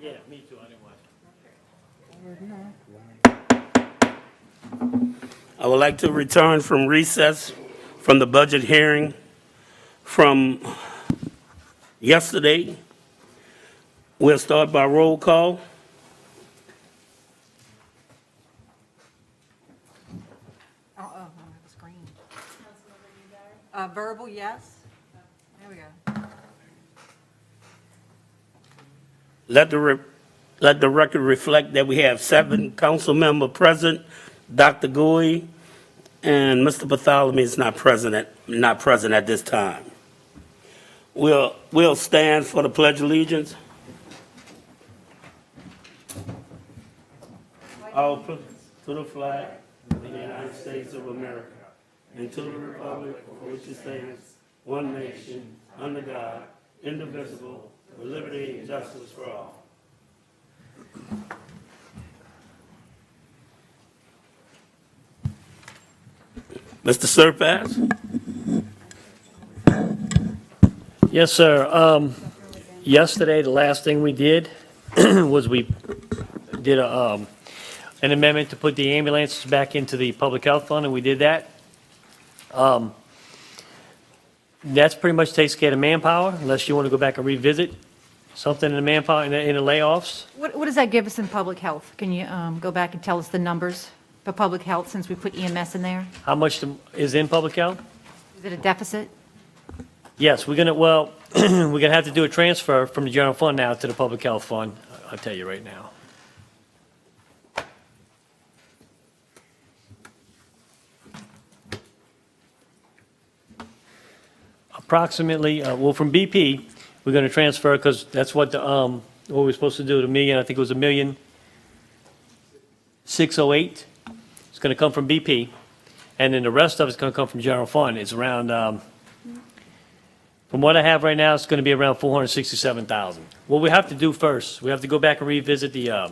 Yeah, me too, I didn't watch it. I would like to return from recess from the budget hearing from yesterday. We'll start by roll call. Oh, I don't have a screen. Verbal, yes. There we go. Let the record reflect that we have 7 council members present. Dr. Gui and Mr. Bartholomew is not present at this time. We'll stand for the Pledge of Allegiance. All to the flag of the United States of America and to the republic for which it stands, one nation, under God, indivisible, with liberty and justice for all. Mr. Surpass? Yes, sir. Yesterday, the last thing we did was we did an amendment to put the ambulances back into the public health fund, and we did that. That's pretty much takes care of manpower, unless you want to go back and revisit something in the manpower, in the layoffs. What does that give us in public health? Can you go back and tell us the numbers for public health since we put EMS in there? How much is in public health? Is it a deficit? Yes, we're gonna have to do a transfer from the general fund now to the public health fund. I'll tell you right now. Approximately, well, from BP, we're gonna transfer, because that's what what we're supposed to do, I think it was $1,608,000. It's gonna come from BP, and then the rest of it's gonna come from general fund. It's around, from what I have right now, it's gonna be around $467,000. What we have to do first, we have to go back and revisit the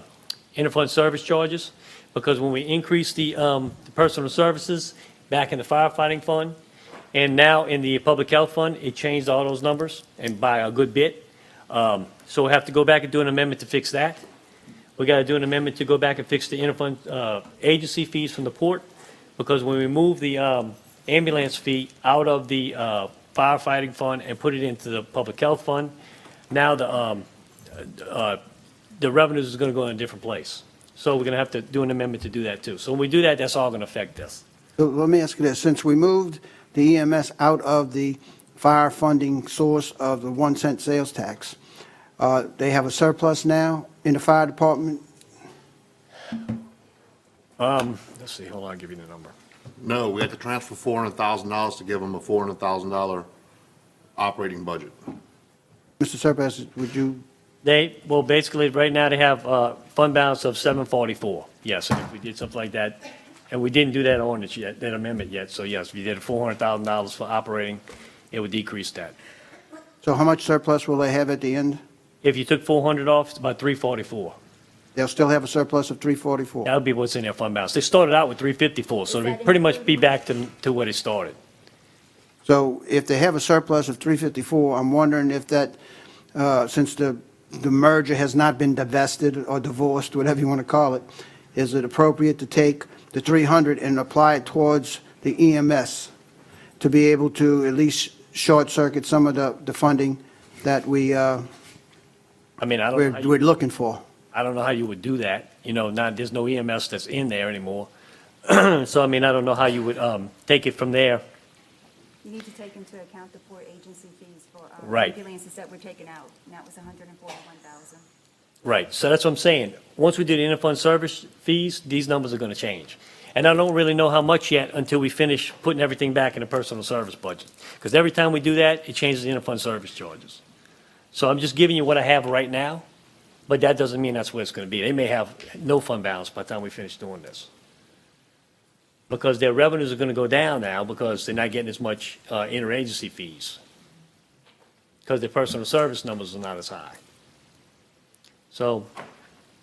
interfund service charges, because when we increase the personal services back in the firefighting fund, and now in the public health fund, it changed all those numbers, and by a good bit. So we have to go back and do an amendment to fix that. We gotta do an amendment to go back and fix the interfund agency fees from the port, because when we move the ambulance fee out of the firefighting fund and put it into the public health fund, now the revenues is gonna go in a different place. So we're gonna have to do an amendment to do that too. So when we do that, that's all gonna affect this. So let me ask you this, since we moved the EMS out of the fire funding source of the 1 cent sales tax, they have a surplus now in the fire department? Let's see, hold on, I'll give you the number. No, we had to transfer $400,000 to give them a $400,000 operating budget. Mr. Surpass, would you, Well, basically, right now, they have fund balance of 744. Yes, and if we did something like that, and we didn't do that ordinance yet, that amendment yet, so yes, if you did $400,000 for operating, it would decrease that. so how much surplus will they have at the end? If you took 400 off, it's about 344. They'll still have a surplus of 344? That would be what's in their fund balance. They started out with 354, so it'd pretty much be back to where they started. So if they have a surplus of 354, I'm wondering if that, since the merger has not been divested or divorced, whatever you want to call it, is it appropriate to take the 300 and apply it towards the EMS to be able to at least short circuit some of the funding that I mean, we're looking for? I don't know how you would do that. There's no EMS that's in there anymore. So, I mean, I don't know how you would take it from there. You need to take into account the port agency fees for Right. ambulances that were taken out, and that was $141,000. Right, so that's what I'm saying. Once we do the interfund service fees, these numbers are gonna change. And I don't really know how much yet until we finish putting everything back in the personal service budget. Because every time we do that, it changes the interfund service charges. So I'm just giving you what I have right now, but that doesn't mean that's what it's gonna be. They may have no fund balance by the time we finish doing this. Because their revenues are gonna go down now because they're not getting as much interagency fees. Because their personal service numbers are not as high. So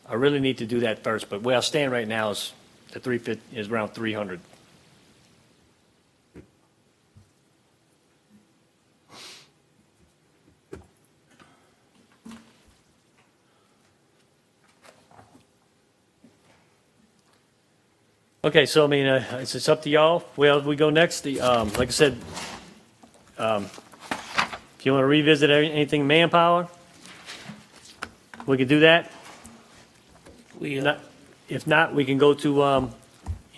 I really need to do that first, but where I stand right now is the 350 is around 300. Okay, so I mean, it's up to y'all. Where we go next? Like I said, if you want to revisit anything manpower, we could do that. We, If not, we can go to,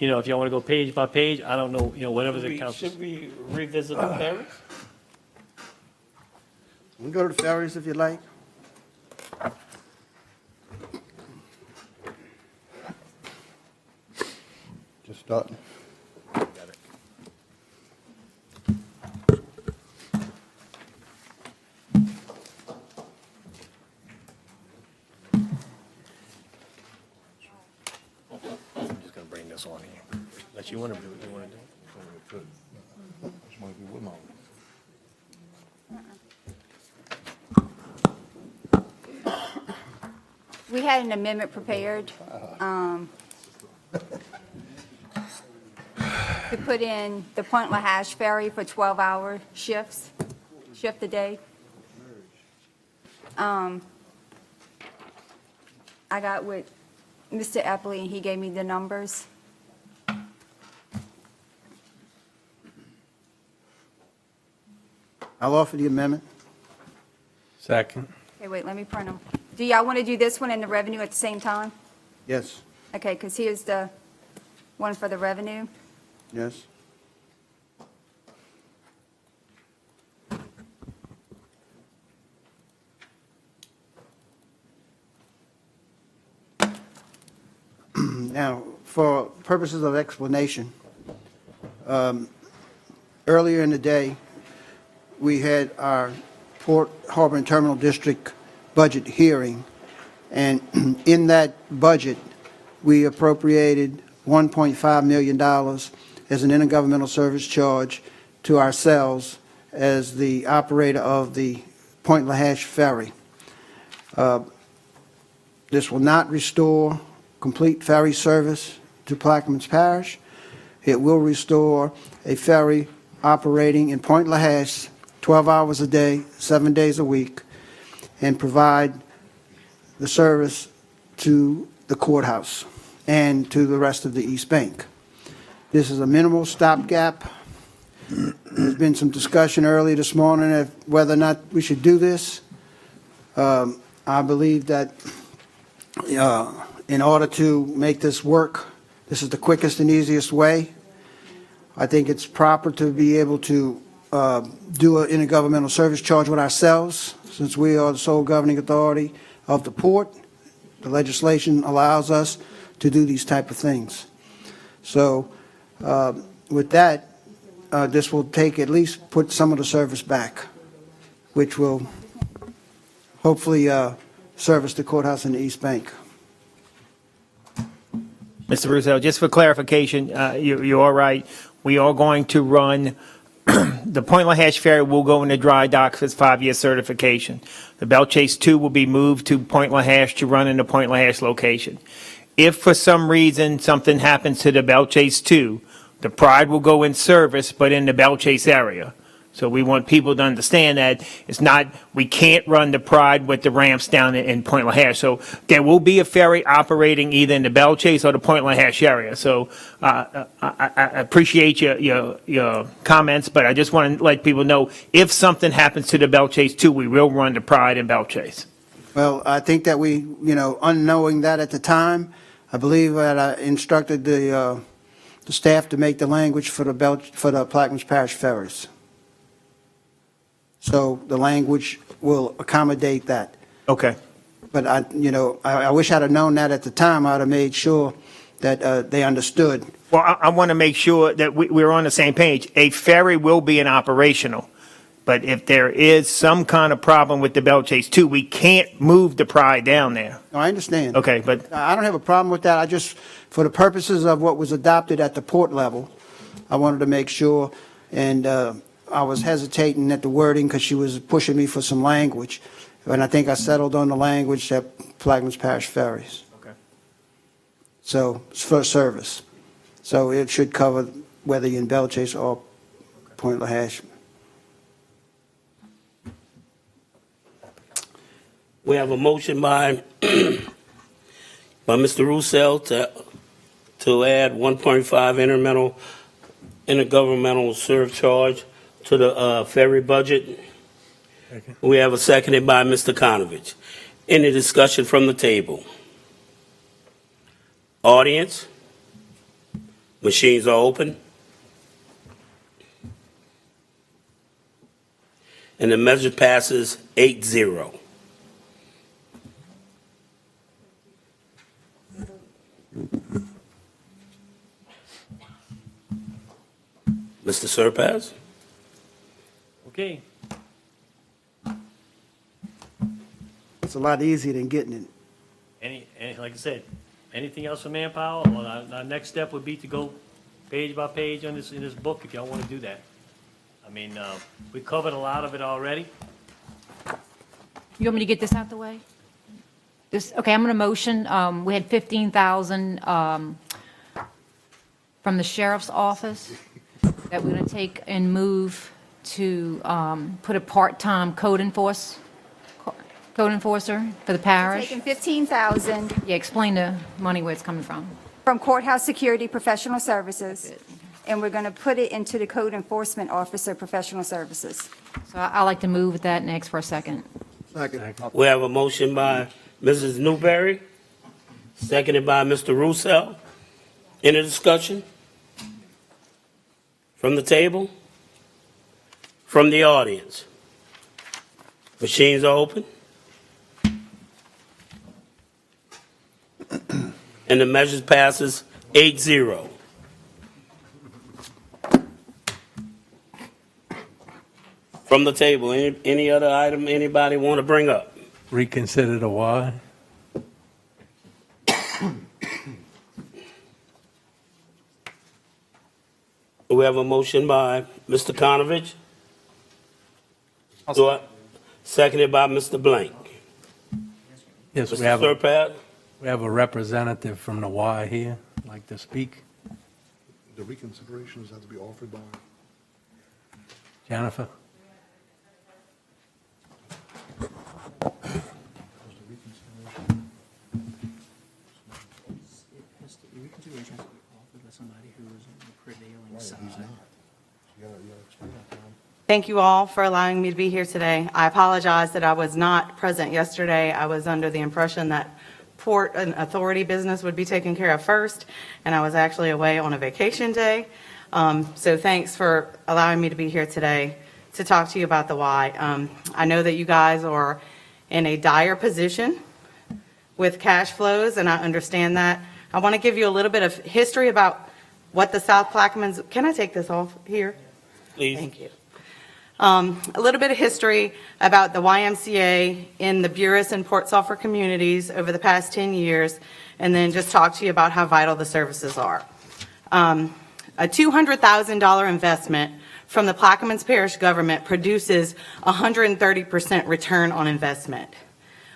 if y'all want to go page by page, I don't know, whatever the council. should we revisit the ferries? We can go to the ferries if you like. Just starting. I'm just gonna bring this on here. Unless you want to do what you want to do. We had an amendment prepared to put in the Point LaHash ferry for 12-hour shift a day. I got with Mr. Epley, and he gave me the numbers. I'll offer the amendment. Second. Okay, wait, let me print them. Do y'all want to do this one and the revenue at the same time? Yes, Okay, because here's the one for the revenue. yes. Now, for purposes of explanation, earlier in the day, we had our Port Harbor and Terminal District budget hearing, and in that budget, we appropriated $1.5 million as an intergovernmental service charge to ourselves as the operator of the Point LaHash ferry. This will not restore complete ferry service to Plaquemines Parish. It will restore a ferry operating in Point LaHash 12 hours a day, 7 days a week, and provide the service to the courthouse and to the rest of the East Bank. This is a minimal stopgap. There's been some discussion earlier this morning of whether or not we should do this. I believe that in order to make this work, this is the quickest and easiest way. I think it's proper to be able to do an intergovernmental service charge with ourselves, since we are the sole governing authority of the port. The legislation allows us to do these type of things. So with that, this will take, at least put some of the service back, which will hopefully service the courthouse in the East Bank. Mr. Russo, just for clarification, you are right. We are going to run, the Point LaHash ferry will go into dry dock for its 5-year certification. The Belle Chase 2 will be moved to Point LaHash to run in the Point LaHash location. If for some reason something happens to the Belle Chase 2, the Pride will go in service, but in the Belle Chase area. So we want people to understand that it's not, we can't run the Pride with the ramps down in Point LaHash. So there will be a ferry operating either in the Belle Chase or the Point LaHash area. So I appreciate your comments, but I just want to let people know if something happens to the Belle Chase too, we will run the Pride in Belle Chase. Well, I think that we, unknowing that at the time, I believe that I instructed the staff to make the language for the Plaquemines Parish ferries. So the language will accommodate that. Okay. But I wish I'd have known that at the time. I'd have made sure that they understood. Well, I want to make sure that we're on the same page. A ferry will be operational, but if there is some kind of problem with the Belle Chase 2, we can't move the Pride down there. No, I understand. Okay, but I don't have a problem with that. I just, for the purposes of what was adopted at the port level, I wanted to make sure, and I was hesitating at the wording because she was pushing me for some language, and I think I settled on the language that Plaquemines Parish ferries. Okay. So it's for service. So it should cover whether you're in Belle Chase or Point LaHash. We have a motion by Mr. Roussel to to add 1.5 intergovernmental surcharge to the ferry budget. We have a seconded by Mr. Konovich. Any discussion from the table? Audience? Machines are open. And the measure passes 8-0. Mr. Surpaz? Okay. It's a lot easier than getting it. Like I said, anything else for manpower? Well, our next step would be to go page by page in this book, if y'all want to do that. I mean, we covered a lot of it already. You want me to get this out the way? Okay, I'm going to motion, we had 15,000 from the sheriff's office that we're going to take and move to put a part-time code enforcer for the parish. Taking 15,000 Yeah, explain the money where it's coming from. from courthouse security professional services, and we're going to put it into the code enforcement officer professional services. So I'd like to move that next for a second. Second. We have a motion by Mrs. Newberry, seconded by Mr. Russo. Any discussion? From the table? From the audience? Machines are open. And the measure passes 8-0. From the table, any other item anybody want to bring up? Reconsider the why. We have a motion by Mr. Konovich. Seconded by Mr. Blank. Yes, Mr. Surpat? we have a representative from the Y here, like to speak. The reconsiderations have to be offered by. Jennifer? Reconsideration has to be offered by somebody who is on the prevailing side. Thank you all for allowing me to be here today. I apologize that I was not present yesterday. I was under the impression that Port and Authority business would be taken care of first, and I was actually away on a vacation day. So thanks for allowing me to be here today to talk to you about the why. I know that you guys are in a dire position with cash flows, and I understand that. I want to give you a little bit of history about what the South Plaquemines, can I take this off here? Please. Thank you. A little bit of history about the YMCA in the Buras and Port Sulphur communities over the past 10 years, and then just talk to you about how vital the services are. A $200,000 investment from the Plaquemines Parish government produces 130% return on investment.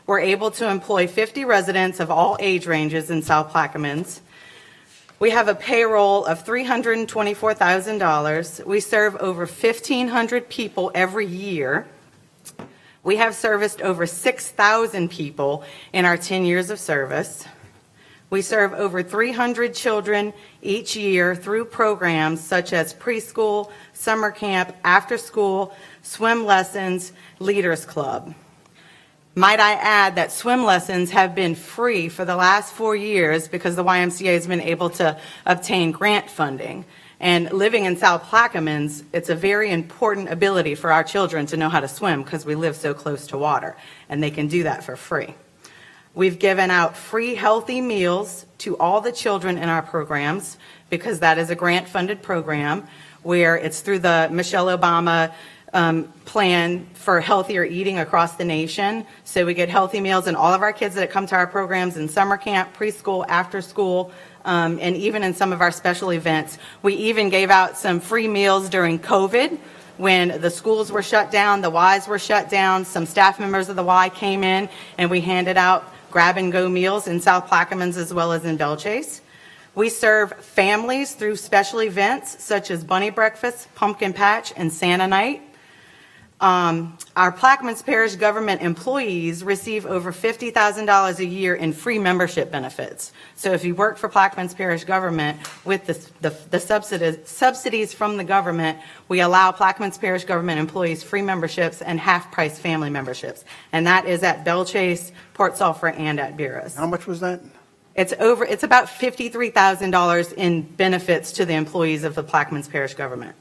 We're able to employ 50 residents of all age ranges in South Plaquemines. We have a payroll of $324,000. We serve over 1,500 people every year. We have serviced over 6,000 people in our 10 years of service. We serve over 300 children each year through programs such as preschool, summer camp, after school, swim lessons, Leaders Club. Might I add that swim lessons have been free for the last 4 years because the YMCA has been able to obtain grant funding. And living in South Plaquemines, it's a very important ability for our children to know how to swim because we live so close to water, and they can do that for free. We've given out free healthy meals to all the children in our programs because that is a grant-funded program where it's through the Michelle Obama plan for healthier eating across the nation. So we get healthy meals, and all of our kids that come to our programs in summer camp, preschool, after school, and even in some of our special events. We even gave out some free meals during COVID when the schools were shut down, the Ys were shut down. Some staff members of the Y came in, and we handed out grab-and-go meals in South Plaquemines as well as in Belchase. We serve families through special events such as Bunny Breakfast, Pumpkin Patch, and Santa Night. Our Plaquemines Parish government employees receive over $50,000 a year in free membership benefits. So if you work for Plaquemines Parish government with the subsidies from the government, we allow Plaquemines Parish government employees free memberships and half-price family memberships. And that is at Belle Chase, Port Sulphur, and at Buras. How much was that? It's about $53,000 in benefits to the employees of the Plaquemines Parish government.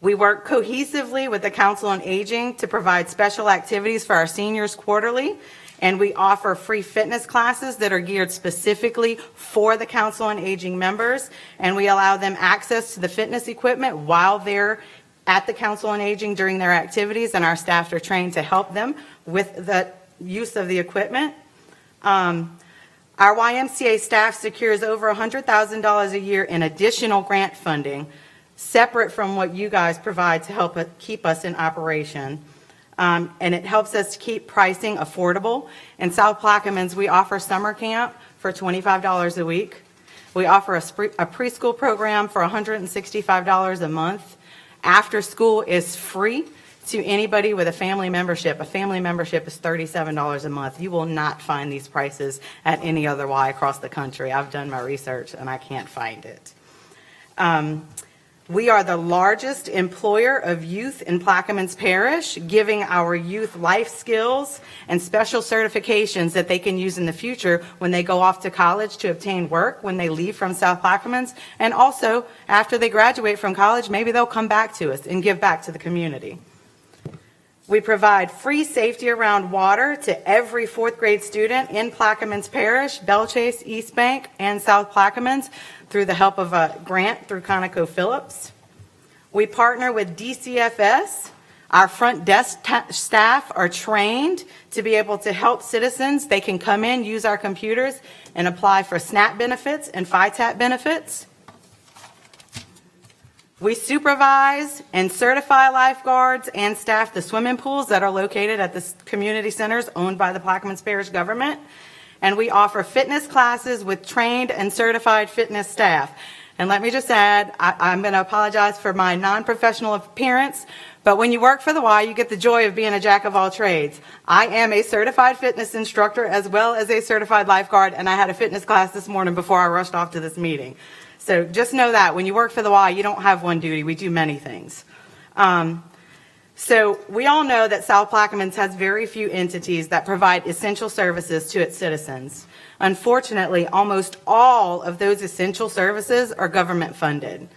We work cohesively with the Council on Aging to provide special activities for our seniors quarterly, and we offer free fitness classes that are geared specifically for the Council on Aging members, and we allow them access to the fitness equipment while they're at the Council on Aging during their activities, and our staff are trained to help them with the use of the equipment. Our YMCA staff secures over $100,000 a year in additional grant funding, separate from what you guys provide to help keep us in operation. And it helps us to keep pricing affordable. In South Plaquemines, we offer summer camp for $25 a week. We offer a preschool program for $165 a month. After school is free to anybody with a family membership. A family membership is $37 a month. You will not find these prices at any other Y across the country. I've done my research and I can't find it. We are the largest employer of youth in Plaquemines Parish, giving our youth life skills and special certifications that they can use in the future when they go off to college to obtain work, when they leave from South Plaquemines, and also after they graduate from college, maybe they'll come back to us and give back to the community. We provide free safety around water to every fourth grade student in Plaquemines Parish, Belle Chase, East Bank, and South Plaquemines through the help of a grant through ConocoPhillips. We partner with DCFS. Our front desk staff are trained to be able to help citizens. They can come in, use our computers, and apply for SNAP benefits and FITAP benefits. We supervise and certify lifeguards and staff the swimming pools that are located at the community centers owned by the Plaquemines Parish government. And we offer fitness classes with trained and certified fitness staff. And let me just add, I'm going to apologize for my non-professional appearance, but when you work for the Y, you get the joy of being a jack of all trades. I am a certified fitness instructor as well as a certified lifeguard, and I had a fitness class this morning before I rushed off to this meeting. So just know that when you work for the Y, you don't have one duty. We do many things. So we all know that South Plaquemines has very few entities that provide essential services to its citizens. Unfortunately, almost all of those essential services are government funded.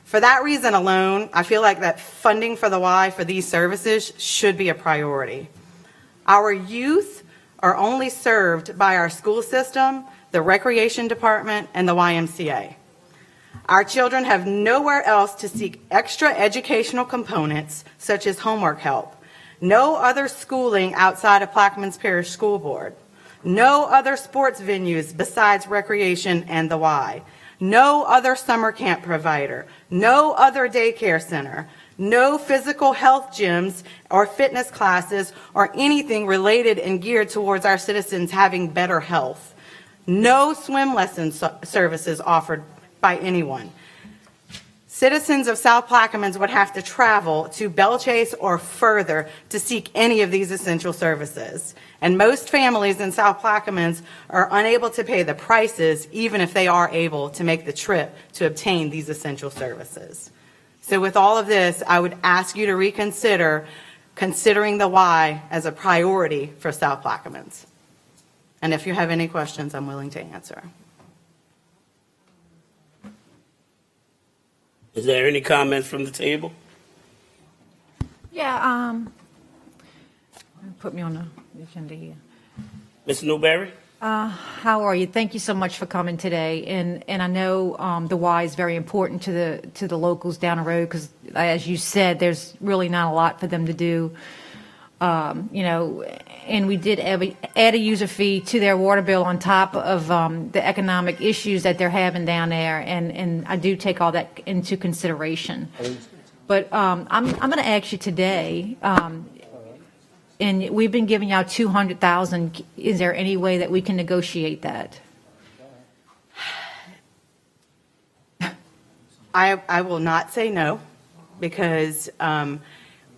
For that reason alone, I feel like that funding for the Y for these services should be a priority. Our youth are only served by our school system, the recreation department, and the YMCA. Our children have nowhere else to seek extra educational components, such as homework help. No other schooling outside of Plaquemines Parish School Board. No other sports venues besides recreation and the Y. No other summer camp provider. No other daycare center. No physical health gyms or fitness classes or anything related and geared towards our citizens having better health. No swim lesson services offered by anyone. Citizens of South Plaquemines would have to travel to Belle Chase or further to seek any of these essential services. And most families in South Plaquemines are unable to pay the prices, even if they are able to make the trip to obtain these essential services. So with all of this, I would ask you to reconsider considering the Y as a priority for South Plaquemines. And if you have any questions, I'm willing to answer. Is there any comments from the table? Yeah, put me on the agenda here. Ms. Newberry? How are you? Thank you so much for coming today. And I know the Y is very important to the locals down the road because, as you said, there's really not a lot for them to do. And we did add a user fee to their water bill on top of the economic issues that they're having down there, and I do take all that into consideration. But I'm going to ask you today, and we've been giving out $200,000. Is there any way that we can negotiate that? I will not say no, because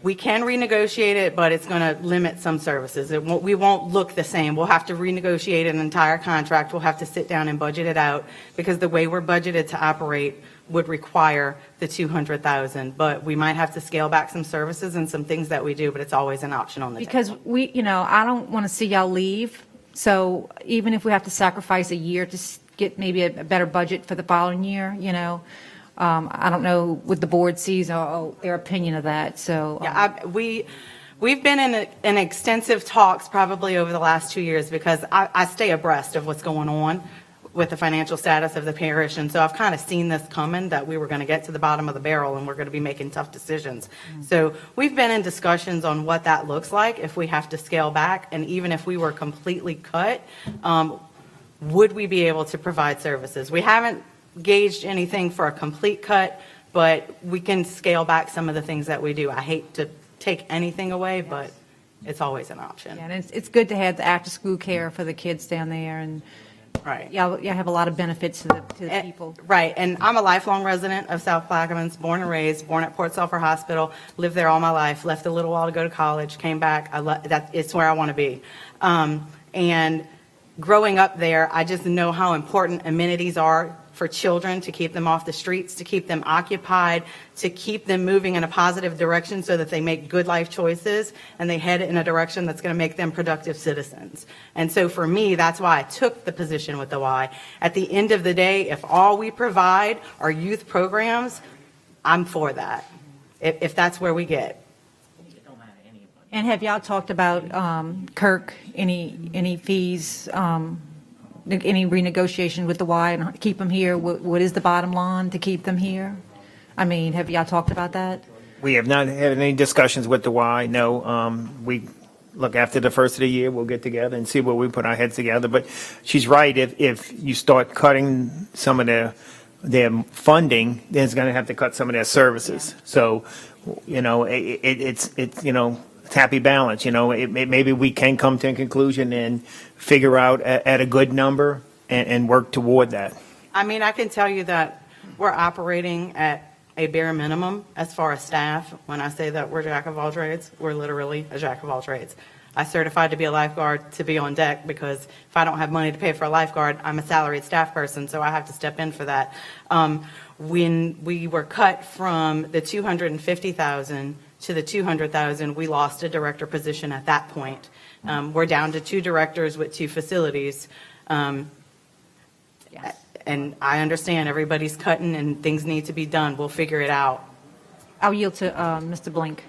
We can renegotiate it, but it's going to limit some services. We won't look the same. We'll have to renegotiate an entire contract. We'll have to sit down and budget it out because the way we're budgeted to operate would require the 200,000. But we might have to scale back some services and some things that we do, but it's always an option on the table. Because I don't want to see y'all leave. So even if we have to sacrifice a year to get maybe a better budget for the following year, I don't know what the board sees or their opinion of that, so. Yeah, we've been in extensive talks probably over the last 2 years because I stay abreast of what's going on with the financial status of the parish. And so I've kind of seen this coming, that we were going to get to the bottom of the barrel and we're going to be making tough decisions. So we've been in discussions on what that looks like if we have to scale back. And even if we were completely cut, would we be able to provide services? We haven't gauged anything for a complete cut, but we can scale back some of the things that we do. I hate to take anything away, but it's always an option. Yeah, and it's good to have the after-school care for the kids down there, and Right. y'all have a lot of benefits to the And- people. Right, and I'm a lifelong resident of South Plaquemines, born and raised, born at Port Sulphur Hospital, lived there all my life, left a little while to go to college, came back. It's where I want to be. And growing up there, I just know how important amenities are for children, to keep them off the streets, to keep them occupied, to keep them moving in a positive direction so that they make good life choices and they head in a direction that's going to make them productive citizens. And so for me, that's why I took the position with the Y. At the end of the day, if all we provide are youth programs, I'm for that, if that's where we get. And have y'all talked about, Kirk, any fees, any renegotiation with the Y and keep them here? What is the bottom line to keep them here? I mean, have y'all talked about that? We have not had any discussions with the Y, no. We, look, after the first of the year, we'll get together and see where we put our heads together. But she's right, if you start cutting some of their funding, then it's going to have to cut some of their services. So, it's happy balance, maybe we can come to a conclusion and figure out at a good number and work toward that. I mean, I can tell you that we're operating at a bare minimum as far as staff. When I say that we're jack of all trades, we're literally a jack of all trades. I certified to be a lifeguard to be on deck because if I don't have money to pay for a lifeguard, I'm a salaried staff person, so I have to step in for that. When we were cut from the 250,000 to the 200,000, we lost a director position at that point. We're down to 2 directors with 2 facilities. And I understand everybody's cutting and things need to be done. We'll figure it out. I'll yield to Mr. Blink.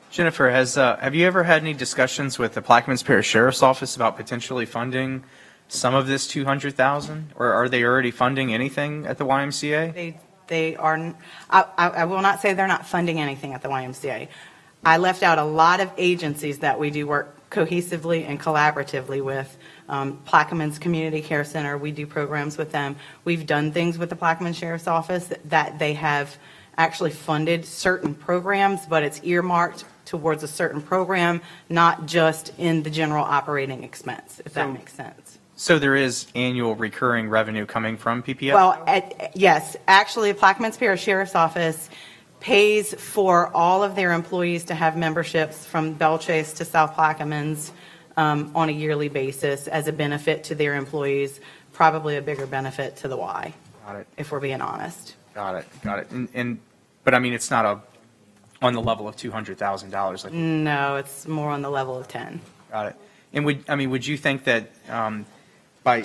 Jennifer, have you ever had any discussions with the Plaquemines Parish Sheriff's Office about potentially funding some of this 200,000? Or are they already funding anything at the YMCA? They are, I will not say they're not funding anything at the YMCA. I left out a lot of agencies that we do work cohesively and collaboratively with. Plaquemines Community Care Center, we do programs with them. We've done things with the Plaquemines Sheriff's Office that they have actually funded certain programs, but it's earmarked towards a certain program, not just in the general operating expense, if that makes sense. So there is annual recurring revenue coming from PPS? Well, yes, actually, Plaquemines Parish Sheriff's Office pays for all of their employees to have memberships from Belchase to South Plaquemines on a yearly basis as a benefit to their employees, probably a bigger benefit to the Y. Got it. If we're being honest. Got it. But I mean, it's not on the level of $200,000. No, it's more on the level of 10. Got it. And would you think that by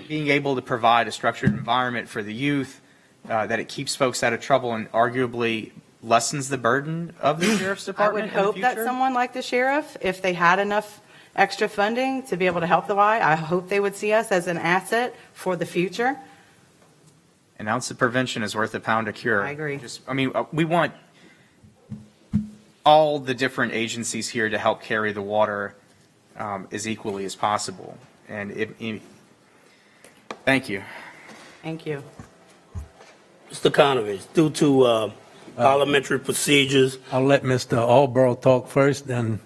being able to provide a structured environment for the youth, that it keeps folks out of trouble and arguably lessens the burden of the sheriff's I department would hope that someone like the sheriff, if they had enough extra funding to be able to help the Y, I hope they would see us as an asset for the future. An ounce of prevention is worth a pound of cure. I agree. We want all the different agencies here to help carry the water as equally as possible. And thank you. Thank you. Mr. Conovich, due to parliamentary procedures. I'll let Mr. Alborough talk first, then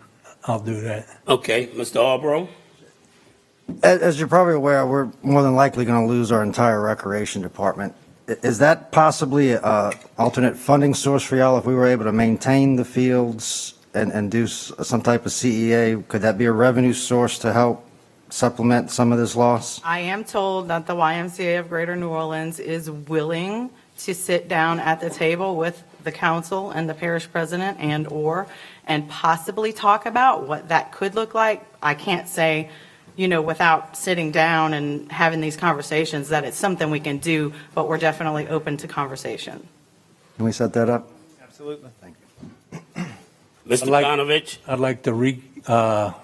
I'll do that. Okay, Mr. Alborough? As you're probably aware, we're more than likely going to lose our entire recreation department is that possibly a alternate funding source for y'all if we were able to maintain the fields and do some type of CEA? Could that be a revenue source to help supplement some of this loss? I am told that the YMCA of Greater New Orleans is willing to sit down at the table with the council and the parish president and possibly talk about what that could look like. I can't say, without sitting down and having these conversations, that it's something we can do, but we're definitely open to conversation. Can we set that up? Absolutely. Thank you. Mr. like- Panovich, I'd like to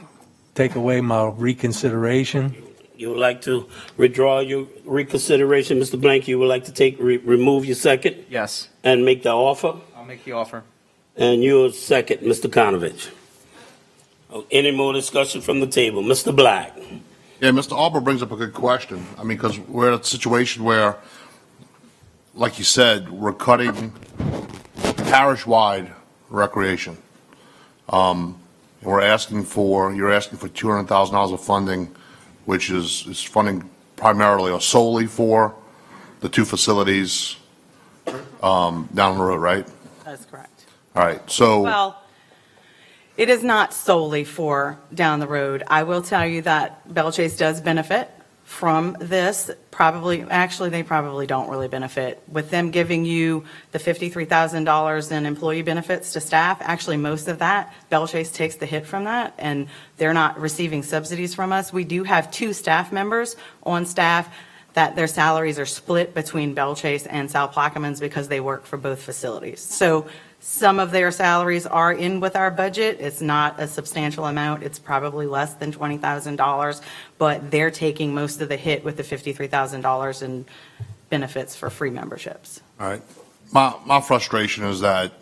take away my reconsideration. you would like to withdraw your reconsideration. Mr. Blank, you would like to remove your second Yes, and make the offer? I'll make the offer. And your second, Mr. Panovich. Any more discussion from the table? Mr. Black? Yeah, Mr. Alber brings up a good question. I mean, because we're in a situation where, like you said, we're cutting parish-wide recreation. You're asking for $200,000 of funding, which is funding primarily or solely for the two facilities down the road, right? That's correct. All right, so. Well, it is not solely for down the road. I will tell you that Belle Chase does benefit from this. They probably don't really benefit. With them giving you the $53,000 in employee benefits to staff, actually most of that, Belle Chase takes the hit from that, and they're not receiving subsidies from us. We do have 2 staff members on staff that their salaries are split between Belle Chase and South Plaquemines because they work for both facilities. So some of their salaries are in with our budget. It's not a substantial amount. It's probably less than $20,000, but they're taking most of the hit with the $53,000 in benefits for free memberships. All right. My frustration is that,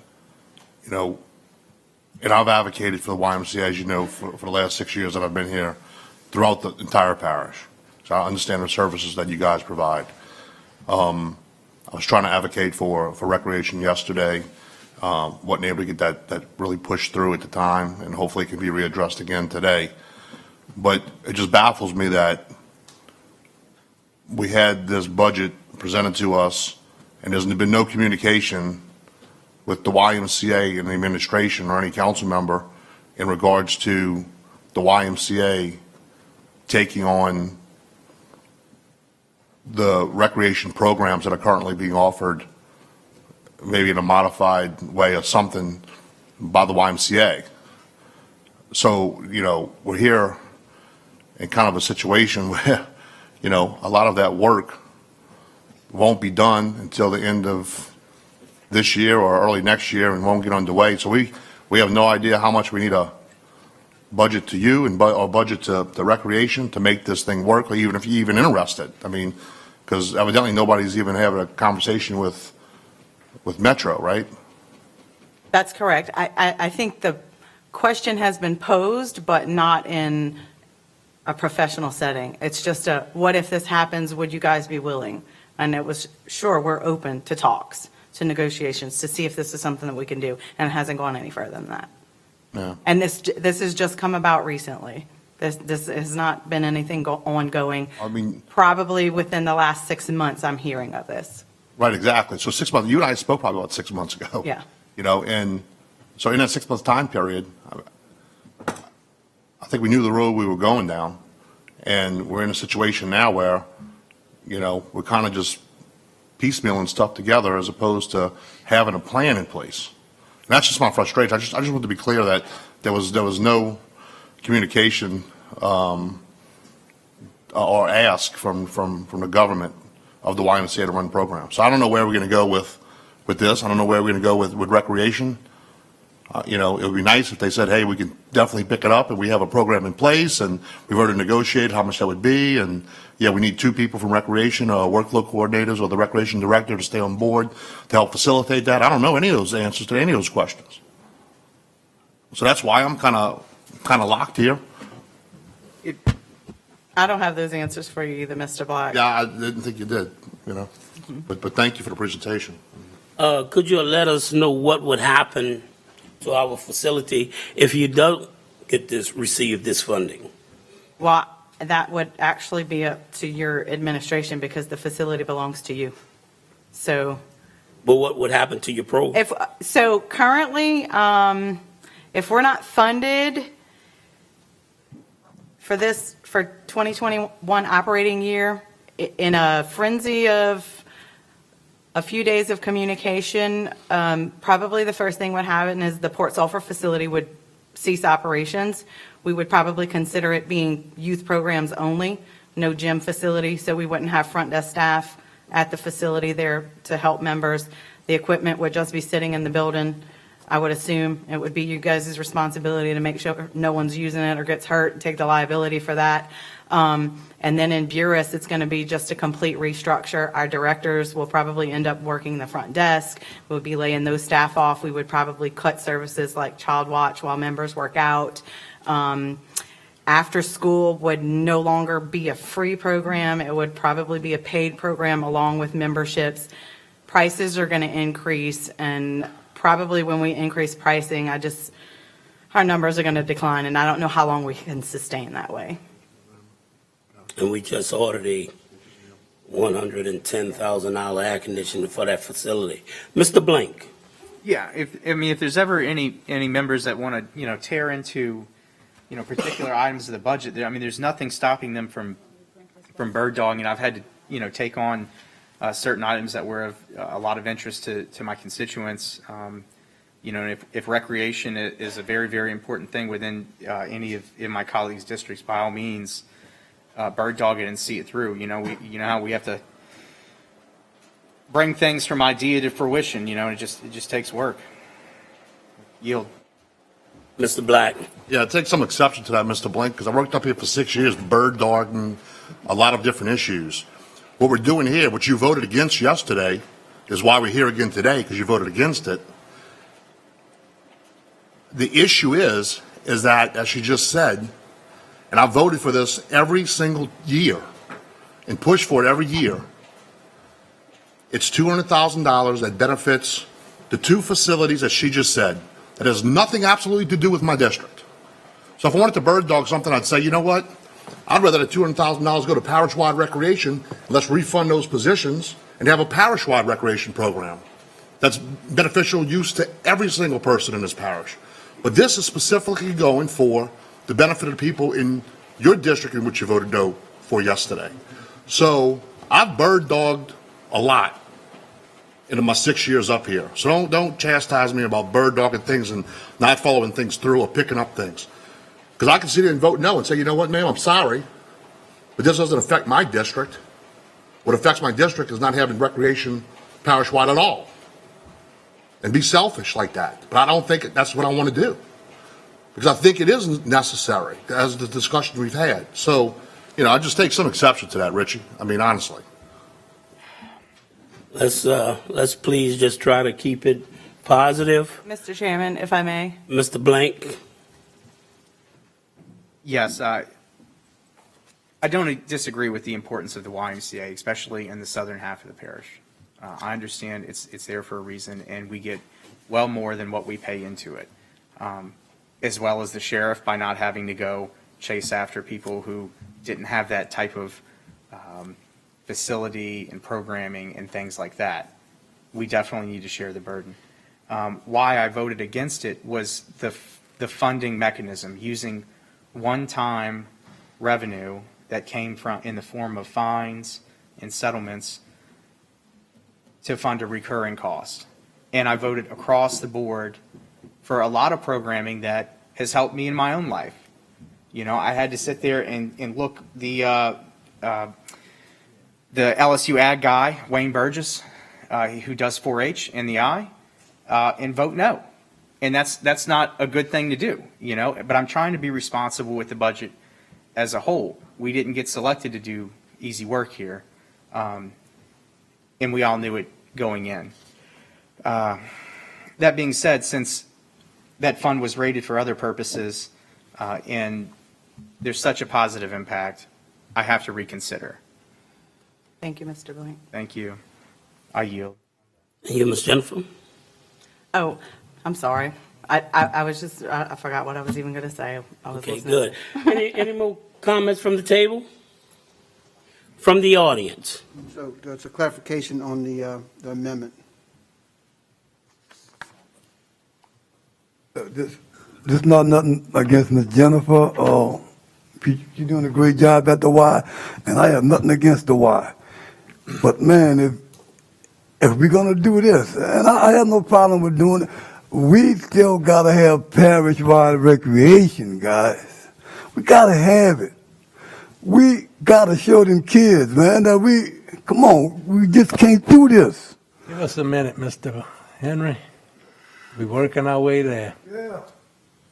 and I've advocated for the YMCA, as you know, for the last 6 years that I've been here, throughout the entire parish. So I understand the services that you guys provide. I was trying to advocate for recreation yesterday. Wasn't able to get that really pushed through at the time, and hopefully it can be readdressed again today. But it just baffles me that we had this budget presented to us, and there's been no communication with the YMCA and the administration or any council member in regards to the YMCA taking on the recreation programs that are currently being offered, maybe in a modified way or something, by the YMCA. So, we're here in kind of a situation where, a lot of that work won't be done until the end of this year or early next year and won't get underway. So we have no idea how much we need a budget to you or budget to recreation to make this thing work, or even if you're even interested. I mean, because evidently nobody's even having a conversation with Metro, right? That's correct. I think the question has been posed, but not in a professional setting. It's just what if this happens, would you guys be willing? And it was, sure, we're open to talks, to negotiations, to see if this is something that we can do, and it hasn't gone any further than that. Yeah. And this has just come about recently. This has not been anything ongoing. I mean, Probably within the last 6 months, I'm hearing of this. right, exactly. So 6 months, you and I spoke probably about 6 months ago. Yeah. And so in that 6 month time period, I think we knew the road we were going down. And we're in a situation now where, we're kind of just piecemealing stuff together as opposed to having a plan in place. And that's just my frustration. I just want to be clear that there was no communication or ask from the government of the YMCA to run programs. So I don't know where we're going to go with this. I don't know where we're going to go with recreation. It would be nice if they said, hey, we can definitely pick it up and we have a program in place and we've already negotiated how much that would be. And yeah, we need 2 people from recreation, workflow coordinators or the recreation director to stay on board to help facilitate that. I don't know any of those answers to any of those questions. So that's why I'm kind of locked here. I don't have those answers for you either, Mr. Black. Yeah, I didn't think you did, but thank you for the presentation. Could you let us know what would happen to our facility if you don't receive this funding? Well, that would actually be up to your administration because the facility belongs to you. So But what would happen to your program? so currently, if we're not funded for 2021 operating year, in a frenzy of a few days of communication, probably the first thing would happen is the Port Sulphur facility would cease operations. We would probably consider it being youth programs only, no gym facility, so we wouldn't have front desk staff at the facility there to help members. The equipment would just be sitting in the building. I would assume it would be you guys' responsibility to make sure no one's using it or gets hurt, and take the liability for that. And then in Buras, it's going to be just a complete restructure. Our directors will probably end up working the front desk. We'll be laying those staff off. We would probably cut services like Child Watch while members work out. After school would no longer be a free program. It would probably be a paid program along with memberships. Prices are going to increase, and probably when we increase pricing, our numbers are going to decline, and I don't know how long we can sustain that way. And we just ordered a $110,000 air conditioner for that facility. Mr. Blank. Yeah, if there's ever any members that want to, tear into, particular items of the budget, there's nothing stopping them from bird dogging. I've had to, take on certain items that were of a lot of interest to my constituents. If recreation is a very, very important thing within any of my colleagues' districts, by all means, bird dog it and see it through. You know how we have to bring things from idea to fruition. It just takes work. Yield. Mr. Black. Yeah, I take some exception to that, Mr. Blink, because I worked up here for 6 years, bird dogging, a lot of different issues. What we're doing here, what you voted against yesterday, is why we're here again today, because you voted against it. The issue is that, as she just said, and I voted for this every single year and pushed for it every year, it's $200,000 that benefits the two facilities that she just said. That has nothing absolutely to do with my district. So if I wanted to bird dog something, I'd say, you know what? I'd rather that $200,000 go to parish-wide recreation. Let's refund those positions and have a parish-wide recreation program that's beneficial use to every single person in this parish. But this is specifically going for the benefit of the people in your district in which you voted no for yesterday. So I've bird dogged a lot in my 6 years up here. So don't chastise me about bird dogging things and not following things through or picking up things. Because I can sit there and vote no and say, you know what, ma'am, I'm sorry, but this doesn't affect my district. What affects my district is not having recreation parish-wide at all. And be selfish like that. But I don't think that's what I want to do. Because I think it is necessary, as the discussion we've had. So, I just take some exception to that, Richie. Honestly. Let's please just try to keep it positive. Mr. Chairman, if I may. Mr. Blank. Yes, I don't disagree with the importance of the YMCA, especially in the southern half of the parish. I understand it's there for a reason, and we get well more than what we pay into it, as well as the sheriff by not having to go chase after people who didn't have that type of facility and programming and things like that. We definitely need to share the burden. Why I voted against it was the funding mechanism, using one-time revenue that came from in the form of fines and settlements to fund a recurring cost. And I voted across the board for a lot of programming that has helped me in my own life. I had to sit there and look the LSU ag guy, Wayne Burgess, who does 4-H in the eye, and vote no. And that's not a good thing to do, but I'm trying to be responsible with the budget as a whole. We didn't get selected to do easy work here, and we all knew it going in. That being said, since that fund was rated for other purposes, and there's such a positive impact, I have to reconsider. Thank you, Mr. Blank. Thank you. I yield. And you, Ms. Jennifer? Oh, I'm sorry. I was just, I forgot what I was even going to say. I was Okay, listening. good. Any more comments from the table? from the audience. So that's a clarification on the amendment. This not nothing against Miss Jennifer. She's doing a great job at the Y, and I have nothing against the Y. But man, if we're gonna do this, and I have no problem with doing it, we still gotta have parish-wide recreation, guys. We gotta have it. We gotta show them kids, man, that come on, we just can't do this. Give us a minute, Mr. Henry. We're working our way there. Yeah.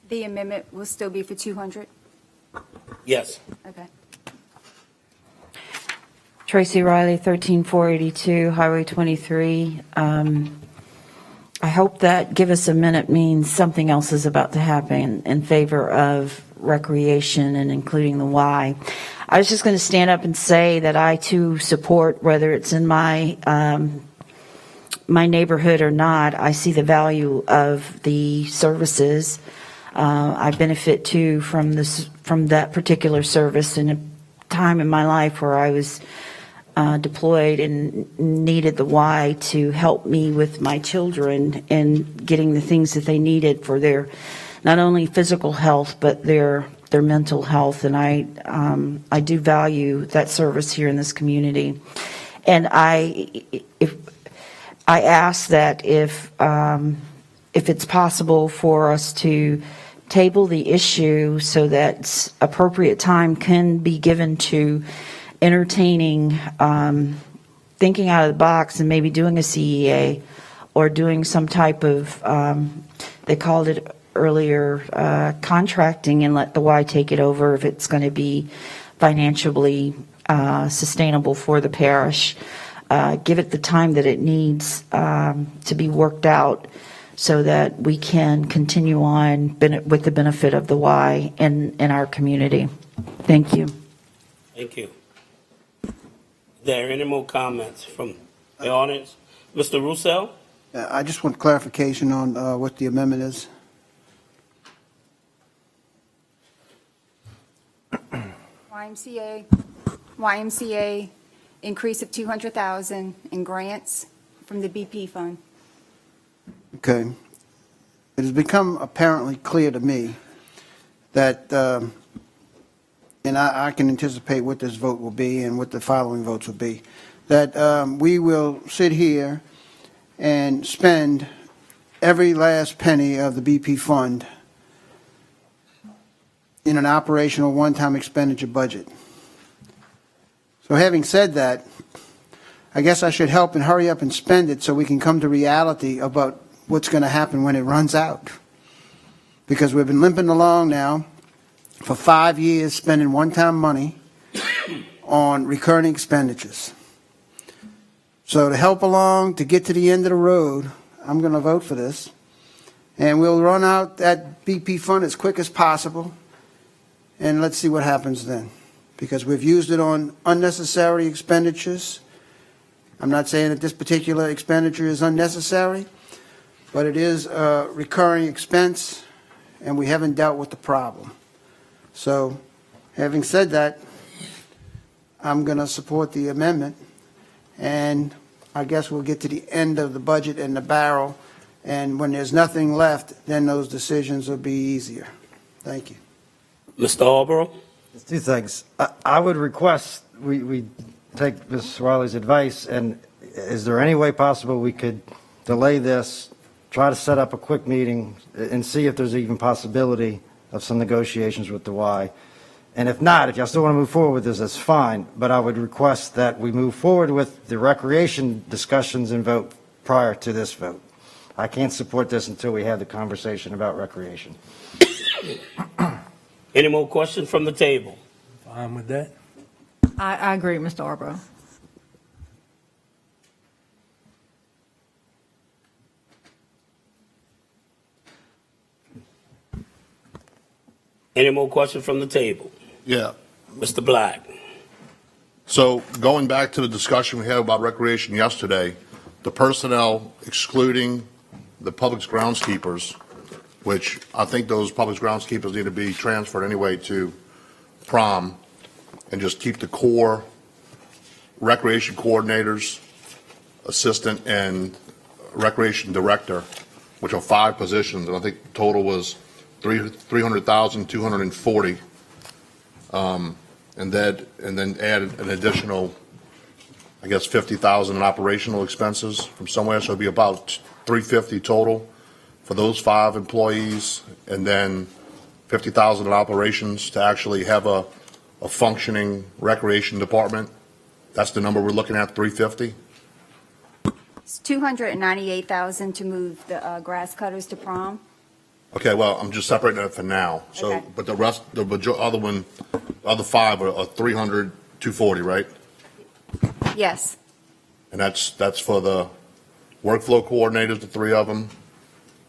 The amendment will still be for 200? Yes. Okay. Tracy Riley, 13482, Highway 23. I hope that give us a minute means something else is about to happen in favor of recreation and including the Y. I was just going to stand up and say that I too support, whether it's in my my neighborhood or not, I see the value of the services. I benefit too from that particular service in a time in my life where I was deployed and needed the Y to help me with my children and getting the things that they needed for their not only physical health but their mental health. And I do value that service here in this community. And I ask that if it's possible for us to table the issue so that appropriate time can be given to entertaining, thinking out of the box and maybe doing a CEA or doing some type of, they called it earlier, contracting, and let the Y take it over if it's going to be financially sustainable for the parish. Give it the time that it needs to be worked out so that we can continue on with the benefit of the Y in our community. Thank you. Thank you. Are there any more comments from the audience? Mr. Roussel? I just want clarification on what the amendment is. YMCA increase of 200,000 in grants from the BP fund. Okay. It has become apparently clear to me that, and I can anticipate what this vote will be and what the following votes will be, that we will sit here and spend every last penny of the BP fund in an operational one-time expenditure budget. So having said that, I guess I should help and hurry up and spend it so we can come to reality about what's going to happen when it runs out. Because we've been limping along now for 5 years spending one-time money on recurring expenditures. So to help along, to get to the end of the road, I'm going to vote for this. And we'll run out that BP fund as quick as possible. And let's see what happens then. Because we've used it on unnecessary expenditures. I'm not saying that this particular expenditure is unnecessary, but it is a recurring expense, and we haven't dealt with the problem. So, having said that, I'm going to support the amendment, and I guess we'll get to the end of the budget and the barrel, and when there's nothing left, then those decisions will be easier. Thank you. Mr. Alborough? There's two things. I would request we take Ms. Riley's advice, and is there any way possible we could delay this, try to set up a quick meeting, and see if there's even possibility of some negotiations with the Y? And if not, if y'all still want to move forward with this, that's fine, but I would request that we move forward with the recreation discussions and vote prior to this vote. I can't support this until we have the conversation about recreation. Any more questions from the table? Fine with that. I agree, Mr. Arborough. Any more questions from the table? Yeah. Mr. Black? So going back to the discussion we had about recreation yesterday, the personnel excluding the public groundskeepers, which I think those public groundskeepers need to be transferred anyway to prom, and just keep the core recreation coordinators, assistant, and recreation director, which are 5 positions, and I think total was 300,240. And then add an additional, I guess, 50,000 in operational expenses from somewhere, so it'd be about 350 total for those 5 employees, and then 50,000 in operations to actually have a functioning recreation department. That's the number we're looking at, 350? It's 298,000 to move the grass cutters to prom. Okay, well, I'm just separating it for now. So, Okay. but the rest, the other 5 are 300, 240, right? Yes, And that's for the workflow coordinators, the 3 of them,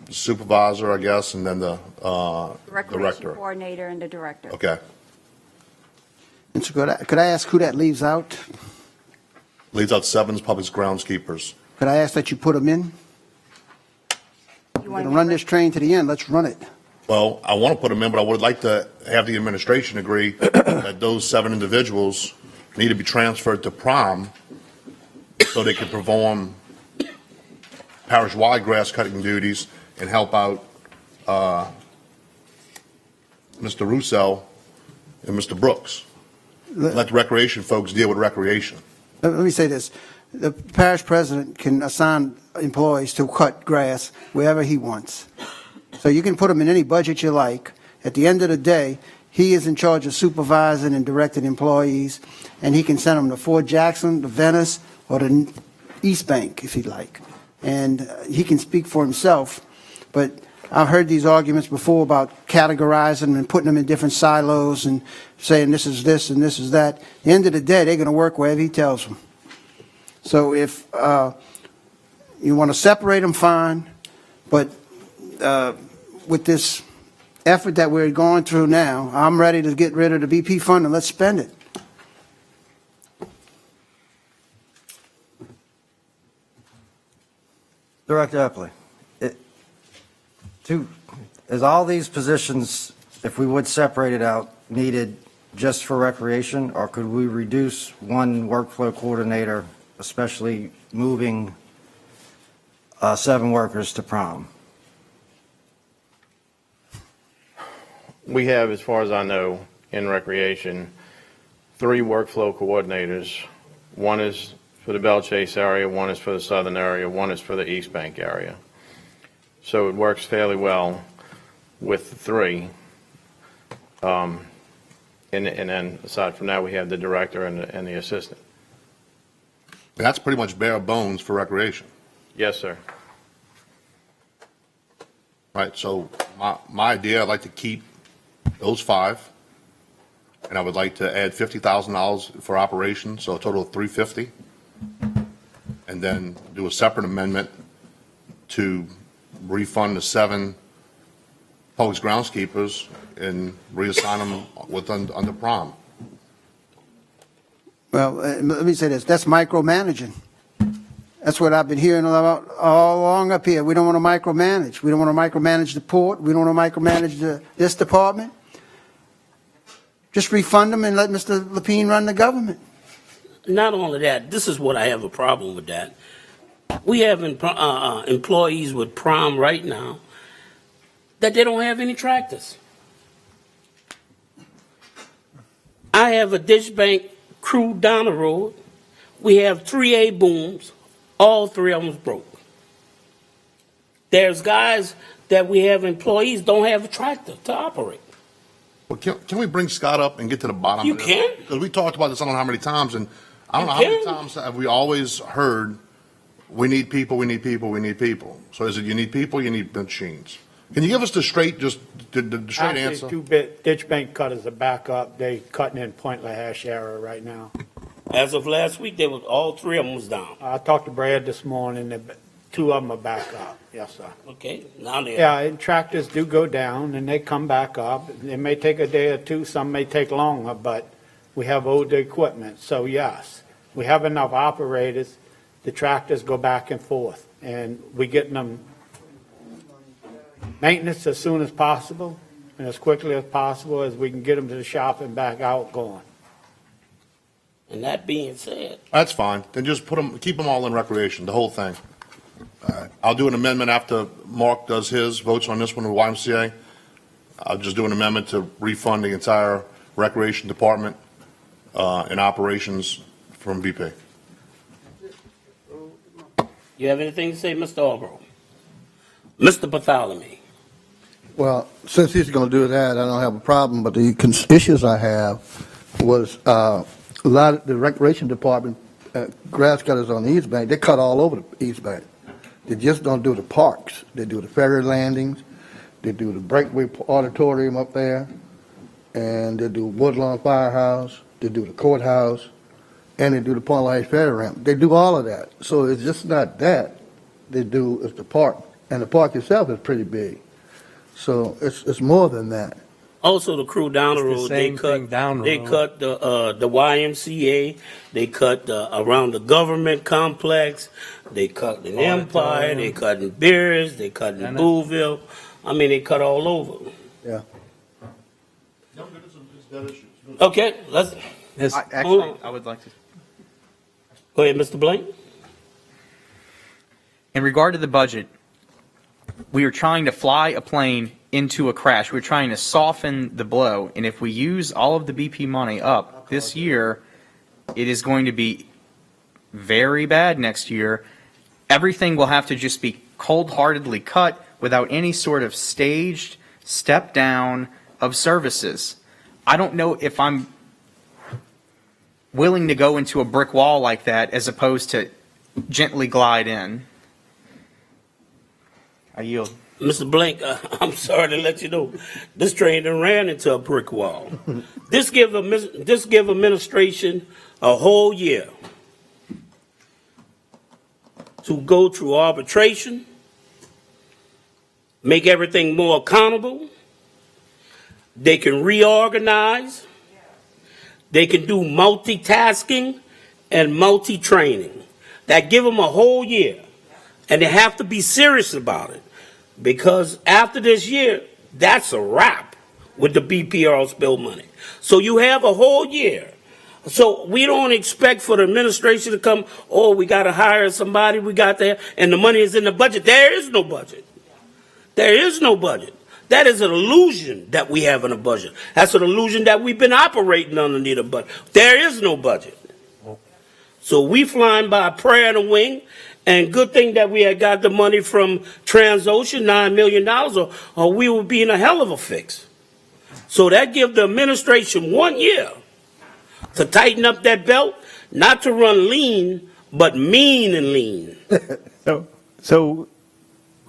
the supervisor, I guess, and then the recreation director. coordinator and the director. Okay. And so could I ask who that leaves out? Leaves out 7 public groundskeepers. Could I ask that you put them in? You We're want going to to run this train to the end. Let's run it. Well, I want to put them in, but I would like to have the administration agree that those 7 individuals need to be transferred to prom so they can perform parish-wide grass cutting duties and help out Mr. Russell and Mr. Brooks. Let the recreation folks deal with recreation. Let me say this. The parish president can assign employees to cut grass wherever he wants. So you can put them in any budget you like. At the end of the day, he is in charge of supervising and directing employees, and he can send them to Fort Jackson, to Venice, or to East Bank if he'd like. And he can speak for himself, but I've heard these arguments before about categorizing them and putting them in different silos and saying this is this and this is that. At the end of the day, they're going to work wherever he tells them. So if you want to separate them, fine, but with this effort that we're going through now, I'm ready to get rid of the BP fund and let's spend it. Director Epley, is all these positions, if we would separate it out, needed just for recreation, or could we reduce one workflow coordinator, especially moving 7 workers to prom? We have, as far as I know, in recreation, 3 workflow coordinators. One is for the Belle Chase area, one is for the southern area, one is for the East Bank area. So it works fairly well with the 3. And then aside from that, we have the director and the assistant. And that's pretty much bare bones for recreation. Yes, sir. Right, so my idea, I'd like to keep those 5, and I would like to add $50,000 for operations, so a total of $350, and then do a separate amendment to refund the 7 public groundskeepers and reassign them under prom. Well, let me say this. That's micromanaging. That's what I've been hearing about all along up here. We don't want to micromanage. We don't want to micromanage the port. We don't want to micromanage this department. Just refund them and let Mr. Lapine run the government. Not only that, this is what I have a problem with that. We have employees with prom right now that they don't have any tractors. I have a ditch bank crew down the road. We have 3A booms. All 3 of them broke. There's guys that we have employees don't have a tractor to operate. Well, can we bring Scott up and get to the bottom You of this? can. Because we talked about this I don't know how many times, and I don't You know how many can. times have we always heard, we need people, we need people, we need people. So is it you need people, you need machines? Can you give us the straight Actually, answer? 2 ditch bank cutters are back up. They cutting in Point LaHash area right now. As of last week, they was all 3 of them was down. I talked to Brad this morning. 2 of them are back up. Yes, sir. Okay, now they Yeah, and tractors do go down and they come back up. It may take a day or 2. Some may take longer, but we have older equipment. So yes, we have enough operators. The tractors go back and forth, and we getting them maintenance as soon as possible and as quickly as possible as we can get them to the shop and back out going. And that being said, That's fine. Then just keep them all in recreation, the whole thing. I'll do an amendment after Mark does his, votes on this one with YMCA. I'll just do an amendment to refund the entire recreation department and operations from VP. you have anything to say, Mr. Albro? Mr. Bartholomew? Well, since he's going to do that, I don't have a problem, but the issues I have was a lot of the recreation department, grass cutters on the East Bank, they cut all over the East Bank. They just don't do the parks. They do the ferry landings, they do the Breakaway Auditorium up there, and they do Woodlawn Firehouse, they do the courthouse, and they do the Point Light Ferry Ramp. They do all of that. So it's just not that they do, it's the park. And the park itself is pretty big. So it's more than that. Also, the crew down the road, they cut the YMCA, they cut around the government complex, they cut in Empire, they cut in Beers, they cut in Booville. I mean, they cut all over. Yeah. Okay, let's. I would like to. Go ahead, Mr. Blank. In regard to the budget, we are trying to fly a plane into a crash. We're trying to soften the blow. And if we use all of the BP money up this year, it is going to be very bad next year. Everything will have to just be cold-heartedly cut without any sort of staged step down of services. I don't know if I'm willing to go into a brick wall like that as opposed to gently glide in. I yield. Mr. Blank, I'm sorry to let you know, this train done ran into a brick wall. This give administration a whole year to go through arbitration, make everything more accountable. They can reorganize. They can do multitasking and multi-training. That give them a whole year. And they have to be serious about it. Because after this year, that's a wrap with the BPR spill money. So you have a whole year. So we don't expect for the administration to come, oh, we got to hire somebody, we got there, and the money is in the budget. There is no budget. There is no budget. That is an illusion that we have in a budget. That's an illusion that we've been operating underneath a budget. There is no budget. So we flying by prayer and a wing. And good thing that we had got the money from Transocean, $9 million, or we would be in a hell of a fix. So that gives the administration 1 year to tighten up that belt, not to run lean, but mean and lean. So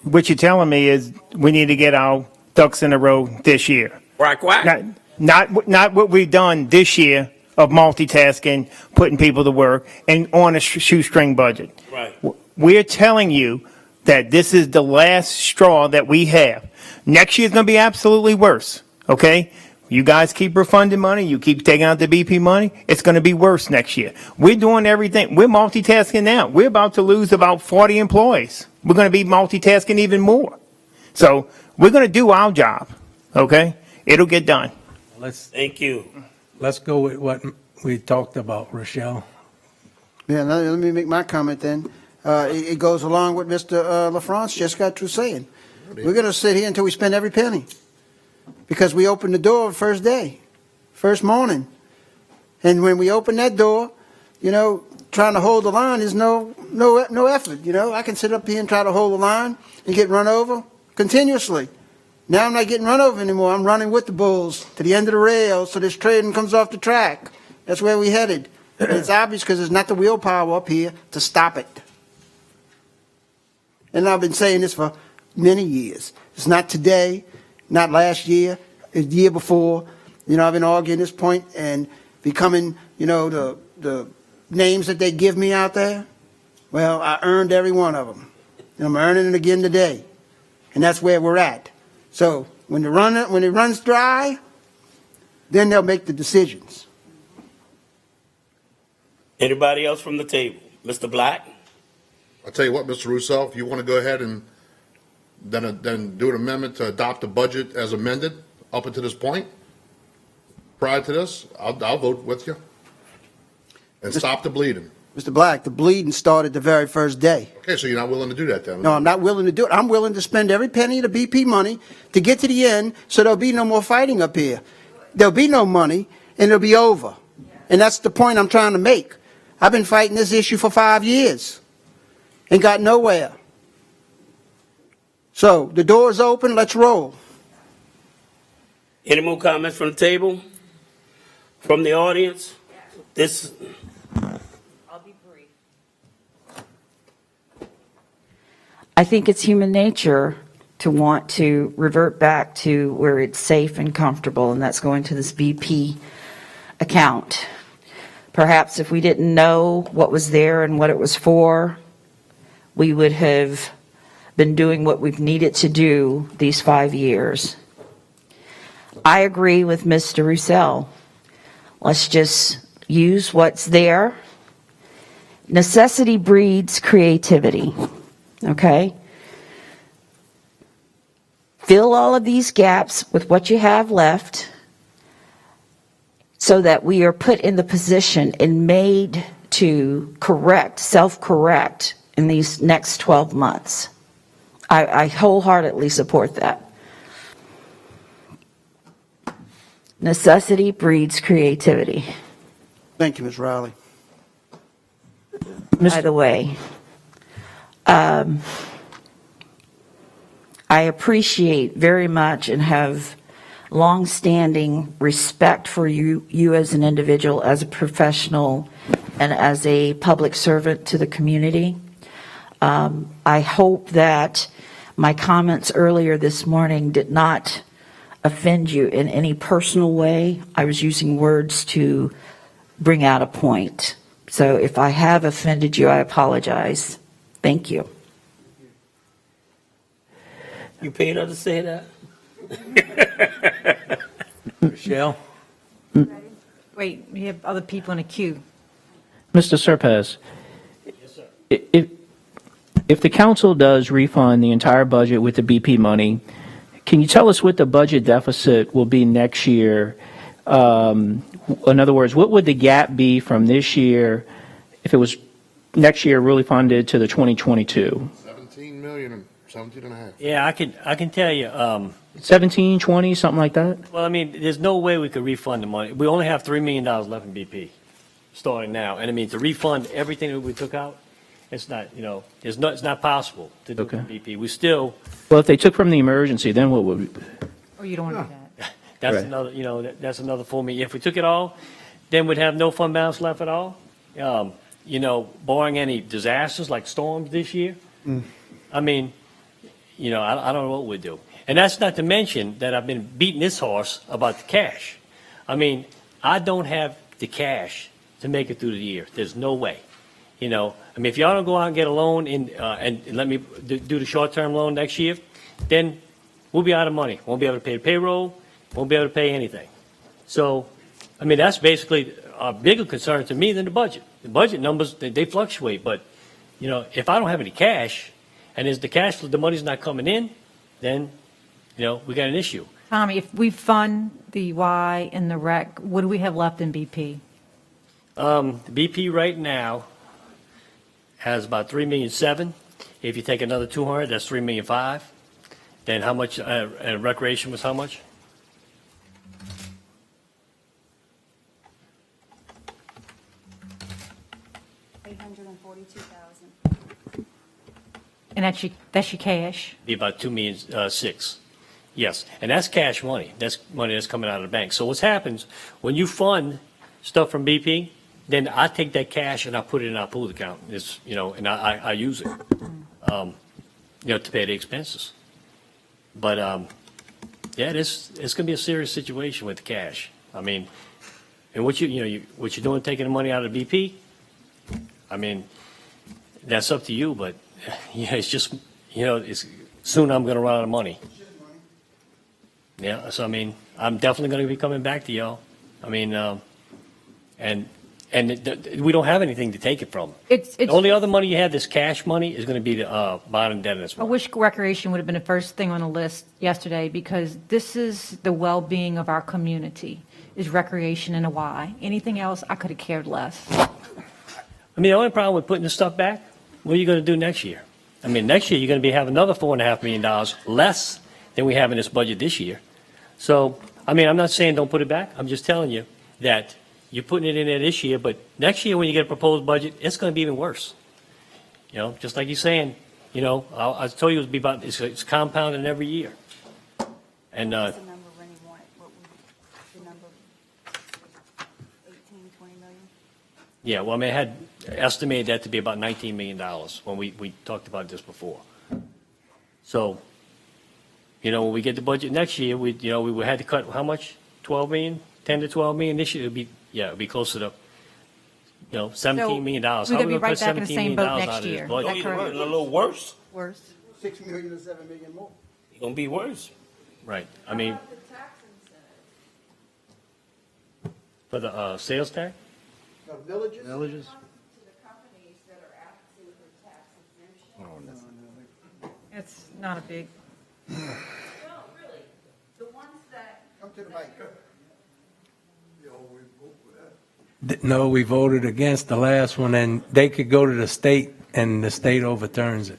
what you're telling me is we need to get our ducks in a row this year. Quack, quack. Not what we've done this year of multitasking, putting people to work, and on a shoestring budget. Right. We're telling you that this is the last straw that we have. Next year's going to be absolutely worse, okay? You guys keep refunding money, you keep taking out the BP money, it's going to be worse next year. We're doing everything. We're multitasking now. We're about to lose about 40 employees. We're going to be multitasking even more. So we're going to do our job, okay? It'll get done. Thank you. Let's go with what we talked about, Rochelle. Yeah, let me make my comment then. It goes along with Mr. LaFrance just got through saying. We're going to sit here until we spend every penny. Because we opened the door the first day, first morning. And when we open that door, you know, trying to hold the line is no effort. You know, I can sit up here and try to hold the line and get run over continuously. Now I'm not getting run over anymore. I'm running with the bulls to the end of the rail so this train comes off the track. That's where we headed. And it's obvious because there's not the willpower up here to stop it. And I've been saying this for many years. It's not today, not last year, it's the year before. You know, I've been arguing this point and becoming, you know, the names that they give me out there. Well, I earned every one of them. And I'm earning it again today. And that's where we're at. So when it runs dry, then they'll make the decisions. Anybody else from the table? Mr. Black? I'll tell you what, Mr. Russo, if you want to go ahead and then do an amendment to adopt the budget as amended up until this point, prior to this, I'll vote with you. And stop the bleeding. Mr. Black, the bleeding started the very first day. Okay, so you're not willing to do that then? No, I'm not willing to do it. I'm willing to spend every penny of the BP money to get to the end so there'll be no more fighting up here. There'll be no money, and it'll be over. And that's the point I'm trying to make. I've been fighting this issue for 5 years and got nowhere. So the door is open. Let's roll. Any more comments from the table? From the audience? This, I'll be brief. I think it's human nature to want to revert back to where it's safe and comfortable, and that's going to this BP account. Perhaps if we didn't know what was there and what it was for, we would have been doing what we've needed to do these 5 years. I agree with Mr. Roussel. Let's just use what's there. Necessity breeds creativity, okay? Fill all of these gaps with what you have left so that we are put in the position and made to correct, self-correct in these next 12 months. I wholeheartedly support that. Necessity breeds creativity. Thank you, Ms. Riley. By the way, I appreciate very much and have long-standing respect for you as an individual, as a professional, and as a public servant to the community. I hope that my comments earlier this morning did not offend you in any personal way. I was using words to bring out a point. So if I have offended you, I apologize. Thank you. you paid her to say that? Michelle? Wait, we have other people in a queue. Mr. Serpez, Yes, sir. if the council does refund the entire budget with the BP money, can you tell us what the budget deficit will be next year? In other words, what would the gap be from this year if it was next year really funded to the 2022? 17 million and 17 and a half. Yeah, I can tell you, 17, 20, something like that? well, I mean, there's no way we could refund the money. We only have $3 million left in BP, starting now. And I mean, to refund everything that we took out, it's not, it's not possible to do Okay. from BP. We still, Well, if they took from the emergency, then what would, Or you don't want to do that? that's Right. another, that's another $4 million. If we took it all, then we'd have no fund balance left at all. Barring any disasters like storms this year. I mean, I don't know what we'd do. And that's not to mention that I've been beating this horse about the cash. I mean, I don't have the cash to make it through the year. There's no way. I mean, if y'all don't go out and get a loan and let me do the short-term loan next year, then we'll be out of money. Won't be able to pay the payroll, won't be able to pay anything. So, I mean, that's basically a bigger concern to me than the budget. The budget numbers, they fluctuate, but, if I don't have any cash, and as the cash flow, the money's not coming in, then, we got an issue. Tommy, if we fund the Y and the rec, what do we have left in BP? The BP right now has about 3.7 million. If you take another 200, that's 3.5 million. Then how much, recreation was how much? $842,000. And that's your cash? Be about 2.6 million. Yes, and that's cash money. That's money that's coming out of the bank. So what happens, when you fund stuff from BP, then I take that cash and I put it in our pool account. It's, and I use it, to pay the expenses. But, yeah, it's going to be a serious situation with the cash. I mean, and what what you're doing, taking the money out of BP, I mean, that's up to you, but, it's just, it's, soon I'm going to run out of money. Yeah, so I mean, I'm definitely going to be coming back to y'all. I mean, and we don't have anything to take it from. The only other money you have, this cash money, is going to be the bond indebtedness. I wish recreation would have been the first thing on the list yesterday, because this is the well-being of our community. is recreation and a Y. Anything else, I could have cared less. I mean, the only problem with putting the stuff back, what are you going to do next year? I mean, next year, you're going to have another $4.5 million less than we have in this budget this year. So, I mean, I'm not saying don't put it back. I'm just telling you that you're putting it in there this year, but next year when you get a proposed budget, it's going to be even worse. You know, just like you're saying, you know, I told you it's compounding every year. And, What's the number Rennie wanted? What was the number? 18, 20 million? yeah, well, I mean, I had estimated that to be about $19 million when we talked about this before. So, you know, when we get the budget next year, we had to cut how much? 12 million, 10 to 12 million. This year it'd be closer to, $17 million. How we're are gonna we be going to right cut back in the $17 same million boat out next of this year. Is budget? that correct? A little worse. Worse. 6 million to 7 million more. It's gonna be worse. Right. I mean, for the sales tax? Villages? Villages? It's not a big. Come to the mic. No, we voted against the last one, and they could go to the state, and the state overturns it.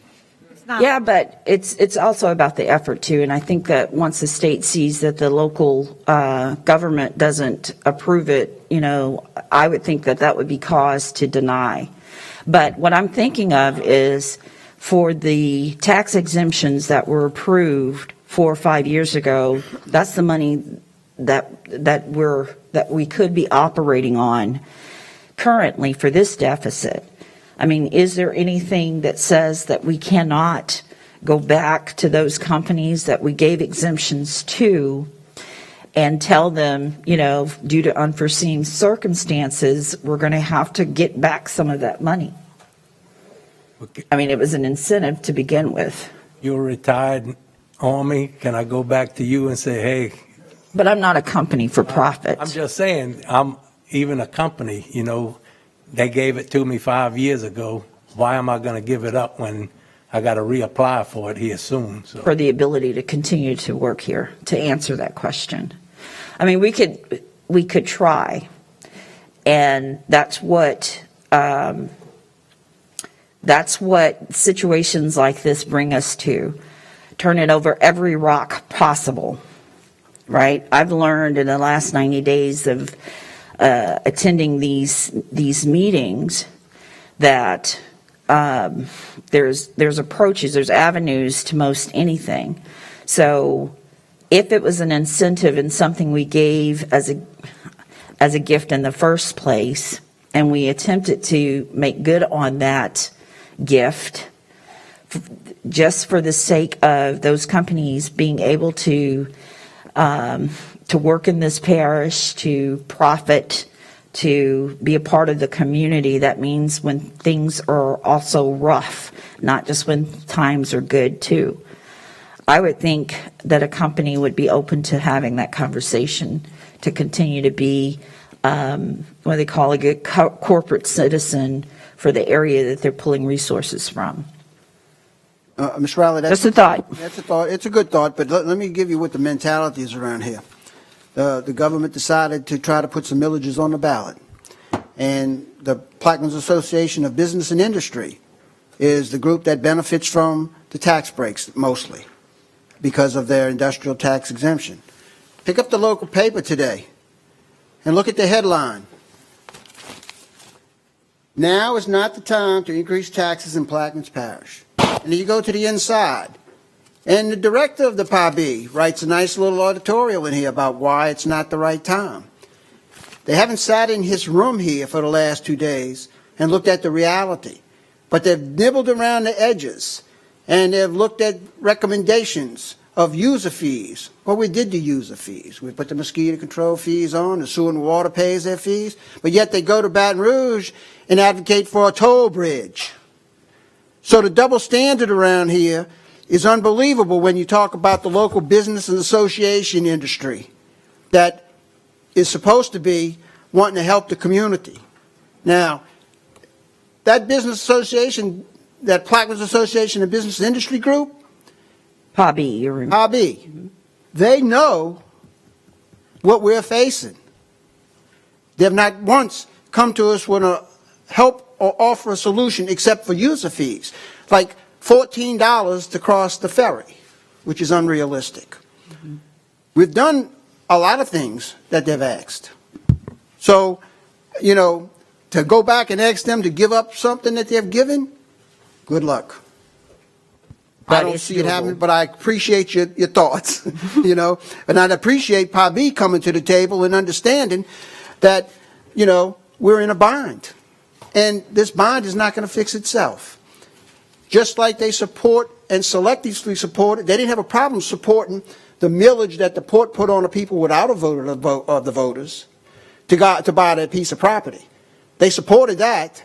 Yeah, but it's also about the effort too, and I think that once the state sees that the local government doesn't approve it, I would think that would be cause to deny. But what I'm thinking of is for the tax exemptions that were approved 4 or 5 years ago, that's the money that we could be operating on currently for this deficit. I mean, is there anything that says that we cannot go back to those companies that we gave exemptions to and tell them, due to unforeseen circumstances, we're going to have to get back some of that money? I mean, it was an incentive to begin with. You're a retired Army. Can I go back to you and say, hey? But I'm not a company for profit. I'm just saying, I'm even a company, they gave it to me 5 years ago. Why am I going to give it up when I got to reapply for it here soon? So. For the ability to continue to work here, to answer that question. I mean, we could try, and that's what situations like this bring us to. Turning over every rock possible, right? I've learned in the last 90 days of attending these meetings that there's approaches, there's avenues to most anything. So if it was an incentive and something we gave as a gift in the first place, and we attempted to make good on that gift, just for the sake of those companies being able to work in this parish, to profit, to be a part of the community. That means when things are also rough, not just when times are good too. I would think that a company would be open to having that conversation to continue to be what they call a good corporate citizen for the area that they're pulling resources from. Ms. Riley, That's a thought. That's a thought. It's a good thought, but let me give you what the mentality is around here. The government decided to try to put some millages on the ballot. And the Plaquemines Association of Business and Industry is the group that benefits from the tax breaks mostly because of their industrial tax exemption. Pick up the local paper today and look at the headline. Now is not the time to increase taxes in Plaquemines Parish. And then you go to the inside. And the director of the PAB writes a nice little editorial in here about why it's not the right time. They haven't sat in his room here for the last 2 days and looked at the reality. But they've nibbled around the edges and they've looked at recommendations of user fees. Well, we did the user fees. We put the mosquito control fees on, the sewer and water pays their fees, but yet they go to Baton Rouge and advocate for a toll bridge. So the double standard around here is unbelievable when you talk about the local business and association industry that is supposed to be wanting to help the community. Now, that business association, that Plaquemines Association of Business and Industry Group, PAB, they know what we're facing. They've not once come to us with a help or offer a solution except for user fees, like $14 to cross the ferry, which is unrealistic. We've done a lot of things that they've asked. So, you know, to go back and ask them to give up something that they've given, good luck. I don't see it happening, but I appreciate your thoughts, you know, and I'd appreciate Pabi coming to the table and understanding that, you know, we're in a bind. And this bond is not going to fix itself. Just like they support and selectively support it, they didn't have a problem supporting the millage that the port put on the people without a vote of the voters to buy that piece of property. They supported that,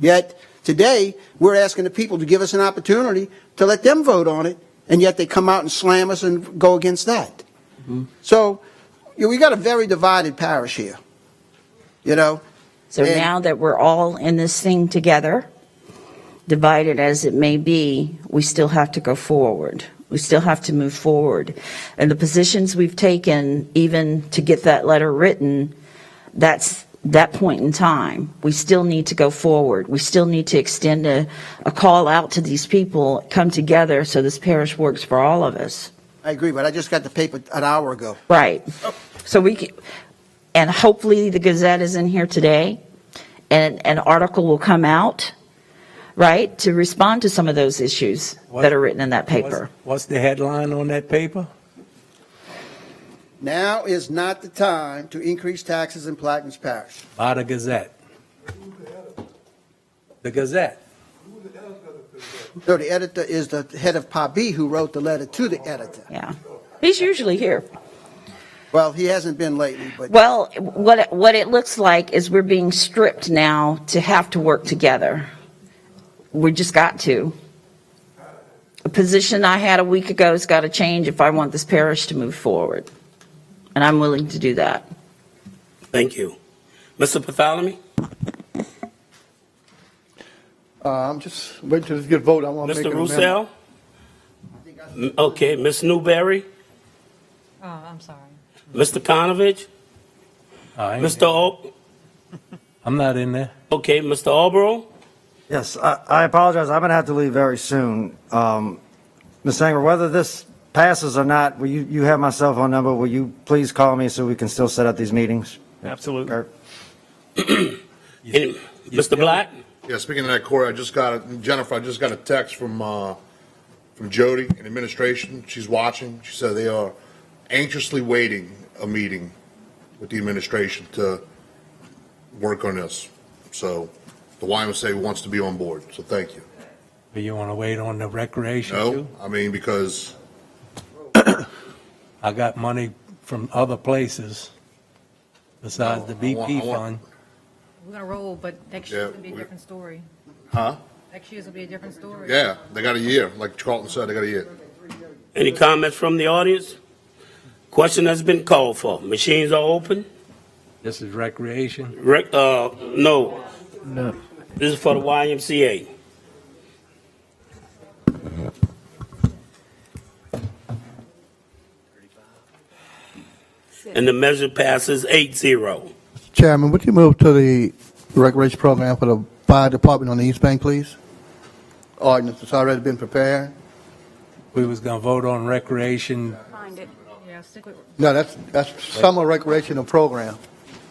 yet today we're asking the people to give us an opportunity to let them vote on it, and yet they come out and slam us and go against that. So we got a very divided parish here, you know. So now that we're all in this thing together, divided as it may be, we still have to go forward. We still have to move forward. And the positions we've taken, even to get that letter written, that's that point in time. We still need to go forward. We still need to extend a call out to these people, come together so this parish works for all of us. I agree, but I just got the paper an hour ago. Right. So and hopefully the Gazette is in here today, and an article will come out, right, to respond to some of those issues that are written in that paper. What's the headline on that paper? Now is not the time to increase taxes in Plaquemines Parish. By the Gazette. The Gazette. No, the editor is the head of Pabi who wrote the letter to the editor. Yeah. He's usually here. Well, he hasn't been lately, but... Well, what it looks like is we're being stripped now to have to work together. We just got to. A position I had a week ago has got to change if I want this parish to move forward. And I'm willing to do that. Thank you. Mr. Bartholomew? I'm just waiting to get a vote. I want to make Mr. an Roussel? amendment. Okay, Ms. Newberry? Oh, I'm sorry. Mr. Konovich? I'm not in there. Okay, Mr. Albro? Yes, I apologize. I'm going to have to leave very soon. Ms. Sanger, whether this passes or not, will you have my cell phone number? Will you please call me so we can still set up these meetings? Absolutely. Mr. Black? Yeah, speaking of that, Corey, Jennifer, I just got a text from Jody in administration. She's watching. She said they are anxiously waiting a meeting with the administration to work on this. So the YMCA wants to be on board, so thank you. But you want to wait on the recreation No, too? I mean, because I got money from other places besides the BP fund. We're going to roll, but next year's going to be a different story. Huh? Next year's will be a different story. Yeah, they got a year. Like Carlton said, they got a year. Any comments from the audience? Question has been called for. Machines are open? This is recreation? No. No. This is for the YMCA. And the measure passes 8-0. Chairman, would you move to the recreation program for the fire department on the East Bank, please? Ordinance has already been prepared. We was going to vote on recreation. Find it. Yeah, stick with. No, that's summer recreational program.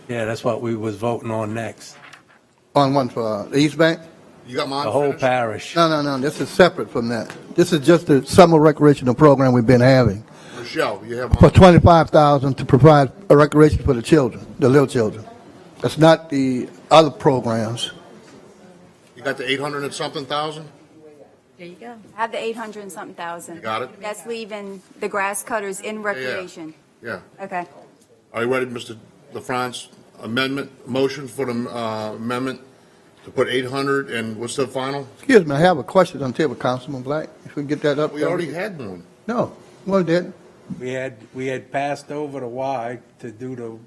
Yeah, that's what we was voting on next. On one for the East Bank? You got mine? The whole parish. No, this is separate from that. This is just the summer recreational program we've been having. Michelle, you have For $25,000 to provide a recreation for the children, the little children. That's not the other programs. You got the 800 and something thousand? There you go. I have the 800 and something thousand. You got it? That's leaving the grass cutters in recreation. Yeah. Okay. Are you ready, Mr. LaFrance? Motion for the amendment to put 800 and what's the final? Excuse me, I have a question on the table, Councilman Black. If we can get that up. We already had one. No, we didn't. We had passed over the Y to do the.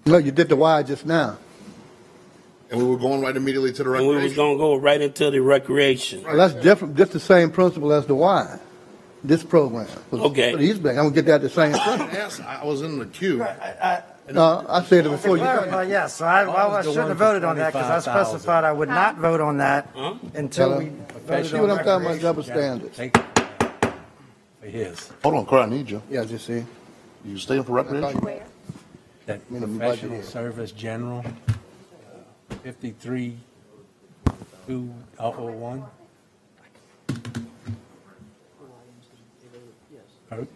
No, you did the Y just now. And we were going right immediately to the And we was recreation? going to go right into the recreation. Well, that's different, just the same principle as the Y, this program. Okay. For the East Bank, I'm gonna get that the same principle. Yes, I was in the queue. No, I said it before you. Clarify, yes, I shouldn't have voted on that because I specified I would not vote on that until we voted See what on I'm talking about, recreation. double standards. Take it for his. Hold on, Kurt, I need you. Yeah, just see. You staying for recreation? That Minimum professional budget is. service general, 53,201. Kurt?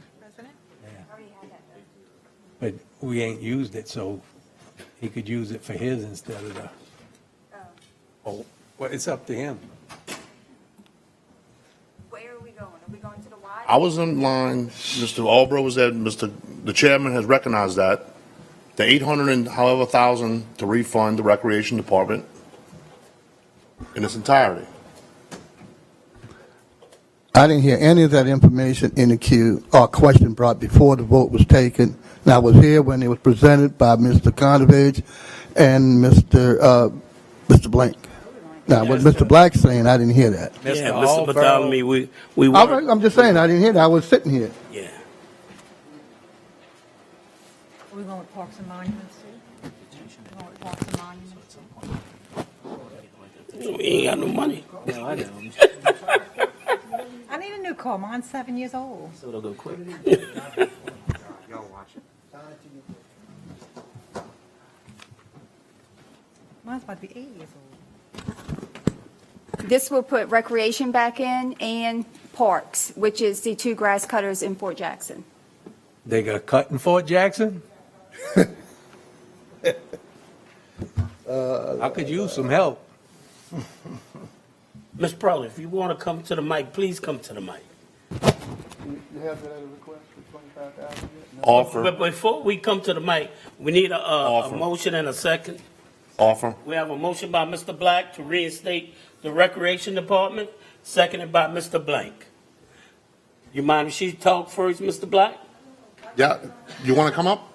But we ain't used it, so he could use it for his instead of the, oh, well, it's up to him. Where are we going? Are we going to the Y? I was in line, Mr. Albro was there, the chairman has recognized that. The 800 and however thousand to refund the recreation department in its entirety. I didn't hear any of that information in the queue or question brought before the vote was taken. And I was here when it was presented by Mr. Conovage and Mr. Blank. Now, what Mr. Black's saying, I didn't hear that. Yeah, Mr. Mr. Bartholomew, we All right, weren't. I'm just saying, I didn't hear that. I was sitting here. Yeah. Are we going with Parks and Monuments too? We're going with Parks and Monuments too? We ain't got no money. No, I know. I need a new car. Mine's 7 years old. So it'll go quick. Mine's about to be 8 years old. This will put recreation back in and parks, which is the 2 grass cutters in Fort Jackson. They got cut in Fort Jackson? I could use some help. Ms. Pearl, if you want to come to the mic, please come to the mic. You have that request for 25,000? Offer, But before we come to the mic, we need a Offer. motion and a second. offer. We have a motion by Mr. Black to reinstate the Recreation Department, seconded by Mr. Blank. You mind if she talk first, Mr. Black? Yeah, you want to come up?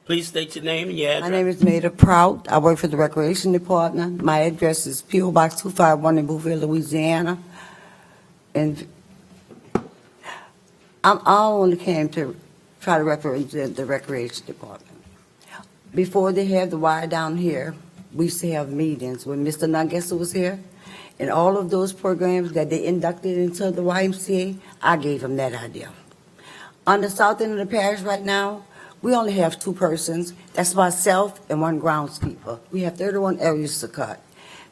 Please state your name and your address. My name is Maida Prout. I work for the Recreation Department. My address is P.O. Box 251 in Bouville, Louisiana. And I only came to try to represent the Recreation Department. Before they had the Y down here, we used to have meetings when Mr. Nungesser was here. And all of those programs that they inducted into the YMCA, I gave them that idea. On the south end of the parish right now, we only have 2 persons. That's myself and 1 groundskeeper. We have 31 areas to cut.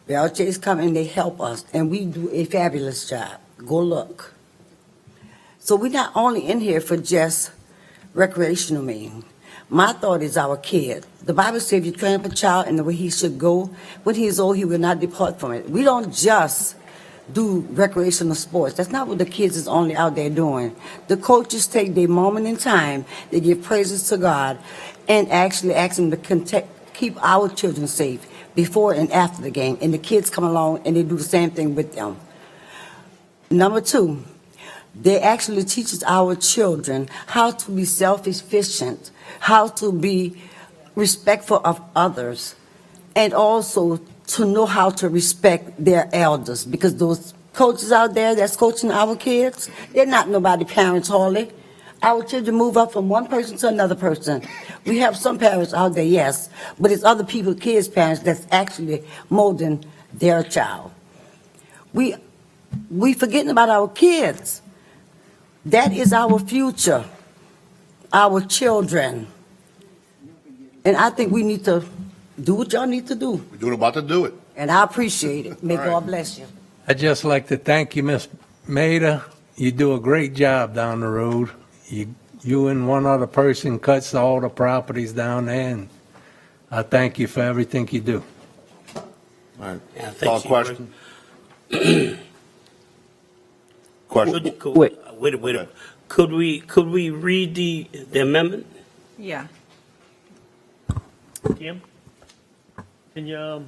The LJs come and they help us, and we do a fabulous job. Go look. So we're not only in here for just recreational meeting. My thought is our kid. The Bible says if you train up a child in the way he should go, when he is old, he will not depart from it. We don't just do recreational sports. That's not what the kids is only out there doing. The coaches take their moment in time, they give praises to God, and actually ask them to keep our children safe before and after the game. And the kids come along and they do the same thing with them. Number 2, they actually teaches our children how to be self-efficient, how to be respectful of others, and also to know how to respect their elders, because those coaches out there that's coaching our kids, they're not nobody parents hardly. Our children move up from one person to another person. We have some parents out there, yes, but it's other people, kids' parents, that's actually molding their child. We forgetting about our kids. That is our future, our children. And I think we need to do what y'all need to do. We're doing about to do it. And I appreciate it. May All right. God bless you. I'd just like to thank you, Miss Maida. You do a great job down the road. You and one other person cuts all the properties down there, and I thank you for everything you do. All right. Yeah, Call thank you. question. Question. Wait. Could we read the amendment? Yeah. Kim? Can you,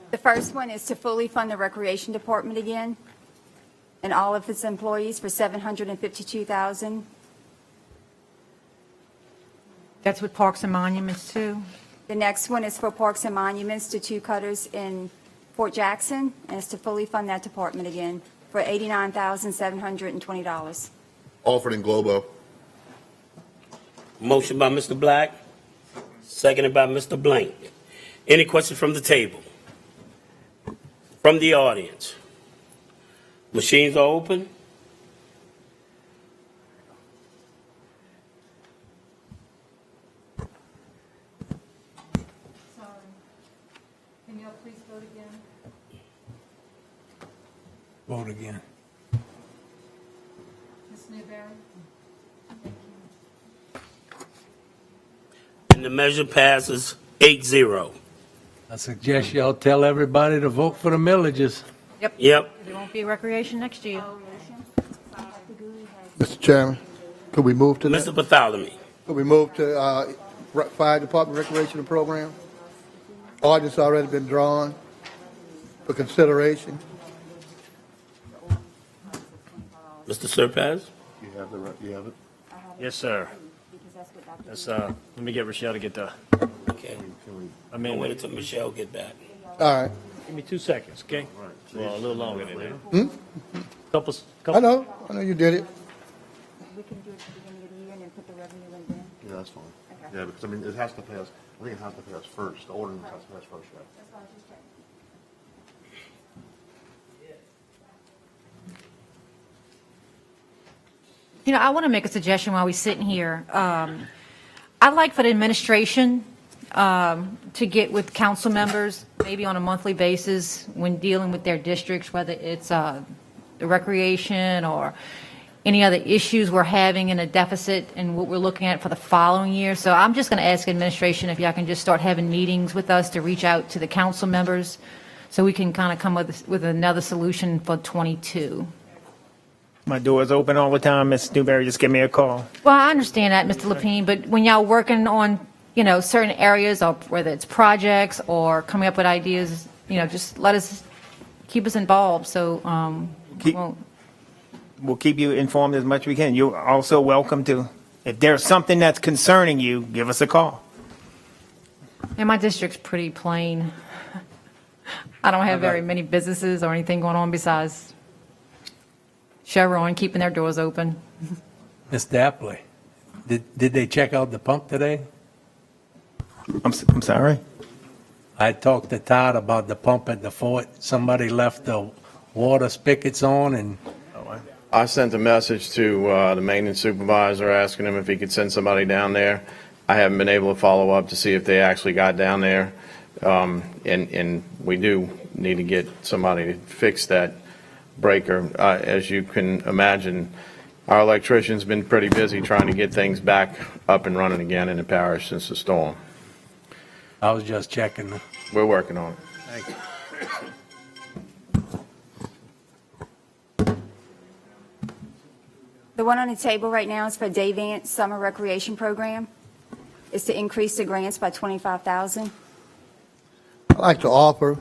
The first one is to fully fund the Recreation Department again and all of its employees for $752,000. That's with Parks and Monuments too? The next one is for Parks and Monuments, the 2 cutters in Fort Jackson, and it's to fully fund that department again for $89,720. Offered in Globo. Motion by Mr. Black, seconded by Mr. Blank. Any questions from the table? From the audience? Machines are open. Can you please vote again? Vote again. Ms. Newberry? And the measure passes 8-0. I suggest y'all tell everybody to vote for the millages. Yep. There won't be recreation next year. Mr. Chairman, could we move to that? Mr. Bartholomew. Could we move to Fire Department Recreation Program? Ordinance already been drawn for consideration. Mr. Surpaz? You have it? Yes, sir. Let me get Rochelle to get the Okay. I'll wait amendment. until Michelle get back. All right. Give me 2 seconds, okay? Well, a little longer than that. Hmm? Couple. I know you did it. We can do it at the beginning of the year and then put the revenue in then. Yeah, that's fine. Yeah, because I mean, it has to pass, I think it has to pass first. The ordinance has to pass first, right? That's why I was just checking. I want to make a suggestion while we're sitting here. I'd like for the administration to get with council members, maybe on a monthly basis, when dealing with their districts, whether it's the recreation or any other issues we're having in a deficit and what we're looking at for the following year. So I'm just going to ask administration if y'all can just start having meetings with us to reach out to the council members so we can kind of come with another solution for 22. My door is open all the time, Ms. Newberry, just give me a call. Well, I understand that, Mr. Lapine, but when y'all working on, certain areas, or whether it's projects or coming up with ideas, just keep us involved, so, We'll keep you informed as much as we can. You're also welcome to, if there's something that's concerning you, give us a call. and my district's pretty plain. I don't have very many businesses or anything going on besides Chevron keeping their doors open. Ms. Dapley, did they check out the pump today? I'm sorry? I talked to Todd about the pump at the fort. Somebody left the water spigots on, and I sent a message to the maintenance supervisor asking him if he could send somebody down there. I haven't been able to follow up to see if they actually got down there. And we do need to get somebody to fix that breaker. As you can imagine, our electrician's been pretty busy trying to get things back up and running again in the parish since the storm. I was just checking. We're working on it. Thank you. The one on the table right now is for Day Vance Summer Recreation Program. It's to increase the grants by $25,000. I'd like to offer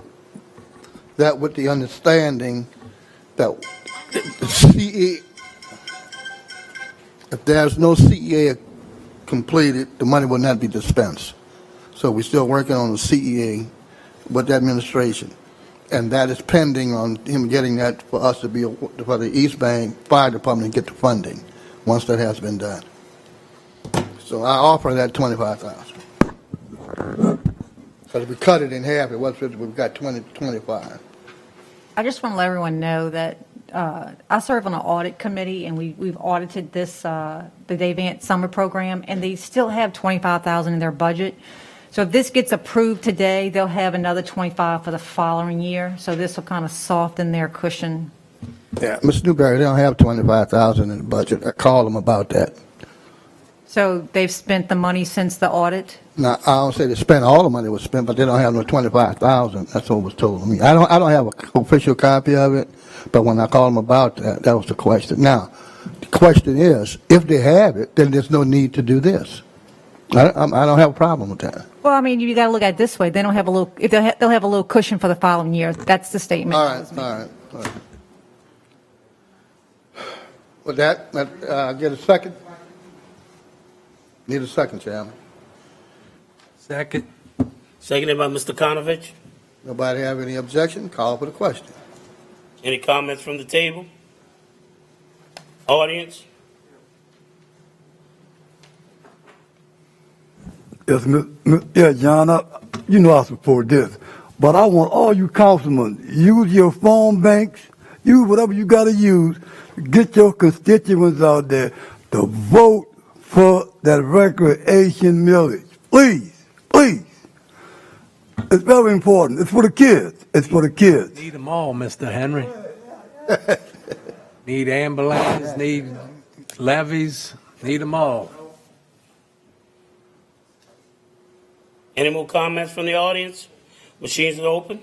that with the understanding that the CE, if there's no CEA completed, the money will not be dispensed. So we're still working on the CEA with the administration. And that is pending on him getting that for us to be, for the East Bank Fire Department to get the funding, once that has been done. So I offer that $25,000. Because if we cut it in half, it was 50, we've got 25. I just want to let everyone know that I serve on an audit committee, and we've audited this, the Day Vance Summer Program, and they still have $25,000 in their budget. So if this gets approved today, they'll have another 25 for the following year. So this will kind of soften their cushion. Yeah, Ms. Newberry, they don't have 25,000 in the budget. I called them about that. So they've spent the money since the audit? Now, I don't say they spent all the money was spent, but they don't have no 25,000. That's what was told to me. I don't have an official copy of it, but when I called them about that, that was the question. Now, the question is, if they have it, then there's no need to do this. I don't have a problem with that. Well, I mean, you got to look at it this way. They don't have a little, if they'll have a little cushion for the following year. That's the statement. All right. With that, get a second. Need a second, Chairman. Second. Seconded by Mr. Konovich. Nobody have any objection? Call for the question. Any comments from the table? Audience? Yes, yeah, John, you know I support this, but I want all you councilmen, use your phone banks, use whatever you got to use, get your constituents out there to vote for that recreation millage. Please, please. It's very important. It's for the kids. It's for the kids. Need them all, Mr. Henry. Need ambulance, need levies, need them all. Any more comments from the audience? Machines are open.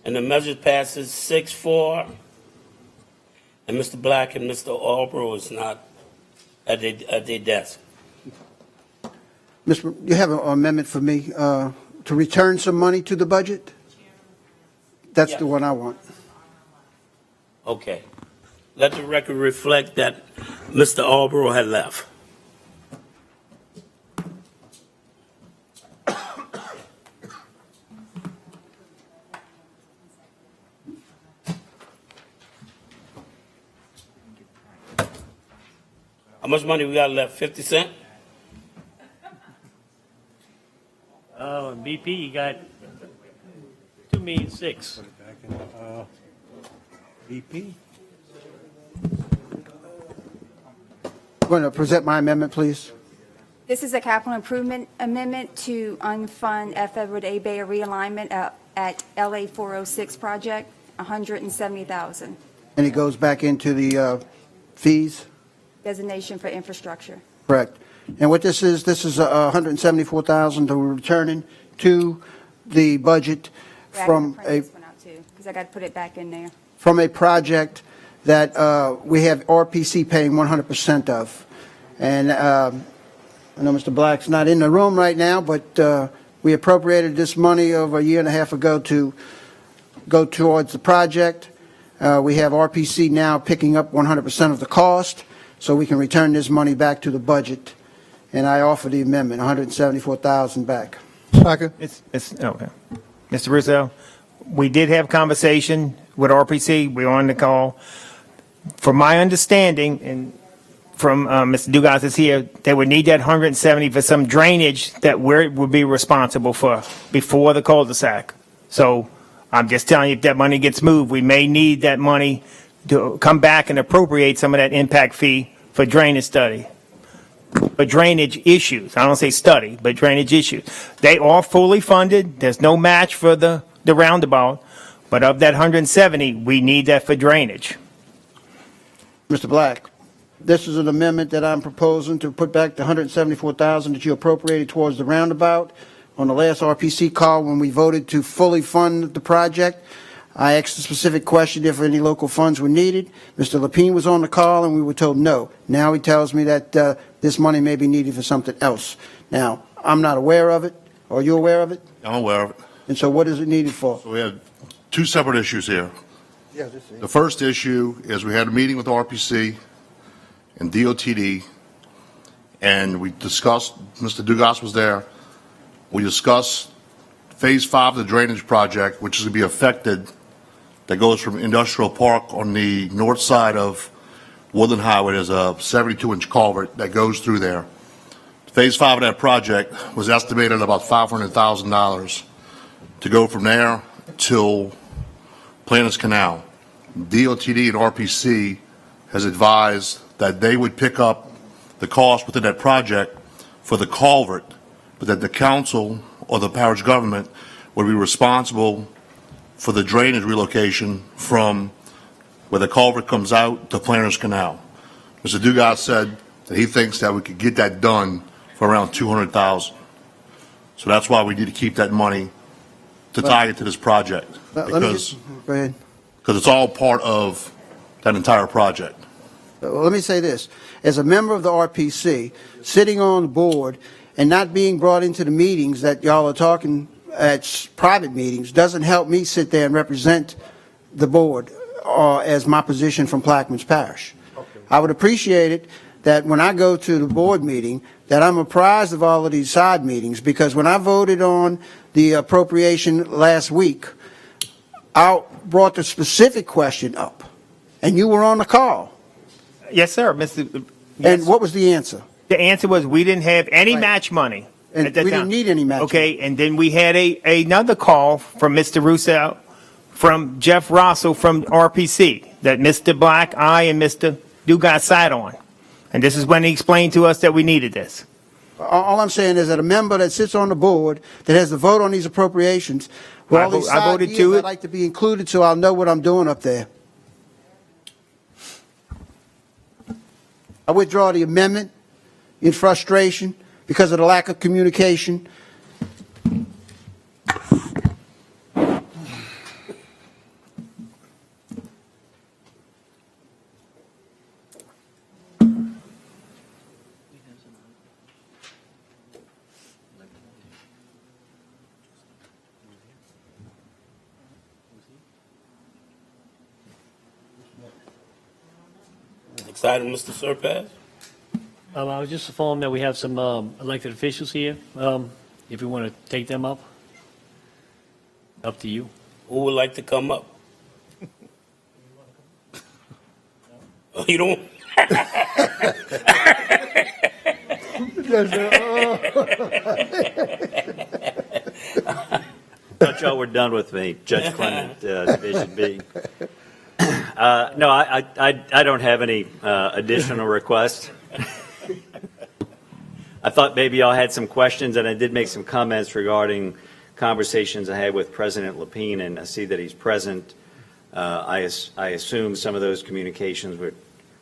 And the measure passes 6-4. And Mr. Black and Mr. Albro is not at their desk. You have an amendment for me to return some money to the budget? That's the one I want. Okay. Let the record reflect that Mr. Albro had left. How much money we got left? 50 cents? Oh, and BP, you got 2,600,000. BP? Going to present my amendment, please. This is a capital improvement amendment to unfund F. Edward A. Bayer realignment at LA 406 project, $170,000. And it goes back into the fees? Designation for infrastructure. Correct. And what this is $174,000 that we're returning to the budget from Because I got to put it back in there. a project that we have RPC paying 100% of. And I know Mr. Black's not in the room right now, but we appropriated this money over a year and a half ago to go towards the project. We have RPC now picking up 100% of the cost, so we can return this money back to the budget. And I offer the amendment, $174,000 back. Second. It's okay. Mr. Rizzo, we did have conversation with RPC. We're on the call. From my understanding, and from Mr. Dugas is here, they would need that 170 for some drainage that we would be responsible for before the cul-de-sac. So I'm just telling you, if that money gets moved, we may need that money to come back and appropriate some of that impact fee for drainage study. But drainage issues, I don't say study, but drainage issues. They are fully funded. There's no match for the roundabout. But of that 170, we need that for drainage. Mr. Black, this is an amendment that I'm proposing to put back the $174,000 that you appropriated towards the roundabout. On the last RPC call, when we voted to fully fund the project, I asked a specific question if any local funds were needed. Mr. Lapine was on the call, and we were told no. Now he tells me that this money may be needed for something else. Now, I'm not aware of it. Are you aware of it? I'm aware of it. And so what is it needed for? So we have two separate issues here. Yeah, this is The first issue is we had a meeting with RPC and DOTD, and we discussed, Mr. Dugas was there, we discussed Phase 5 of the drainage project, which is going to be affected, that goes from Industrial Park on the north side of Woodland Highway. There's a 72-inch culvert that goes through there. Phase 5 of that project was estimated at about $500,000 to go from there till Plaquemines Canal. DOTD and RPC has advised that they would pick up the cost within that project for the culvert, but that the council or the parish government would be responsible for the drainage relocation from where the culvert comes out to Plaquemines Canal. Mr. Dugas said that he thinks that we could get that done for around $200,000. So that's why we need to keep that money to tie it to this project. Go ahead. Because it's all part of that entire project. Well, let me say this. As a member of the RPC, sitting on the board and not being brought into the meetings that y'all are talking at private meetings doesn't help me sit there and represent the board as my position from Plaquemines Parish. Okay. I would appreciate it that when I go to the board meeting, that I'm apprised of all of these side meetings, because when I voted on the appropriation last week, I brought the specific question up, and you were on the call. Yes, sir, Mr. And what was the answer? The answer was we didn't have any Right. match money. And at that we time. didn't need any match Okay, and then we had another call from Mr. Russo, from Jeff Rossell from RPC, that Mr. Black, I, and Mr. Dugas sat on. And this is when he explained to us that we needed this. All I'm saying is that a member that sits on the board that has to vote on these appropriations, with all these I side voted deals, to it. I'd like to be included so I'll know what I'm doing up there. I withdraw the amendment in frustration because of the lack of communication. Excited, Mr. Surpass? I was just informed that we have some elected officials here. If you want to take them up, up to you. Who would like to come up? Oh, you don't? Thought y'all were done with me, Judge Clement, Division B. No, I don't have any additional requests. I thought maybe y'all had some questions, and I did make some comments regarding conversations I had with President Lapine, and I see that he's present. I assume some of those communications were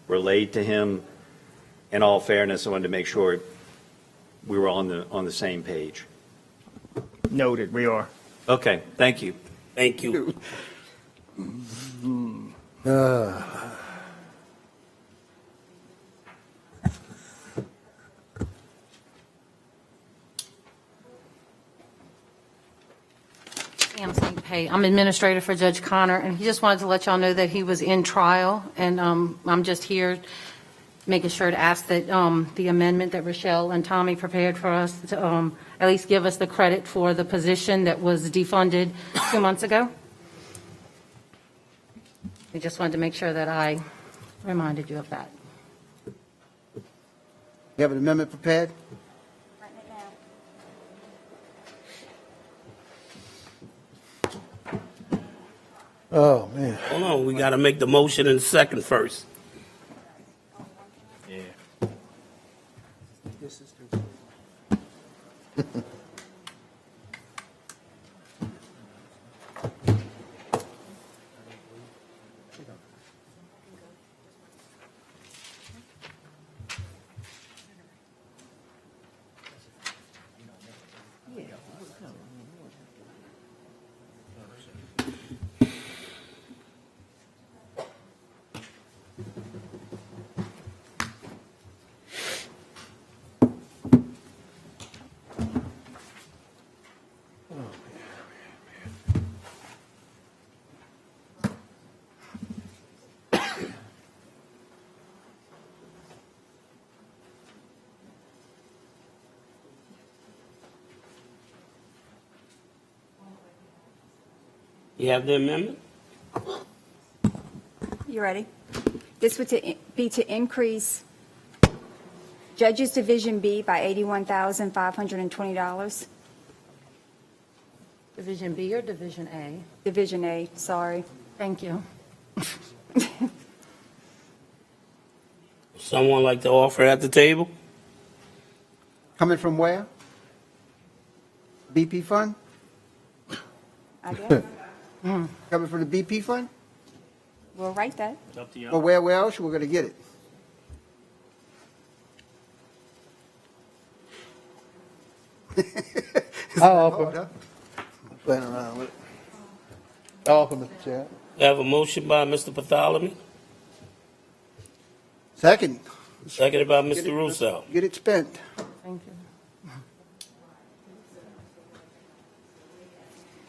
relayed to him. In all fairness, I wanted to make sure we were on the same page. Noted, we are. Okay, thank you. Thank you. Sam St. Pay. I'm administrator for Judge Connor, and he just wanted to let y'all know that he was in trial, and I'm just here making sure to ask that the amendment that Rochelle and Tommy prepared for us to at least give us the credit for the position that was defunded 2 months ago. I just wanted to make sure that I reminded you of that. You have an amendment prepared? Oh, man. Hold on, we got to make the motion in second first. You have the amendment? You ready? This would be to increase Judges Division B by $81,520. Division B or Division A? Division A, sorry. Thank you. Someone like to offer at the table? Coming from where? BP fund? I guess. Coming from the BP fund? We'll write that. It's up to you. Or where else we're going to get it? I'll offer. Playing around with it. I'll offer, Mr. Chair. We have a motion by Mr. Bartholomew, Second. seconded by Mr. Russo. Get it spent. Thank you.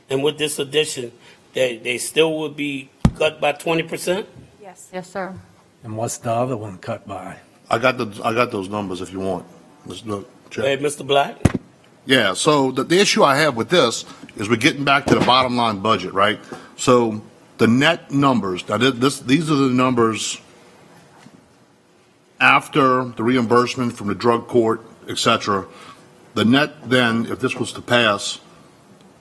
And with this addition, they still would be cut by 20%? Yes. Yes, sir. And what's the other one cut by? I got those numbers if you want. Let's look. Check. Hey, Mr. Black? Yeah, so the issue I have with this is we're getting back to the bottom line budget, right? So the net numbers, now these are the numbers after the reimbursement from the drug court, et cetera. The net then, if this was to pass,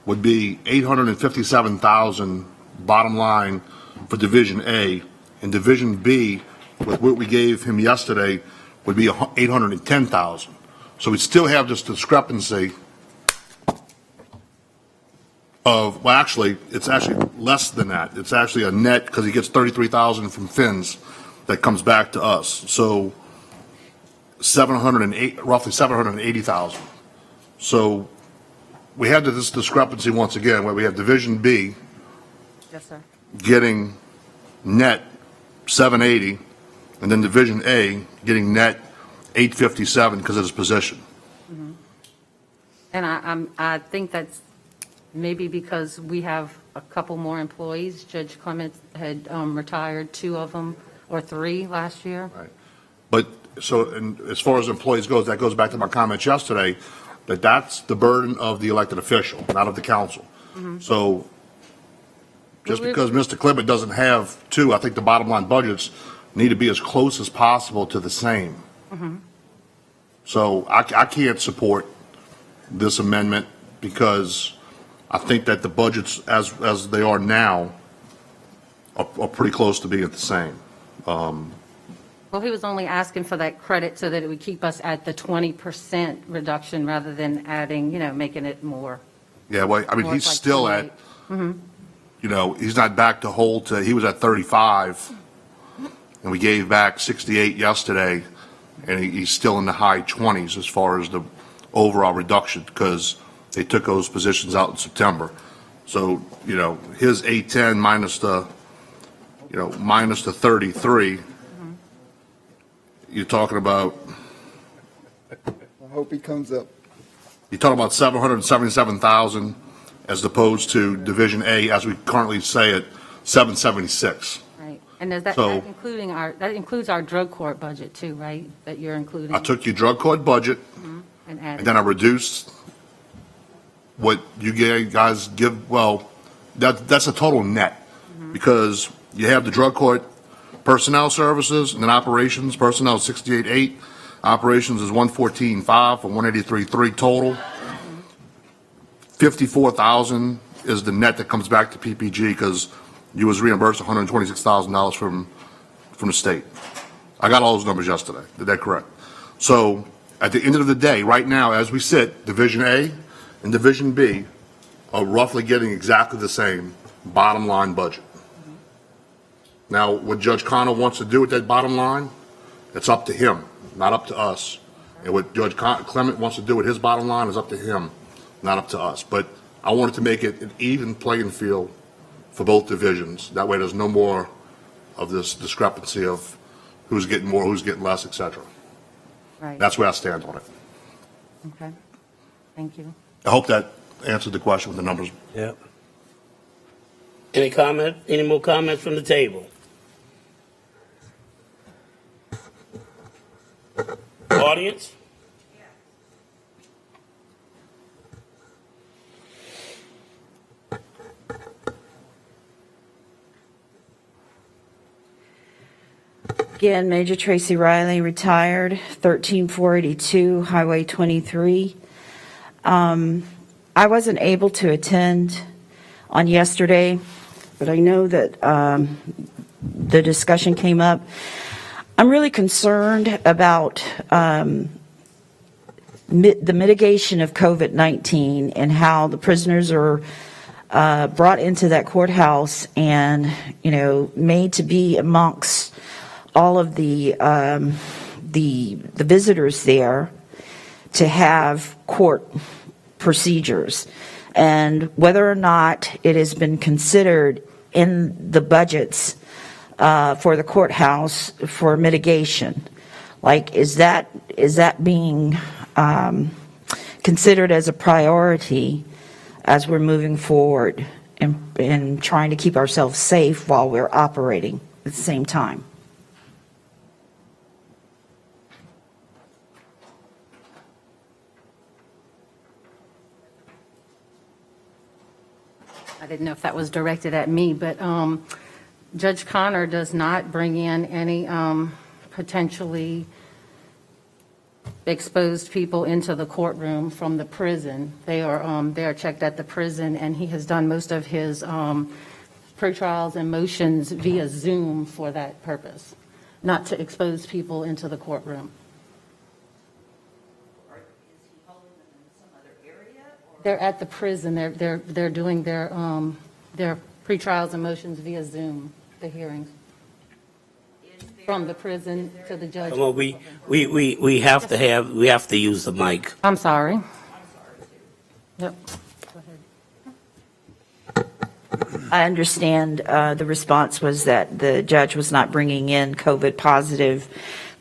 would be 857,000 bottom line for Division A, and Division B, with what we gave him yesterday, would be 810,000. So we still have this discrepancy of, well, actually, it's actually less than that. It's actually a net, because he gets 33,000 from Fins that comes back to us. So roughly 780,000. So we had this discrepancy once again, where we have Division B Yes, sir. getting net 780, and then Division A getting net 857 because of his position. And I think that's maybe because we have a couple more employees. Judge Clement had retired 2 of them, or 3 last year. Right. But so, and as far as employees goes, that goes back to my comments yesterday, that's the burden of the elected official, not of the council. So just because Mr. Clement doesn't have 2, I think the bottom line budgets need to be as close as possible to the same. So I can't support this amendment because I think that the budgets as they are now are pretty close to being the same. Well, he was only asking for that credit so that it would keep us at the 20% reduction rather than adding, making it more. Yeah, well, I mean, More he's like still 28. at, he's not back to he was at 35, and we gave back 68 yesterday, and he's still in the high 20s as far as the overall reduction because they took those positions out in September. So, his 810 minus the 33, you're talking about, I hope he comes up. you're talking about 777,000 as opposed to Division A, as we currently say it, 776. Right. And does that So- that includes our drug court budget too, right? That you're including? I took your drug court budget, And added. and then I reduced what you guys give, well, that's a total net, because you have the drug court personnel services, and then operations, personnel is 68.8, operations is 114.5 for 183.3 total. 54,000 is the net that comes back to PPG, because you was reimbursed $126,000 from the state. I got all those numbers yesterday. Is that correct? So at the end of the day, right now, as we sit, Division A and Division B are roughly getting exactly the same bottom line budget. Now, what Judge Connell wants to do with that bottom line, it's up to him, not up to us. And what Judge Clement wants to do with his bottom line is up to him, not up to us. But I wanted to make it an even playing field for both divisions. That way there's no more of this discrepancy of who's getting more, who's getting less, et cetera. Right. That's where I stand on it. Okay. Thank you. I hope that answered the question with the numbers. Yeah. Any more comments from the table? Audience? Again, Major Tracy Riley, retired, 13482 Highway 23. I wasn't able to attend on yesterday, but I know that the discussion came up. I'm really concerned about the mitigation of COVID-19 and how the prisoners are brought into that courthouse and, made to be amongst all of the visitors there to have court procedures, and whether or not it has been considered in the budgets for the courthouse for mitigation. Like, is that being considered as a priority as we're moving forward and trying to keep ourselves safe while we're operating at the same time? didn't know if that was directed at me, but Judge Connor does not bring in any potentially exposed people into the courtroom from the prison. They are checked at the prison, and he has done most of his pretrials and motions via Zoom for that purpose, not to expose people into the courtroom. They're at the prison. They're doing their pretrials and motions via Zoom, the hearings. From the prison to the judge. Well, we have to use the mic. I'm sorry. Yep. I understand the response was that the judge was not bringing in COVID-positive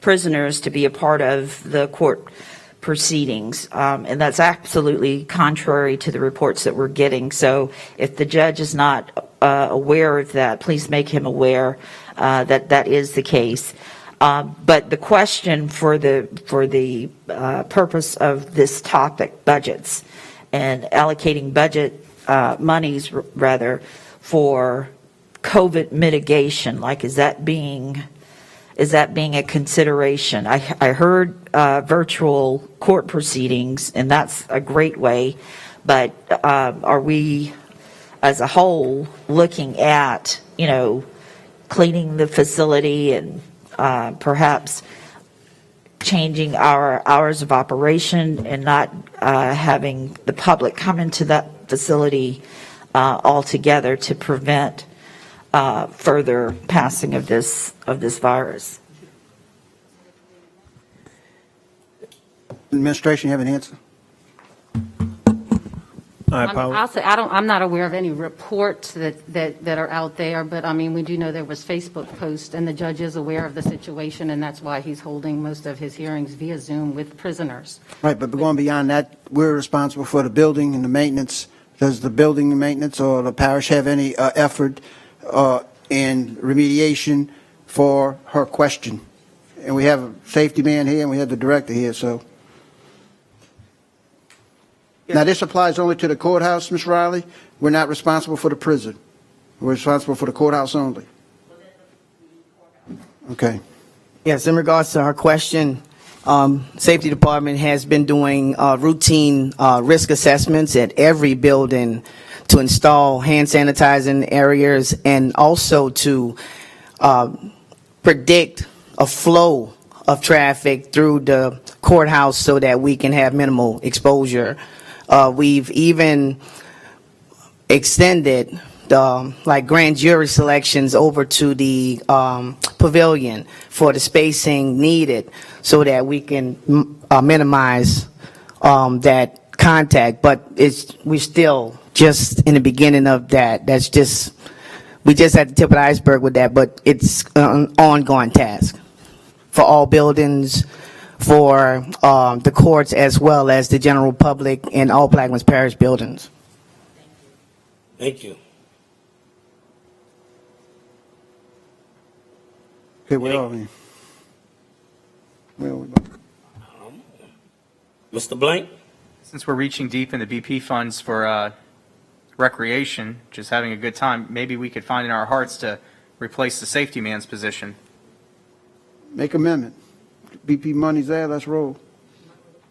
prisoners to be a part of the court proceedings, and that's absolutely contrary to the reports that we're getting. So if the judge is not aware of that, please make him aware that that is the case. But the question for the purpose of this topic, budgets, and allocating budget monies rather for COVID mitigation, like is that being a consideration? I heard virtual court proceedings, and that's a great way, but are we as a whole looking at, cleaning the facility and perhaps changing our hours of operation and not having the public come into that facility altogether to prevent further passing of this virus? Administration, you have an answer? I'll say I'm not aware of any reports that are out there, but I mean, we do know there was Facebook posts, and the judge is aware of the situation, and that's why he's holding most of his hearings via Zoom with prisoners. Right, but going beyond that, we're responsible for the building and the maintenance. Does the building and maintenance or the parish have any effort in remediation for her question? And we have a safety man here, and we have the director here, so. Now, this applies only to the courthouse, Ms. Riley. We're not responsible for the prison. We're responsible for the courthouse only. Okay. Yes, in regards to her question, Safety Department has been doing routine risk assessments at every building to install hand sanitizing areas and also to predict a flow of traffic through the courthouse so that we can have minimal exposure. We've even extended the grand jury selections over to the pavilion for the spacing needed so that we can minimize that contact. But we're still just in the beginning of that. We just at the tip of the iceberg with that, but it's an ongoing task for all buildings, for the courts, as well as the general public and all Plaquemines Parish buildings. Thank you. Okay, where are we? Where are we? Mr. Blank? Since we're reaching deep in the BP funds for recreation, just having a good time, maybe we could find in our hearts to replace the safety man's position. Make amendment. BP money's there, let's roll.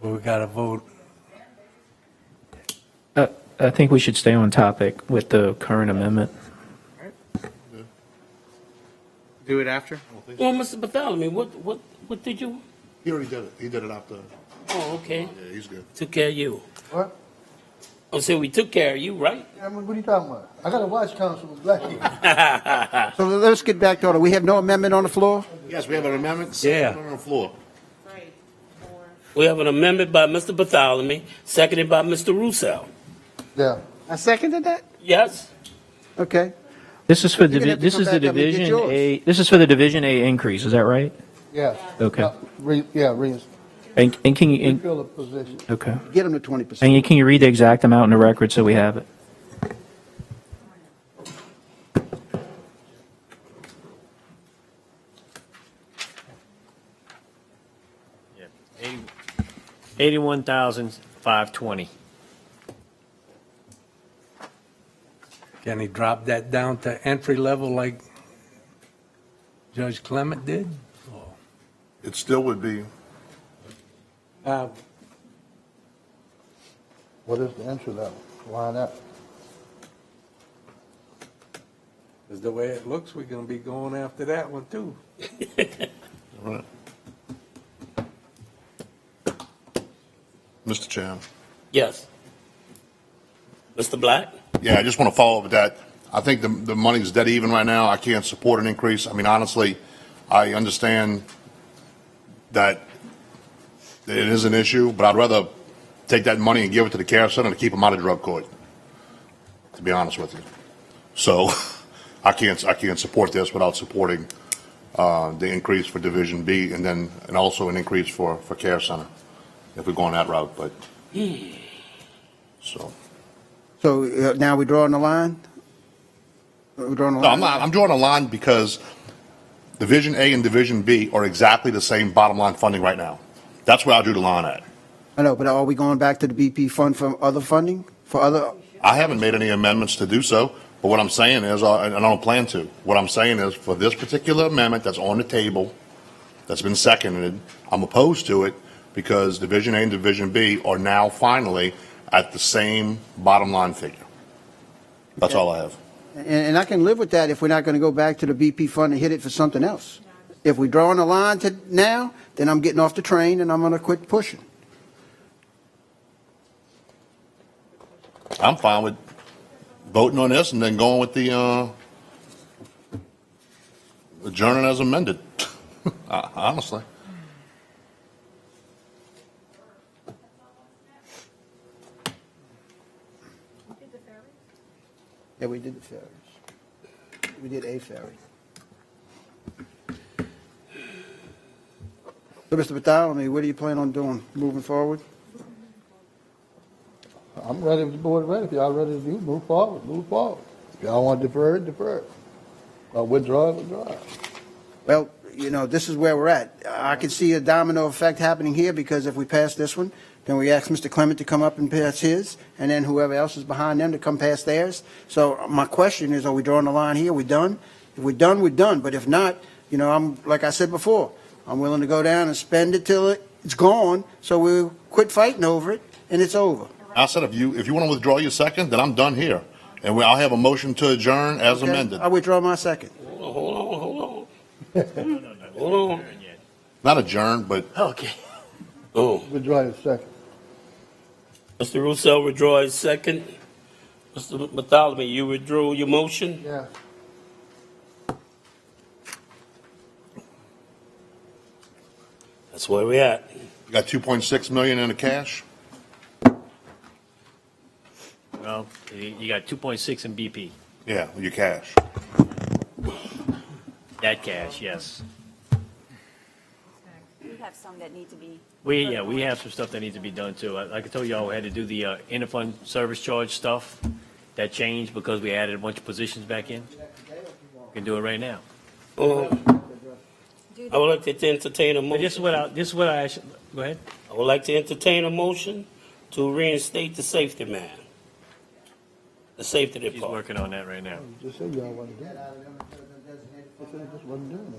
Well, we got to vote. I think we should stay on topic with the current amendment. Do it after? Well, Mr. Bartholomew, what did you? He already did it. He did it after. Oh, okay. Yeah, he's good. Took care of you. What? I said we took care of you, right? I mean, what are you talking about? I got to watch Councilman Black. So let's get back to order. We have no amendment on the floor? Yes, we have an amendment. Yeah. On the floor. We have an amendment by Mr. Bartholomew, seconded by Mr. Russo. Yeah. I seconded that. Yes? Okay. This is for You're gonna have to this come is the back up and get Division yours. A. This is for the Division A increase. Is that right? Yeah. Okay. Refill And can you? the position. Okay. Get them to 20%. And can you read the exact amount in the record so we have it? Yeah. 81,520. Can he drop that down to entry level like Judge Clement did? It still would be, What is the entry level? Why not? Because the way it looks, we're going to be going after that one too. right. Mr. Chairman. Yes. Mr. Black? Yeah, I just want to follow up with that. I think the money's dead even right now. I can't support an increase. I mean, honestly, I understand that it is an issue, but I'd rather take that money and give it to the care center to keep them out of drug court, to be honest with you. So I can't support this without supporting the increase for Division B and also an increase for care center if we're going that route. But so now we're drawing the line? We're drawing the no, line? I'm not. I'm drawing a line because Division A and Division B are exactly the same bottom line funding right now. That's where I drew the line at. I know, but are we going back to the BP fund for other funding? For other? I haven't made any amendments to do so, but what I'm saying is, and I don't plan to, what I'm saying is for this particular amendment that's on the table, that's been seconded, I'm opposed to it because Division A and Division B are now finally at the same bottom line figure. That's all I have. And I can live with that if we're not going to go back to the BP fund and hit it for something else. If we're drawing a line to now, then I'm getting off the train and I'm going to quit pushing. I'm fine with voting on this and then going with the adjourning as amended, honestly. Yeah, we did the ferries. We did a ferry. So, Mr. Bartholomew, what do you plan on doing moving forward? I'm ready if the board is ready. If y'all ready to do, move forward, move forward. If y'all want to defer it, defer it. Or withdraw it, withdraw it. Well, you know, this is where we're at. I can see a domino effect happening here because if we pass this one, then we ask Mr. Clement to come up and pass his, and then whoever else is behind them to come past theirs. So my question is, are we drawing the line here? Are we done? If we're done, we're done. But if not, you know, I'm like I said before, I'm willing to go down and spend it till it's gone. So we'll quit fighting over it, and it's over. I said if you want to withdraw your second, then I'm done here. And I'll have a motion to adjourn as Okay? amended. I withdraw my second. Hold on. Not adjourn, but. Okay. Oh, Withdraw your second. Mr. Russo withdraw his second. Mr. Bartholomew, you withdrew your motion? Yeah. That's where we're at. You got 2.6 million in the cash? Well, you got 2.6 in BP. Yeah, your cash. That cash, yes. We have some that need to be. We have some stuff that needs to be done too. Like I told y'all, we had to do the interfund service charge stuff. That changed because we added a bunch of positions back in. We can do it right now. I would like to entertain a But motion. this is what I actually, go ahead. I would like to entertain a motion to reinstate the safety man. The safety He's department. working on that right now. Just say y'all want to do it. Just say just wasn't doing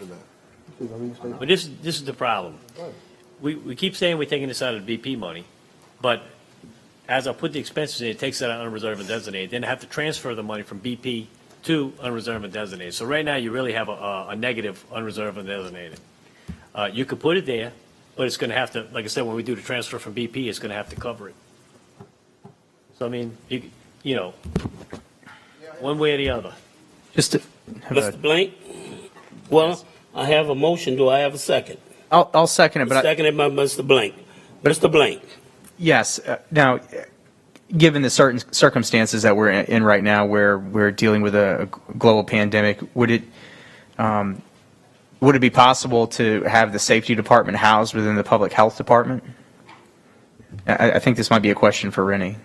anything. But this is the problem. We keep saying we're taking this out of the BP money, but as I put the expenses in, it takes that out of unreserved and designated. Then I have to transfer the money from BP to unreserved and designated. So right now, you really have a negative unreserved and designated. You could put it there, but it's going to have to, like I said, when we do the transfer from BP, it's going to have to cover it. So, I mean, you know, one way or the other. Just to, Mr. Blank? Well, I have a motion. Do I have a second? I'll second it, but Seconded by Mr. Blank. Mr. Blank? yes. Now, given the certain circumstances that we're in right now, where we're dealing with a global pandemic, would it be possible to have the safety department housed within the public health department? I think this might be a question for Rennie.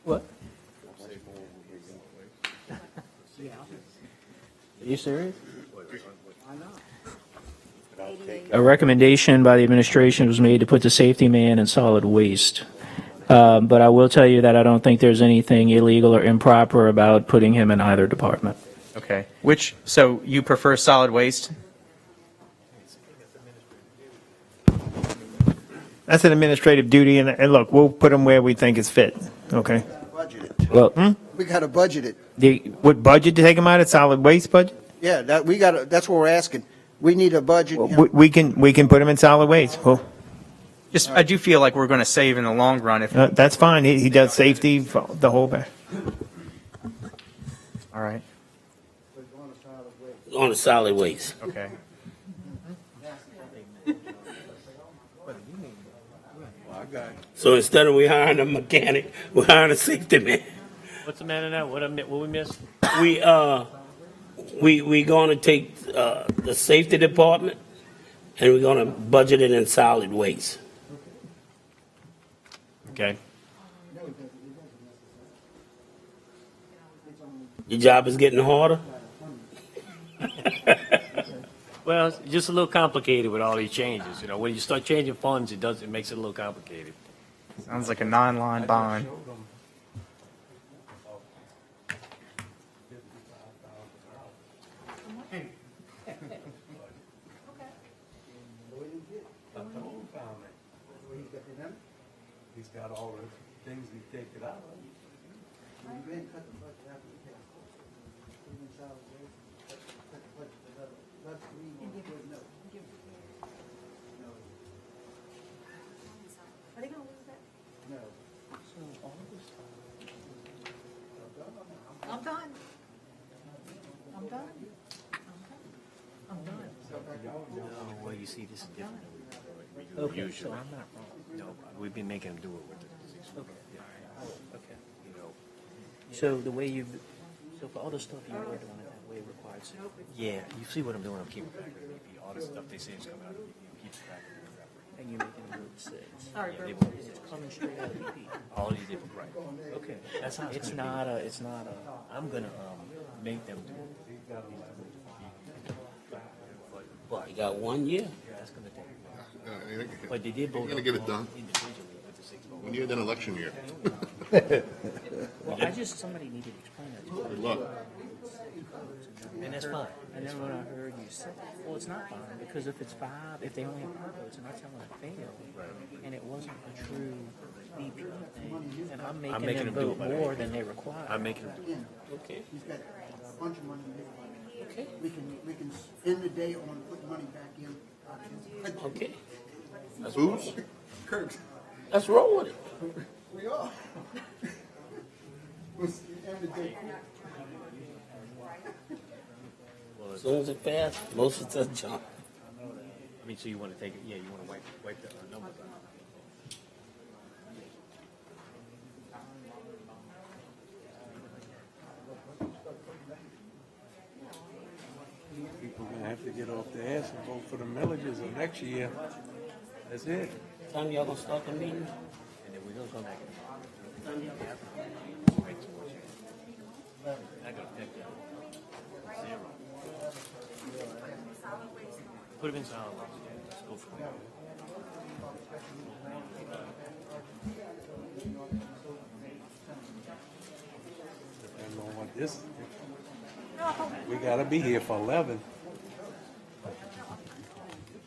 What? Are you serious? A recommendation by the administration was made to put the safety man in solid waste. But I will tell you that I don't think there's anything illegal or improper about putting him in either department. Okay. So you prefer solid waste? That's an administrative duty, and look, we'll put him where we think is fit, okay? Well, We got to budget it. What budget to take him out of solid waste budget? Yeah, that's what we're asking. We need a budget. We can put him in solid waste. Well, I do feel like we're going to save in the long run if. that's fine. He does safety for the whole bit. All right. On the solid waste. Okay. So instead of we hiring a mechanic, we're hiring a safety man. What's the matter now? What we missed? We gonna take the safety department and we're gonna budget it in solid waste. Okay. Your job is getting harder. Well, it's just a little complicated with all these changes. You know, when you start changing funds, it makes it a little complicated. Sounds like a 9-line bond. He's got all the things he take it out of. I'm done. I'm done. I'm done. No, well, you see, this is different than we usually. No, we've been making them do it with the disease. Okay. You know, So the way so for all the stuff you were doing it that way required. yeah, you see what I'm doing? I'm keeping track of the BP. All the stuff they say is coming out of the BP. Keep track of it. And you're making them do it 6. All right, Yeah, bro. It's coming straight out of BP. all these different, right. Okay. That's how It's gonna not be. it's not a. I'm gonna make them do it. But you got 1 year. That's gonna take a while. But they did vote. You're gonna get it done. Individually with the 6 votes. When you're in election year. Well, somebody needed to explain that to me. Good luck. And that's fine. And then when I heard you say, well, it's not fine, because if it's 5, if they only have 5 votes, and I tell them it failed, and it wasn't a true BP thing, and I'm making them them do vote it, but- more than they require. I'm making them do it. Okay. He's got a bunch of money in his budget. Okay. We can end the day on putting money back in. Okay. That's who's? Kirk's. Let's roll with it. We are. End the day. As soon as it passes, most of the jump. I mean, so you want to take it? Yeah, you want to wipe the numbers out. People gonna have to get off their ass and vote for the millages of next year. That's it. Time y'all gonna start the meeting? And then we're gonna come back. I gotta pick that. 0. Put them in solid waste. Yeah, let's go for it. Depending on what this, we gotta be here for 11.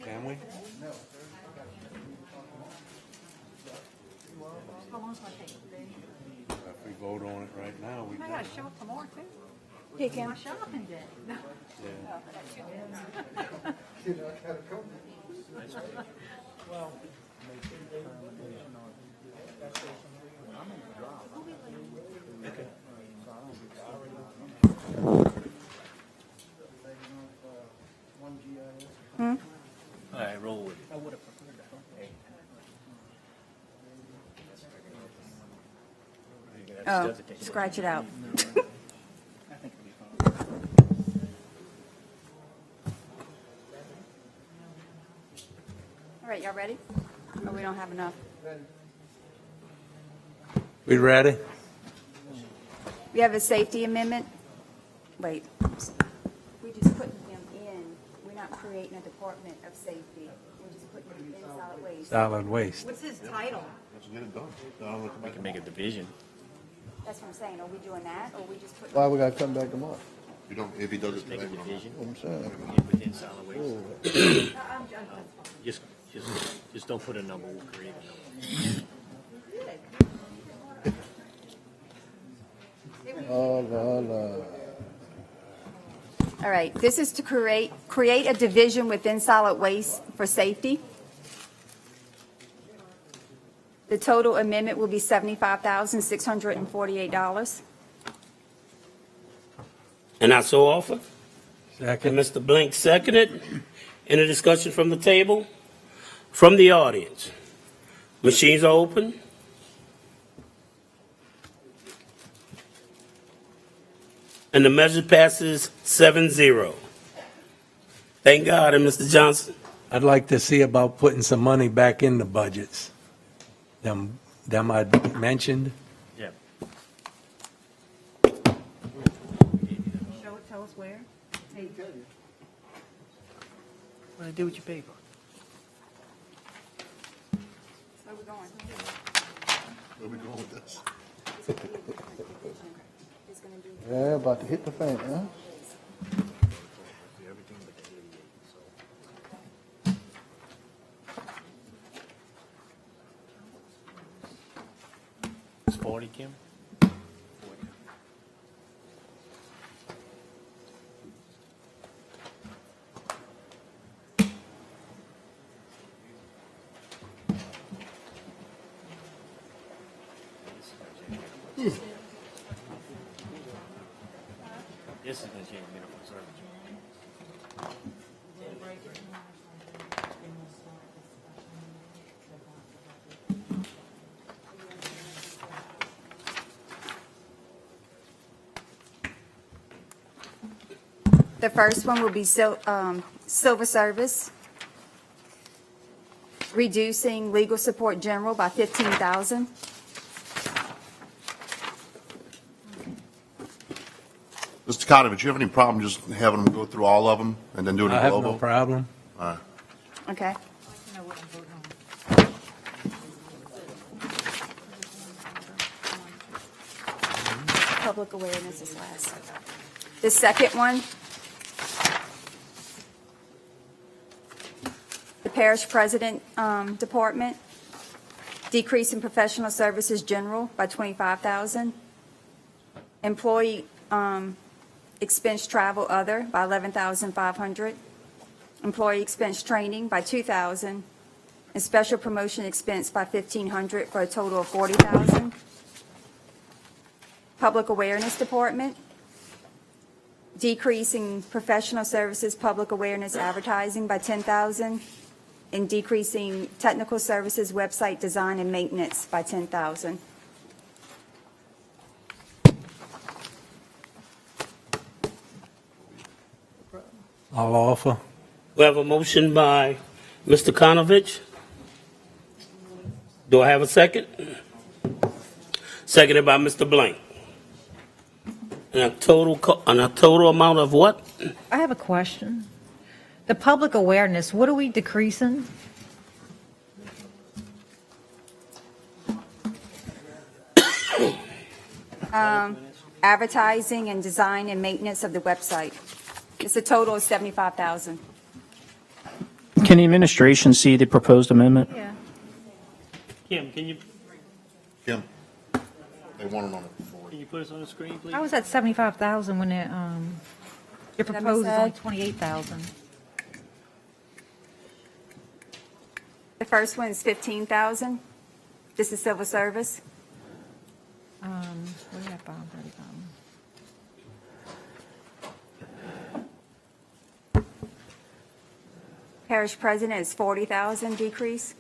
Can we? How long's it gonna take? If we vote on it right now, we I can. gotta show up tomorrow too. Pick him. My shopping day. All right, roll with it. I would have preferred that. Oh, scratch it out. I think it'll be fine. All right, y'all ready? Or we don't have enough? We ready? We have a safety amendment. Wait. We're just putting him in. We're not creating a department of safety. We're just putting Solid waste. What's his title? Let's get it done. We can make a division. That's what I'm saying. Are we doing that, or we just put? Why we gotta come back tomorrow? You don't, if he does it Make a today, we don't. division. I'm saying. Within solid waste. Just don't put a number, we'll create a number. Oh, la, la. All right, this is to create a division within solid waste for safety. The total amendment will be $75,648. And I so offer. Second. And Mr. Blank seconded. Any discussion from the table? From the audience? Machines are open. And the measure passes 7-0. Thank God, and Mr. Johnson. I'd like to see about putting some money back in the budgets. Them I mentioned. Yeah. Tell us where. What do I do with your paper? Where we going? Where we going with this? Yeah, about to hit the fan, huh? It's 40, Kim? This is going to change uniform service. The first one will be Silver Service, reducing legal support general by $15,000. Mr. Conovich, you have any problem just having them go through all of them and then doing I a have global? no problem. All right. Okay. Public awareness is last. The second one, the parish president department, decrease in professional services general by $25,000. Employee expense travel other by $11,500. Employee expense training by $2,000. And special promotion expense by $1,500 for a total of $40,000. Public awareness department, decreasing professional services, public awareness advertising by $10,000, and decreasing technical services, website design and maintenance by $10,000. I'll offer. We have a motion by Mr. Konovich. Do I have a second? Seconded by Mr. Blank. And a total amount of what? I have a question. The public awareness, what are we decreasing? Advertising and design and maintenance of the website. It's a total of $75,000. Can the administration see the proposed amendment? Yeah. Kim, can you They want it on it before. Can you put us on the screen, please? I was at 75,000 when your Let me proposed is only say. 28,000. The first one is $15,000. This is civil service. Where did that bomb come from? Parish president is $40,000 decrease.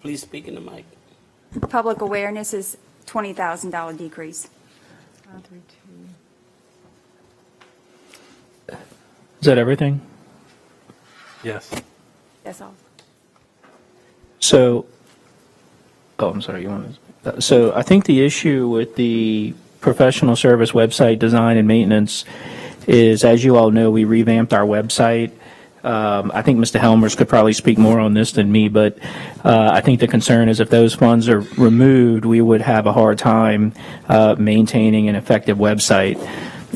Please speak in the mic. Public awareness is $20,000 decrease. 532. Is that everything? Yes. That's all. So, oh, I'm sorry, you want to, so I think the issue with the professional service website design and maintenance is, as you all know, we revamped our website. I think Mr. Helmers could probably speak more on this than me, but I think the concern is if those funds are removed, we would have a hard time maintaining an effective website.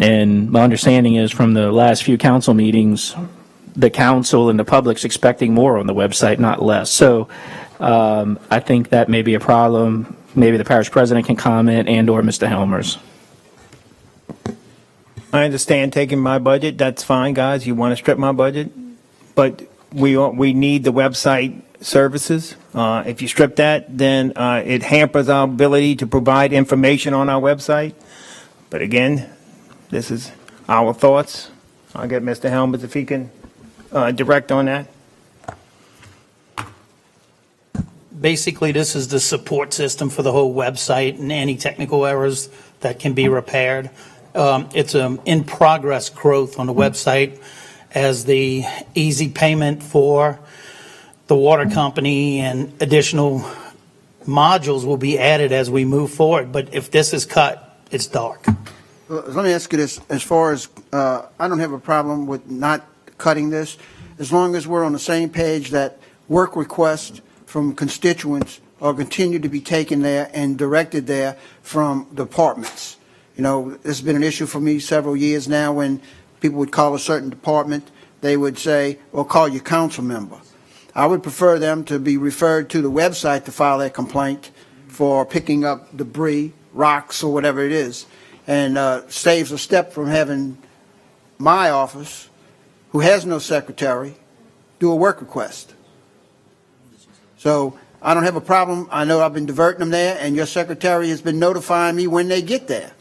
And my understanding is from the last few council meetings, the council and the public's expecting more on the website, not less. So I think that may be a problem. Maybe the parish president can comment and/or Mr. Helmers. I understand taking my budget. That's fine, guys. You want to strip my budget? But we need the website services. If you strip that, then it hampers our ability to provide information on our website. But again, this is our thoughts. I'll get Mr. Helmers if he can direct on that. Basically, this is the support system for the whole website and any technical errors that can be repaired. It's in progress growth on the website as the easy payment for the water company and additional modules will be added as we move forward. But if this is cut, it's dark. Let me ask you this, as far as, I don't have a problem with not cutting this, as long as we're on the same page that work requests from constituents are continued to be taken there and directed there from departments. You know, this has been an issue for me several years now. When people would call a certain department, they would say, well, call your council member. I would prefer them to be referred to the website to file their complaint for picking up debris, rocks, or whatever it is, and saves a step from having my office, who has no secretary, do a work request. So I don't have a problem. I know I've been diverting them there, and your secretary has been notifying me when they get there,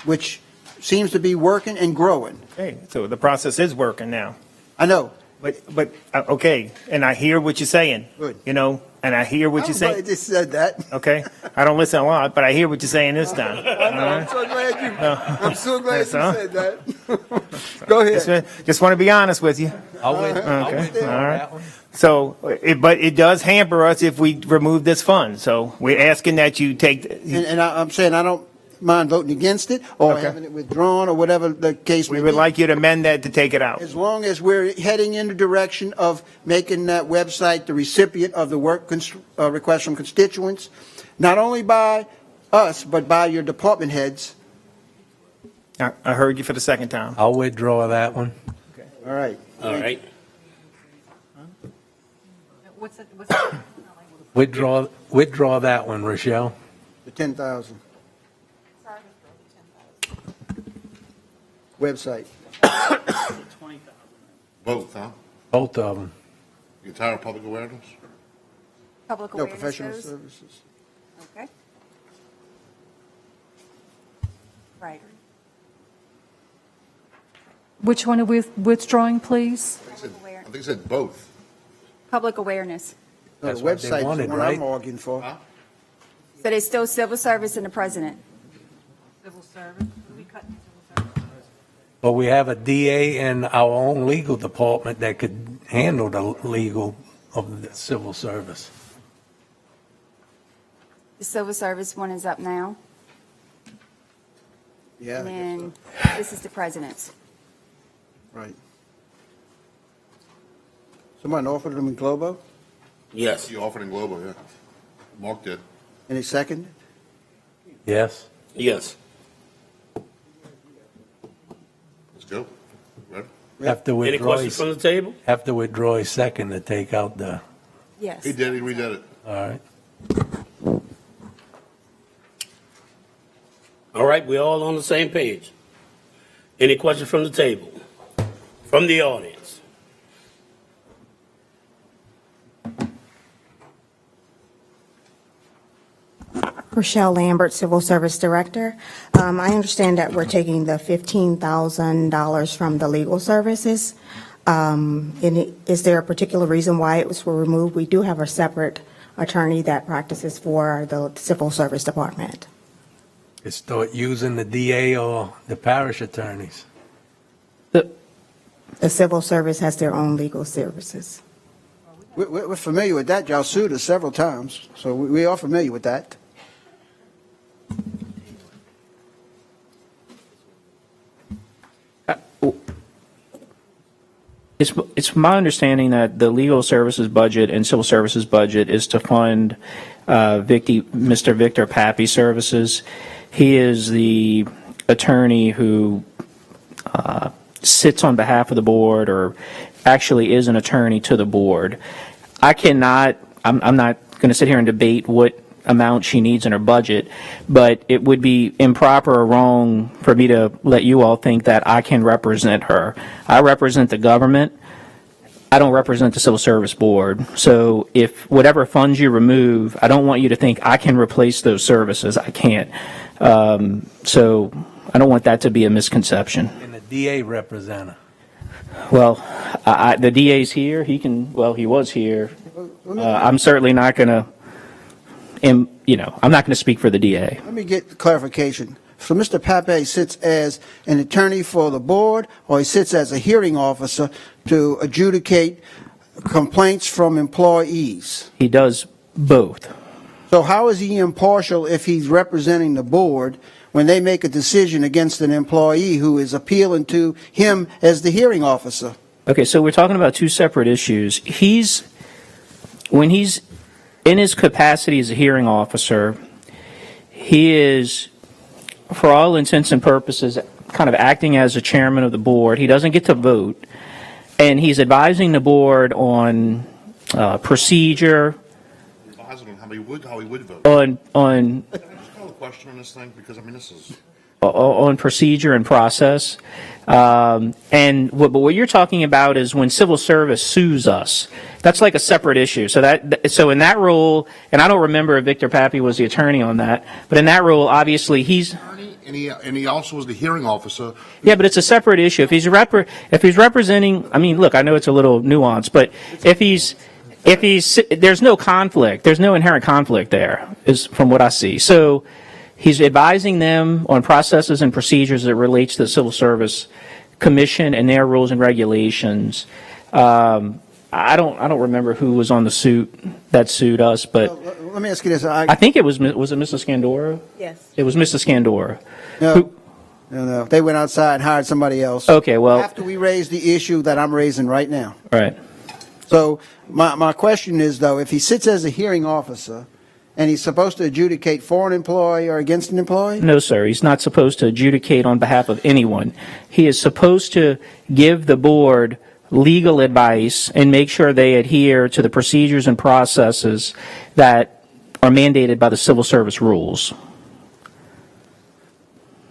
which seems to be working and growing. Okay, so the process is working now. I know. But okay, and I hear what you're saying. Good. You know, and I hear what you're saying. I just said that. Okay, I don't listen a lot, but I hear what you're saying this time. I know. I'm so glad you. I'm so glad you said that. Go Just, ahead. just want to be honest with you. Okay. All right. So, but it does hamper us if we remove this fund. So we're asking that you take. And I'm saying I don't mind voting against it or Okay. having it withdrawn or whatever the case may We be. would like you to amend that to take it out. As long as we're heading in the direction of making that website the recipient of the work requests from constituents, not only by us, but by your department heads. I heard you for the second time. I'll withdraw that one. All right. All right. What's that? Withdraw that one, Rochelle. The 10,000. Website. Both, huh? Both of them. The entire public awareness? Public No, awareness professional goes? services. Okay. Right. Which one are we withdrawing, please? I think it said both. Public awareness. No, That's the what they website is wanted, the one right? I'm arguing for. So there's still civil service and the president. Civil service. We cut civil service. But we have a DA and our own legal department that could handle the legal of the civil service. The civil service one is up now. Yeah, And then this is the president's. right. Someone offered them in Globo? Yes. You offered in Global, yeah. Mark did. Any second? Yes? Yes. Let's go. Ready? Have to Any withdraw questions from the table? have to withdraw his second to take out the, Yes. He did, he redid it. all right. All right, we're all on the same page. Any questions from the table? From the audience? Rochelle Lambert, Civil Service Director. I understand that we're taking the $15,000 from the legal services. Is there a particular reason why it was removed? We do have a separate attorney that practices for the Civil Service Department. Just start using the DA or the parish attorneys. The Civil Service has their own legal services. We're familiar with that. Y'all sued us several times, so we are familiar with that. It's my understanding that the legal services budget and civil services budget is to fund Mr. Victor Pappy's services. He is the attorney who sits on behalf of the board, or actually is an attorney to the board. I'm not going to sit here and debate what amount she needs in her budget, but it would be improper or wrong for me to let you all think that I can represent her. I represent the government. I don't represent the Civil Service Board. So if whatever funds you remove, I don't want you to think I can replace those services. I can't. So I don't want that to be a misconception. And the DA representative. Well, the DA's here. He was here. I'm certainly not going to, I'm not going to speak for the DA. Let me get clarification. So Mr. Pape sits as an attorney for the board, or he sits as a hearing officer to adjudicate complaints from employees? He does both. So how is he impartial if he's representing the board when they make a decision against an employee who is appealing to him as the hearing officer? Okay, so we're talking about two separate issues. When he's in his capacity as a hearing officer, he is, for all intents and purposes, kind of acting as a chairman of the board. He doesn't get to vote, and he's advising the board on procedure. Advising on how he would vote. On Can I just call a question on this thing? Because, this is... on procedure and process. But what you're talking about is when civil service sues us. That's like a separate issue. So in that role, and I don't remember if Victor Pappy was the attorney on that, but in that role, obviously he's... And he also was the hearing officer. Yeah, but it's a separate issue. If he's representing, look, I know it's a little nuanced, but there's no conflict. There's no inherent conflict there, is from what I see. So he's advising them on processes and procedures that relates to the Civil Service Commission and their rules and regulations. I don't remember who was on the suit that sued us, but Let me ask you this. I think it was it Mrs. Scandora? Yes. It was Mrs. Scandora. No. They went outside and hired somebody else. Okay, well. After we raised the issue that I'm raising right now. Right. So my question is, though, if he sits as a hearing officer and he's supposed to adjudicate for an employee or against an employee? No, sir. He's not supposed to adjudicate on behalf of anyone. He is supposed to give the board legal advice and make sure they adhere to the procedures and processes that are mandated by the civil service rules.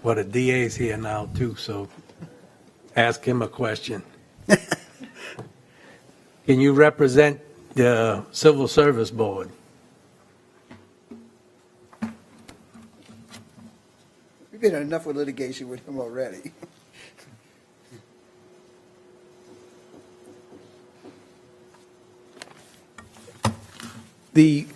Well, the DA's here now, too, so ask him a question. Can you represent the Civil Service Board? We've been in enough with litigation with him already. The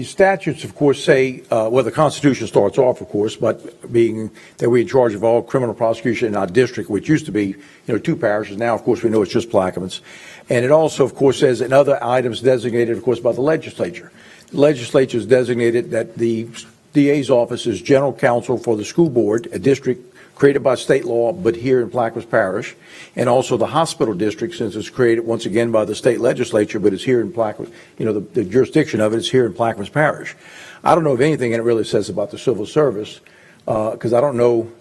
statutes, of course, say, the Constitution starts off, of course, but being that we're in charge of all criminal prosecution in our district, which used to be, 2 parishes. Now, of course, we know it's just Plaquemines. And it also, of course, says in other items designated, of course, by the legislature. The legislature has designated that the DA's office is general counsel for the school board, a district created by state law, but here in Plaquemines Parish, and also the hospital district, since it's created once again by the state legislature, but it's here in Plaquemines, the jurisdiction of it is here in Plaquemines Parish. I don't know of anything it really says about the civil service, because I don't know,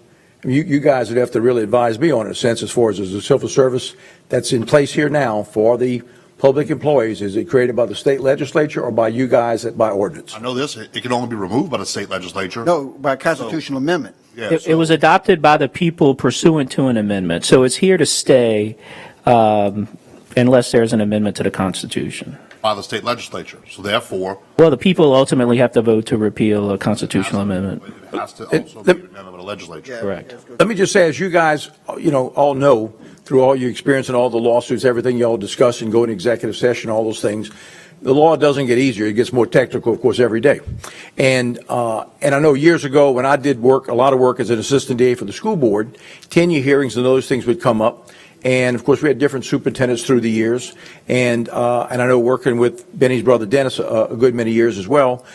you guys would have to really advise me on it, in a sense, as far as the civil service that's in place here now for the public employees. Is it created by the state legislature or by you guys by ordinance? I know this, it can only be removed by the state legislature. No, by constitutional amendment. Yeah, It was adopted by the people pursuant to an amendment, so it's here to stay unless there's an amendment to the Constitution. By the state legislature. So therefore, Well, the people ultimately have to vote to repeal a constitutional amendment. it has to also be an amendment of the legislature. Correct. Let me just say, as you guys, all know, through all your experience and all the lawsuits, everything y'all discuss and go in executive session, all those things, the law doesn't get easier. It gets more technical, of course, every day. And I know years ago when I did a lot of work as an assistant DA for the school board, 10-year hearings and those things would come up. And of course, we had different superintendents through the years. And I know working with Benny's brother Dennis a good many years as well,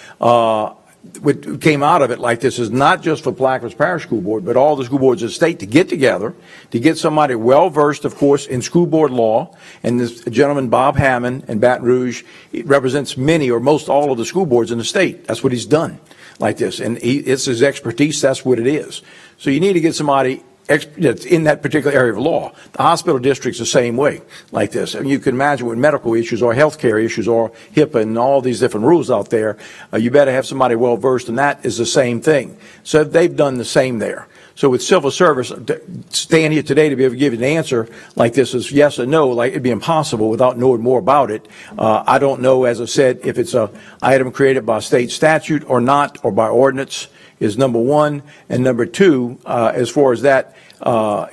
what came out of it like this is not just for Plaquemines Parish School Board, but all the school boards of the state to get together, to get somebody well-versed, of course, in school board law. And this gentleman, Bob Hammond, in Baton Rouge, he represents many or most all of the school boards in the state. That's what he's done like this. And it's his expertise. That's what it is. So you need to get somebody that's in that particular area of law. The hospital district's the same way, like this. And you can imagine with medical issues or healthcare issues or HIPAA and all these different rules out there, you better have somebody well versed, and that is the same thing. So they've done the same there. So with civil service, staying here today to be able to give you an answer like this is yes or no, like it'd be impossible without knowing more about it. I don't know, as I said, if it's a item created by state statute or not, or by ordinance, is number one. And number two, as far as that,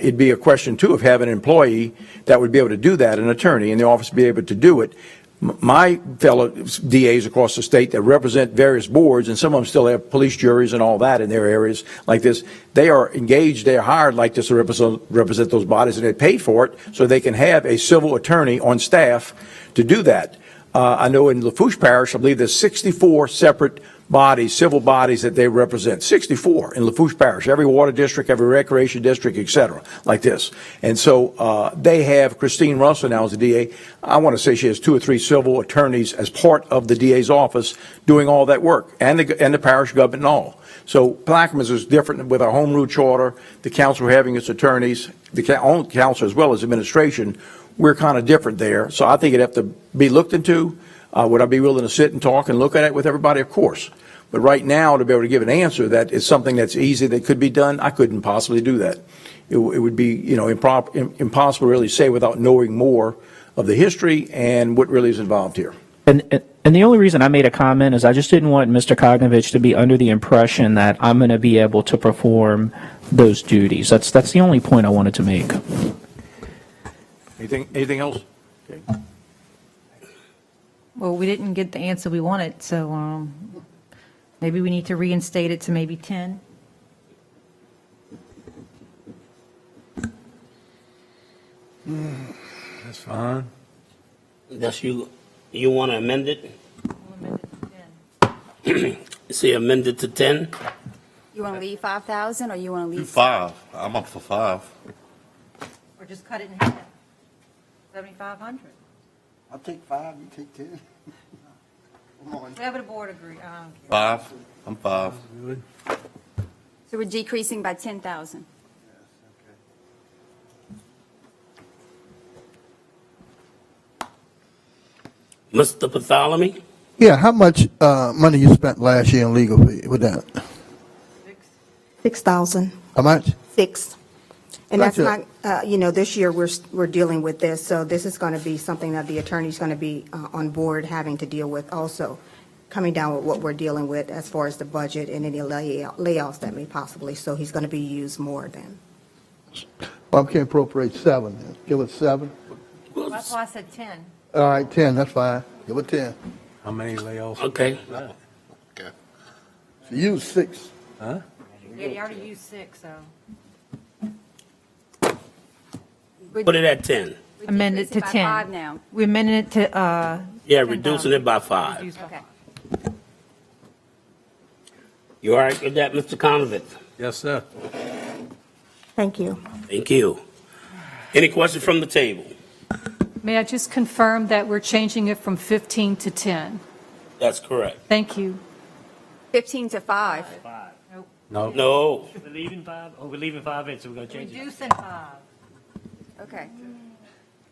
it'd be a question too of having an employee that would be able to do that, an attorney in the office be able to do it. My fellow DAs across the state that represent various boards, and some of them still have police juries and all that in their areas like this, they are engaged, they're hired like this to represent those bodies, and they pay for it so they can have a civil attorney on staff to do that. I know in Lafourche Parish, I believe there's 64 separate bodies, civil bodies that they represent. 64 in Lafourche Parish, every water district, every recreation district, et cetera, like this. And so they have Christine Russell now as the DA. I want to say she has 2 or 3 civil attorneys as part of the DA's office doing all that work, and the parish government and all. So Plaquemines is different with our home rule charter, the council having its attorneys, the council as well as administration. We're kind of different there. So I think it'd have to be looked into. Would I be willing to sit and talk and look at it with everybody? Of course. But right now, to be able to give an answer that is something that's easy that could be done, I couldn't possibly do that. It would be, impossible to really say without knowing more of the history and what really is involved here. And the only reason I made a comment is I just didn't want Mr. Kognovich to be under the impression that I'm going to be able to perform those duties. That's the only point I wanted to make. Anything else? Okay. Well, we didn't get the answer we wanted, so maybe we need to reinstate it to maybe 10. That's fine. That's you want to amend it? See, amended to 10? You want to leave 5,000 or you want to leave? 5. I'm up for 5. Or just cut it in half, 7,500. I'll take 5, you take 10. Come on. Whatever the board agree. 5. I'm 5. So we're decreasing by 10,000. Mr. Bartholomew? Yeah, how much money you spent last year in legal fee with that? 6,000. How much? 6. And that's Gotcha. not, this year we're dealing with this, so this is going to be something that the attorney's going to be on board having to deal with also, coming down with what we're dealing with as far as the budget and any layoffs that may possibly, so he's going to be used more then. Well, I can't appropriate 7 then. Give it 7. That's why I said 10. All right, 10, that's fine. Give it 10. How many layoffs? Okay. So use 6. Huh? Yeah, you already used 6, so. Put it at 10. Amend it to decreasing by 10. 5 now. We amended it to, Yeah, reducing it by 5. Okay. You all right with that, Mr. Conover? Yes, sir. Thank you. Thank you. Any questions from the table? May I just confirm that we're changing it from 15 to 10? That's correct. Thank you. 15 to 5. No. No. We're leaving 5? Oh, we're leaving 5 in, so we're going to change it. Reducing 5. Okay.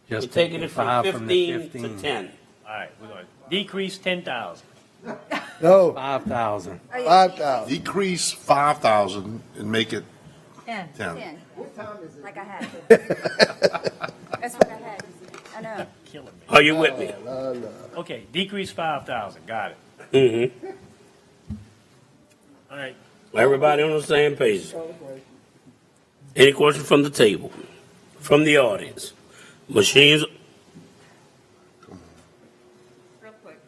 We're Just taking it from 5 from the 15 to 10. All right, we're going to decrease 10,000. No, 5,000. 5,000. Decrease 5,000 and make it 10. 10. 10. Like I had. That's what I had. I know. Killing me. Are you with me? Okay, decrease 5,000. Got it. Mm-hmm. All right. Everybody on the same page. Any questions from the table? From the audience? Machines? Real quick.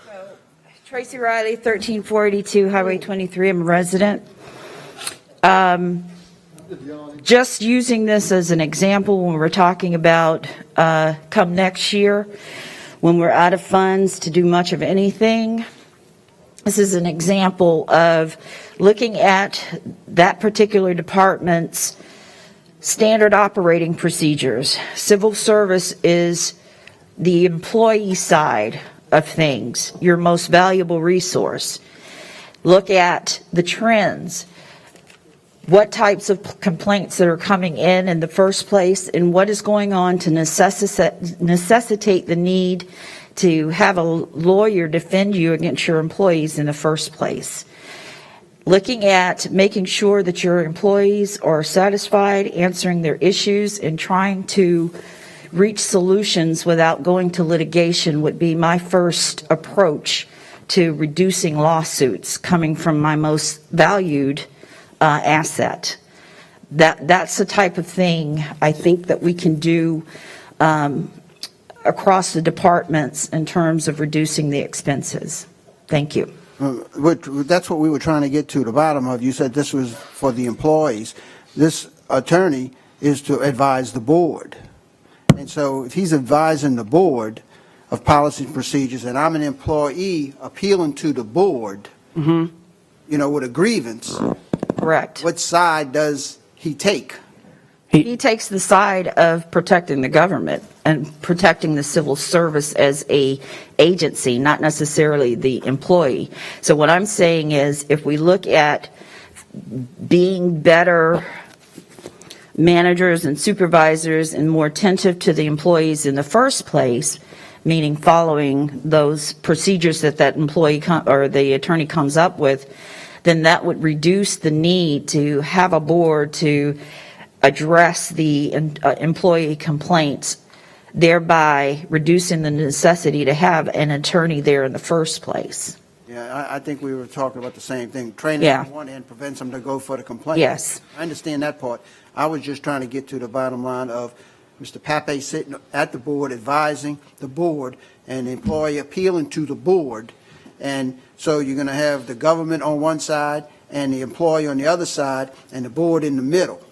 So, Tracy Riley, 13482 Highway 23. I'm a resident. Just using this as an example when we're talking about come next year, when we're out of funds to do much of anything, This is an example of looking at that particular department's standard operating procedures. Civil service is the employee side of things, your most valuable resource. Look at the trends. What types of complaints that are coming in the first place, and what is going on to necessitate the need to have a lawyer defend you against your employees in the first place. Looking at making sure that your employees are satisfied, answering their issues, and trying to reach solutions without going to litigation would be my first approach to reducing lawsuits coming from my most valued asset. That's the type of thing I think that we can do across the departments in terms of reducing the expenses. Thank you. That's what we were trying to get to the bottom of. You said this was for the employees. This attorney is to advise the board. And so if he's advising the board of policy and procedures, and I'm an employee appealing to the board, you know, with a grievance. Correct. What side does he take? He takes the side of protecting the government and protecting the civil service as a agency, not necessarily the employee. So what I'm saying is, if we look at being better managers and supervisors and more attentive to the employees in the first place, meaning following those procedures that employee or the attorney comes up with, then that would reduce the need to have a board to address the employee complaints, thereby reducing the necessity to have an attorney there in the first place. Yeah, I think we were talking about the same thing. Training on one end prevents them to go for the complaint. Yes. I understand that part. I was just trying to get to the bottom line of Mr. Pape sitting at the board, advising the board, and the employee appealing to the board. And so you're going to have the government on one side and the employee on the other side and the board in the middle.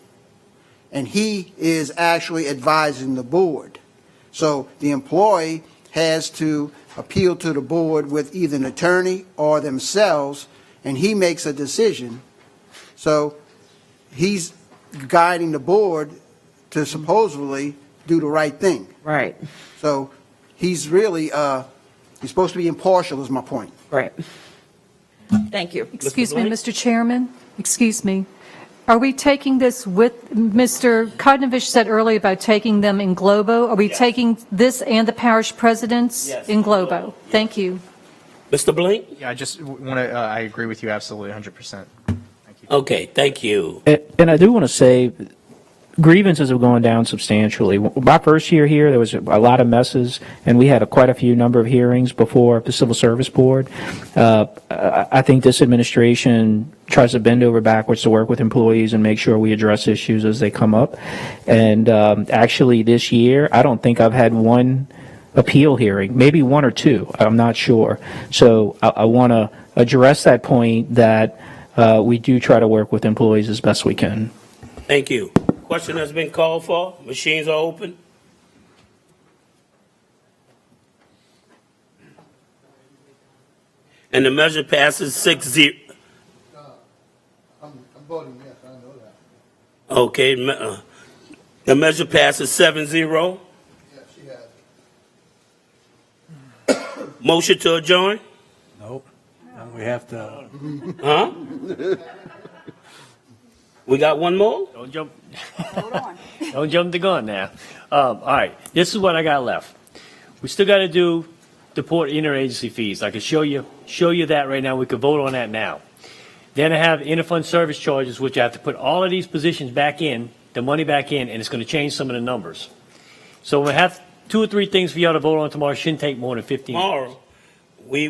And he is actually advising the board. So the employee has to appeal to the board with either an attorney or themselves, and he makes a decision. So he's guiding the board to supposedly do the right thing. Right. So he's really, he's supposed to be impartial is my point. Right. Thank you. Excuse me, Mr. Chairman, excuse me. Are we taking this with, Mr. Kodnovich said earlier about taking them in globo? Are we taking this and the parish presidents in globo? Thank you. Mr. Blink? Yeah, I just want to, I agree with you absolutely 100%. Okay, thank you. And I do want to say, grievances have gone down substantially. My first year here, there was a lot of messes, and we had quite a few number of hearings before the Civil Service Board. I think this administration tries to bend over backwards to work with employees and make sure we address issues as they come up. And actually this year, I don't think I've had one appeal hearing, maybe one or two, I'm not sure. So I want to address that point that we do try to work with employees as best we can. Thank you. Question has been called for. Machines are open. And the measure passes 6-0. I'm voting yes, I know that. Okay, the measure passes 7-0. Yes, she has. Motion to adjourn? Nope. And we have to. Huh? We got one more? Don't jump. Don't jump the gun now. All right, this is what I got left. We still got to do the port interagency fees. I can show you that right now. We could vote on that now. Then I have interfund service charges, which I have to put all of these positions back in, the money back in, and it's going to change some of the numbers. So we have 2 or 3 things for y'all to vote on tomorrow. Shouldn't take more than 15 minutes. Tomorrow, we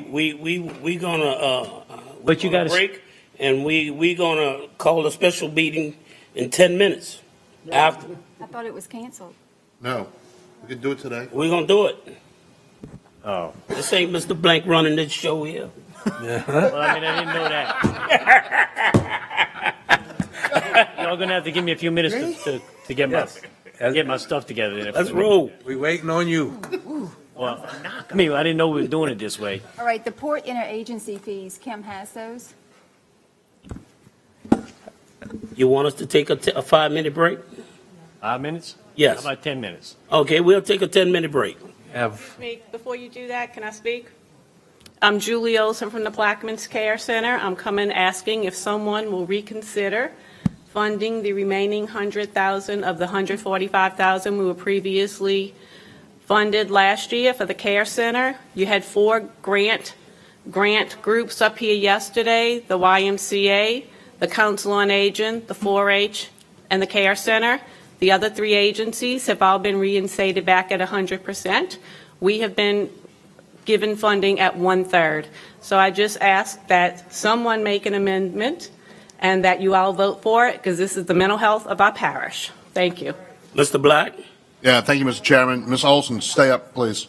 gonna But you gotta break, and we gonna call a special meeting in 10 minutes after. I thought it was canceled. No, we can do it today. We gonna do it. Oh. This ain't Mr. Blank running this show here. Well, I mean, I didn't know that. Y'all gonna have to give me a few minutes to get my stuff together. Let's roll. We waiting on you. Well, I mean, I didn't know we were doing it this way. All right, the port interagency fees, Kim has those. You want us to take a 5-minute break? 5 minutes? Yes. How about 10 minutes? Okay, we'll take a 10-minute break. Speak. Before you do that, can I speak? I'm Julie Olson from the Plaquemines Care Center. I'm coming asking if someone will reconsider funding the remaining $100,000 of the $145,000 we were previously funded last year for the Care Center. You had 4 grant groups up here yesterday, the YMCA, the Council on Aging, the 4-H, and the Care Center. The other 3 agencies have all been reinstated back at 100%. We have been given funding at 1/3. So I just ask that someone make an amendment and that you all vote for it, because this is the mental health of our parish. Thank you. Mr. Black? Yeah, thank you, Mr. Chairman. Ms. Olson, stay up, please.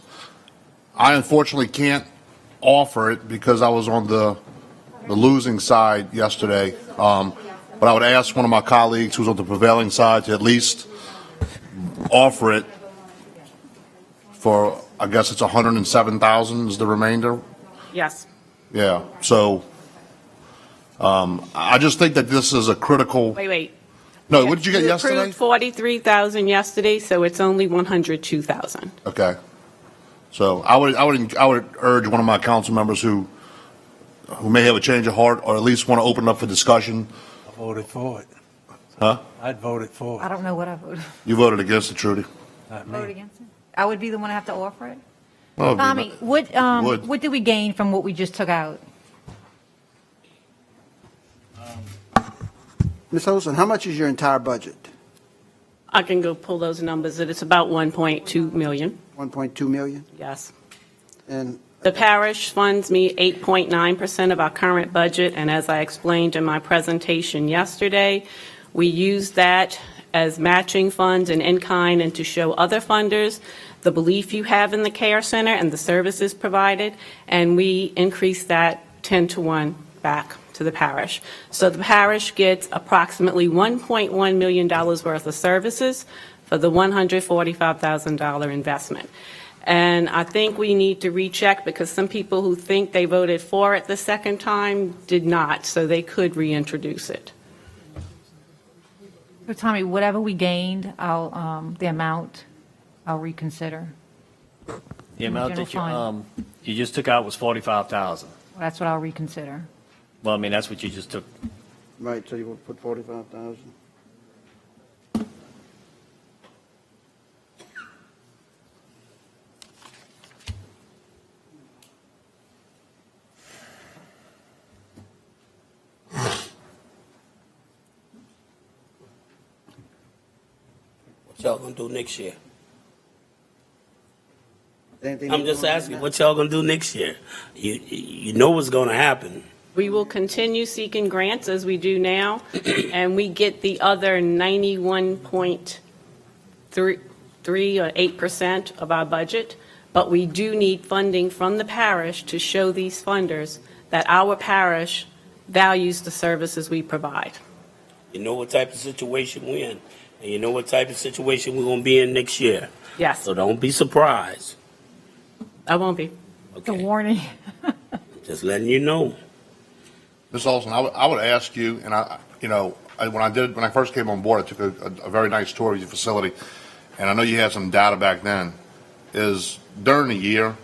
I unfortunately can't offer it because I was on the losing side yesterday. But I would ask one of my colleagues who's on the prevailing side to at least offer it for, I guess it's 107,000 is the remainder. Yes. Yeah, so I just think that this is a critical. Wait. No, what did you get You yesterday? approved 43,000 yesterday, so it's only 102,000. Okay. So I would urge one of my council members who may have a change of heart or at least want to open it up for discussion. I voted for it. Huh? I'd voted for I it. don't know what I voted. You voted against it, Trudy. Not Vote me. against it? I would be the one to have to offer it? Well, Tommy, would. what do we gain from what we just took out? Ms. Olson, how much is your entire budget? I can go pull those numbers, and it's about 1.2 million. 1.2 million? Yes. And The parish funds me 8.9% of our current budget, and as I explained in my presentation yesterday, we use that as matching funds and in-kind and to show other funders the belief you have in the care center and the services provided, and we increase that 10-to-1 back to the parish. So the parish gets approximately $1.1 million worth of services for the $145,000 investment. And I think we need to recheck, because some people who think they voted for it the second time did not, so they could reintroduce it. So Tommy, whatever we gained, the amount, I'll reconsider. The amount that General you just took out was 45,000. That's what I'll reconsider. Well, I mean, that's what you just took. Right, so you will put 45,000? What y'all gonna do next year? Anything I'm just asking, what y'all gonna do next year? You know what's gonna happen. We will continue seeking grants as we do now, and we get the other 91.3 or 8% of our budget, but we do need funding from the parish to show these funders that our parish values the services we provide. You know what type of situation we're in, and you know what type of situation we're gonna be in next year. Yes. So don't be surprised. I won't be. The warning. Just letting you know. Ms. Olson, I would ask you, and when I first came on board, I took a very nice tour of your facility, and I know you had some data back then, is during the year,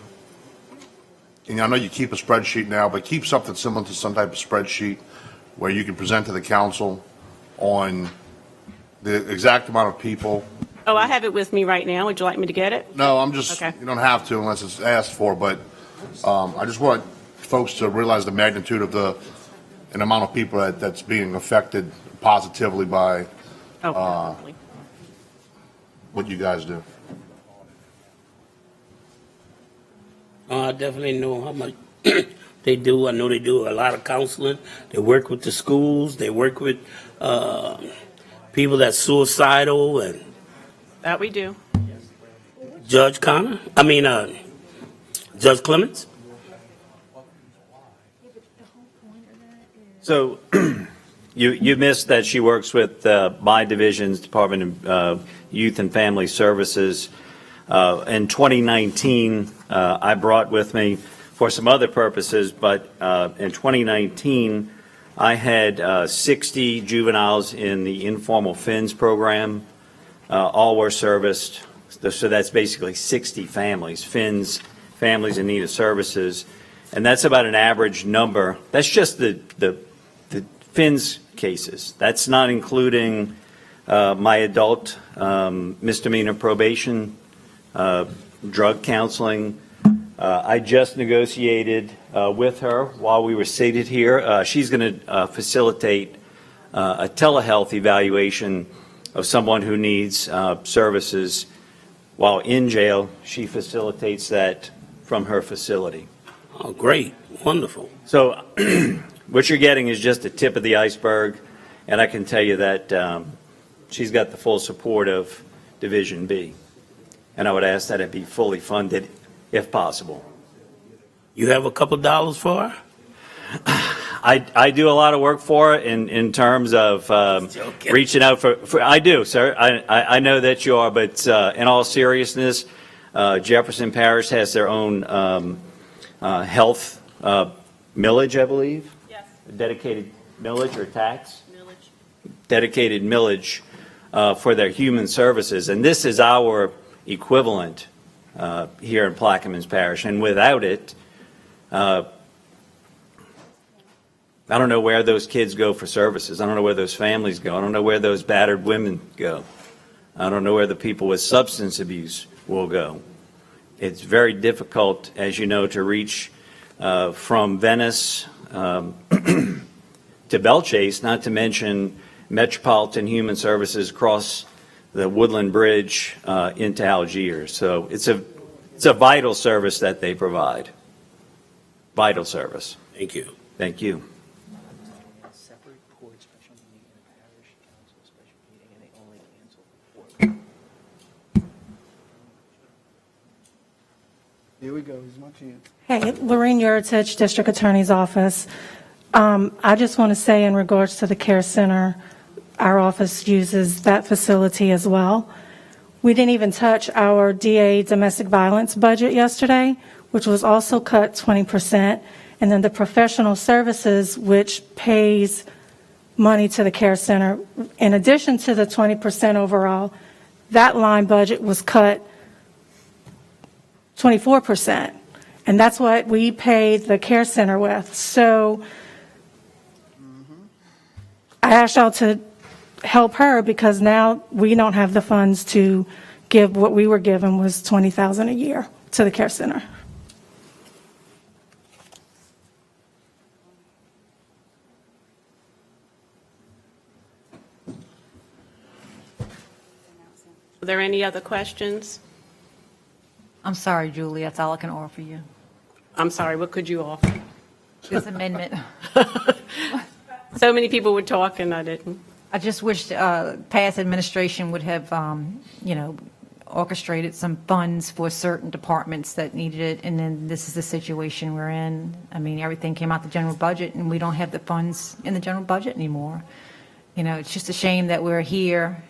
and I know you keep a spreadsheet now, but keep something similar to some type of spreadsheet where you can present to the council on the exact amount of people. Oh, I have it with me right now. Would you like me to get it? No, I'm just, Okay. you don't have to unless it's asked for, but I just want folks to realize the magnitude of an amount of people that's being affected positively by what you guys do. I definitely know how much they do. I know they do a lot of counseling. They work with the schools. They work with people that's suicidal, and That we do. Judge Clements. So you missed that she works with my division's Department of Youth and Family Services In 2019, I brought with me for some other purposes, but in 2019, I had 60 juveniles in the informal FINS program. All were serviced, so that's basically 60 families, FINS, families in need of services, and that's about an average number. That's just the FINS cases. That's not including my adult misdemeanor probation, drug counseling. I just negotiated with her while we were seated here. She's going to facilitate a telehealth evaluation of someone who needs services while in jail. She facilitates that from her facility. Oh, great. Wonderful. So what you're getting is just the tip of the iceberg, and I can tell you that she's got the full support of Division B. And I would ask that it be fully funded if possible. You have a couple dollars for her? I do a lot of work for her in terms of reaching out for I do, sir. I know that you are, but in all seriousness, Jefferson Parish has their own health millage, I believe? Yes. A dedicated millage or tax? Millage. Dedicated millage for their human services. And this is our equivalent here in Plaquemines Parish. And without it, I don't know where those kids go for services. I don't know where those families go. I don't know where those battered women go. I don't know where the people with substance abuse will go. It's very difficult, as you know, to reach from Venice to Belchase, not to mention Metropolitan Human Services across the Woodland Bridge into Algiers. So it's a vital service that they provide. Vital service. Thank you. Thank you. Here we go. Here's my chance. Hey, Lorraine Yuritich, District Attorney's Office. I just want to say in regards to the care center, our office uses that facility as well. We didn't even touch our DA domestic violence budget yesterday, which was also cut 20%. And then the professional services, which pays money to the care center, in addition to the 20% overall, that line budget was cut 24%. And that's what we paid the care center with. So I asked y'all to help her because now we don't have the funds to give what we were given was $20,000 a year to the care center. Are there any other questions? I'm sorry, Julie, that's all I can offer you. I'm sorry, what could you offer? This amendment. So many people were talking, I didn't. I just wish past administration would have, orchestrated some funds for certain departments that needed it, and then this is the situation we're in. I mean, everything came out the general budget, and we don't have the funds in the general budget anymore. It's just a shame that we're here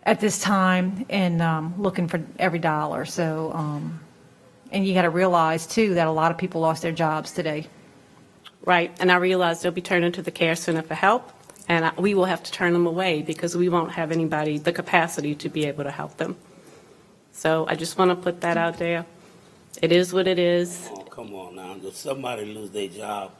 at this time and looking for every dollar. So, and you got to realize, too, that a lot of people lost their jobs today. Right, and I realize they'll be turning to the care center for help, and we will have to turn them away because we won't have anybody, the capacity to be able to help them. So I just want to put that out there. It is what it is. Oh, come on now. If somebody lose their job,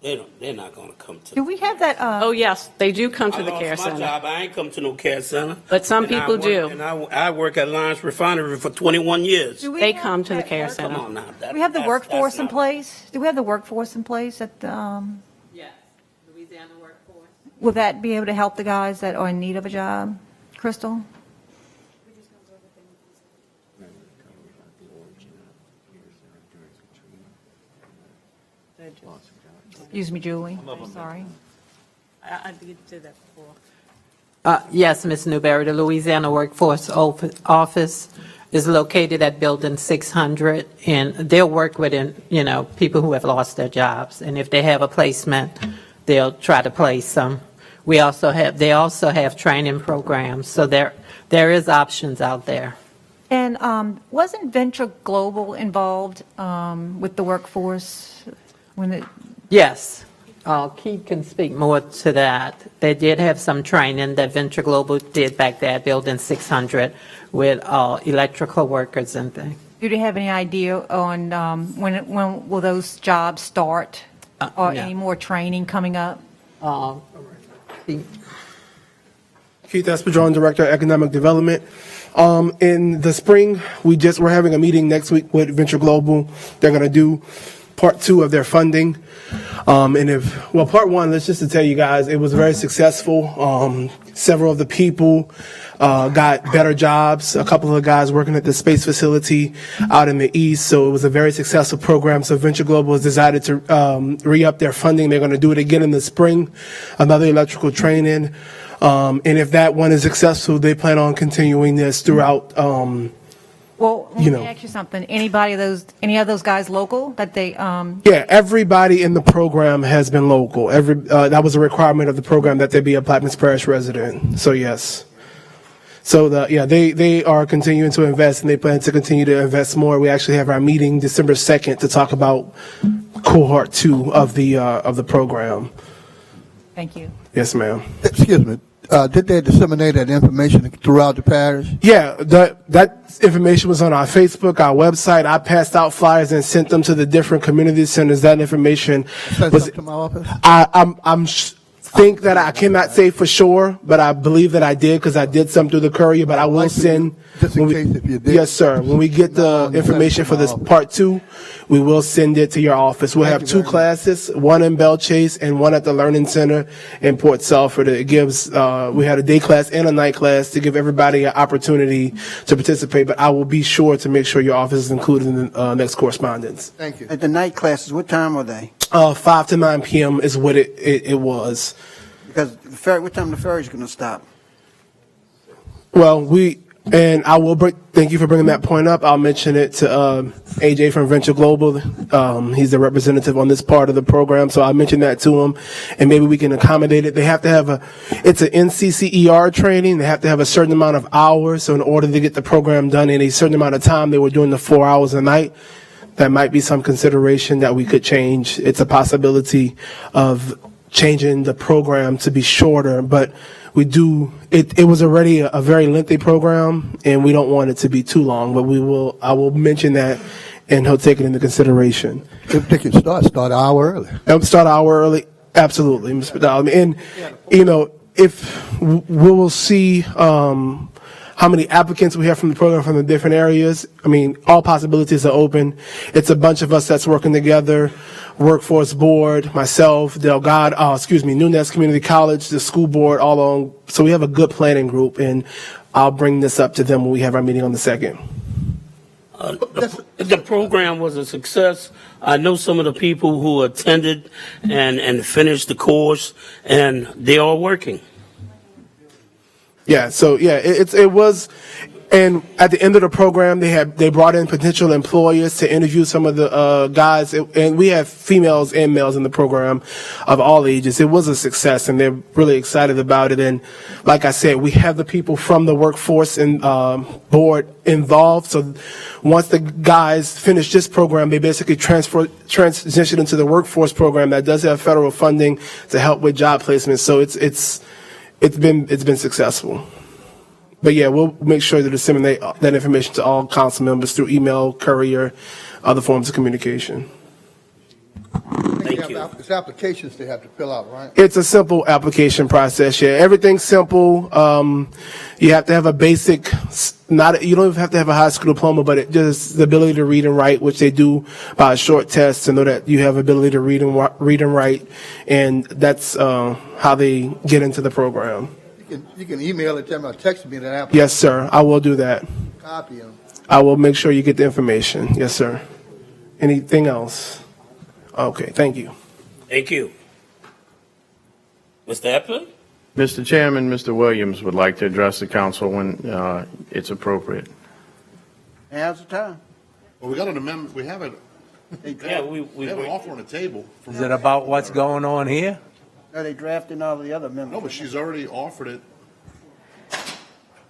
they're not going to come to. Do we have that? Oh, yes, they do come to the care I lost my center. job. I ain't come to no care center. But some And people do. And I work at Lawrence Refinery for 21 years. They come to the care Come center. on now. Do we have the workforce in place? Do we have the workforce in place at Yes, Louisiana workforce. will that be able to help the guys that are in need of a job? Crystal? Excuse me, Julie. I'm sorry. I did say that before. Yes, Ms. Newberry, the Louisiana Workforce Office is located at Building 600, and they'll work with, people who have lost their jobs. And if they have a placement, they'll try to place them. They also have training programs, so there is options out there. And wasn't Venture Global involved with the workforce when it? Yes. Keith can speak more to that. They did have some training that Venture Global did back there at Building 600 with electrical workers and things. Do you have any idea on when will those jobs start, or No. any more training coming up? Keith Espadron, Director of Economic Development. In the spring, we're having a meeting next week with Venture Global. They're going to do part 2 of their funding. Part 1, let's just to tell you guys, it was very successful. Several of the people got better jobs. A couple of the guys working at the space facility out in the east. So it was a very successful program. So Venture Global has decided to re-up their funding. They're going to do it again in the spring, another electrical training. And if that one is successful, they plan on continuing this throughout. Well, let me ask you something. Any of those guys local that they? Yeah, everybody in the program has been local. That was a requirement of the program that they be a Plaquemines Parish resident. So yes. So they are continuing to invest, and they plan to continue to invest more. We actually have our meeting December 2nd to talk about cohort 2 of the program. Thank you. Yes, ma'am. Excuse me. Did they disseminate that information throughout the parish? Yeah, that information was on our Facebook, our website. I passed out flyers and sent them to the different community centers. That information was to my office? I'm think that I cannot say for sure, but I believe that I did because I did some through the courier. But I will send. Just in case if you did. Yes, sir. When we get the information for this part 2, we will send it to your office. We'll have 2 classes, one in Belle Chase and one at the Learning Center in Port Salford. It gives, we had a day class and a night class to give everybody an opportunity to participate. But I will be sure to make sure your office is included in the next correspondence. Thank you. At the night classes, what time are they? 5 to 9 p.m. is what it was. Because what time the ferry's going to stop? Well, I will thank you for bringing that point up. I'll mention it to AJ from Venture Global. He's the representative on this part of the program, so I'll mention that to him, and maybe we can accommodate it. They have to have it's an NCCER training. They have to have a certain amount of hours, so in order to get the program done in a certain amount of time, they were doing the 4 hours a night. That might be some consideration that we could change. It's a possibility of changing the program to be shorter, but it was already a very lengthy program, and we don't want it to be too long, but I will mention that, and he'll take it into consideration. If they can start an hour early. Start an hour early, absolutely, Mr. Dowd. And, if we will see how many applicants we have from the program from the different areas. I mean, all possibilities are open. It's a bunch of us that's working together. Workforce Board, myself, Nunez Community College, the school board, all on. So we have a good planning group, and I'll bring this up to them when we have our meeting on the 2nd. The program was a success. I know some of the people who attended and finished the course, and they are working. Yeah, so it was, and at the end of the program, they brought in potential employers to interview some of the guys, and we have females and males in the program of all ages. It was a success, and they're really excited about it. And like I said, we have the people from the workforce and board involved. So once the guys finish this program, they basically transition into the workforce program that does have federal funding to help with job placement. So it's been successful. But yeah, we'll make sure to disseminate that information to all council members through email, courier, other forms of communication. Thank you. It's applications they have to fill out, right? It's a simple application process. Yeah, everything's simple. You have to have a basic, you don't even have to have a high school diploma, but just the ability to read and write, which they do by a short test to know that you have ability to read and write, and that's how they get into the program. You can email it to them or text me that application. Yes, sir. I will do that. Copy them. I will make sure you get the information. Yes, sir. Anything else? Okay, thank you. Thank you. Mr. Epler? Mr. Chairman, Mr. Williams would like to address the council when it's appropriate. Now's the time. Well, we got an amendment, we have we have an offer on the table. Is it about what's going on here? Are they drafting all the other amendments? No, but she's already offered it.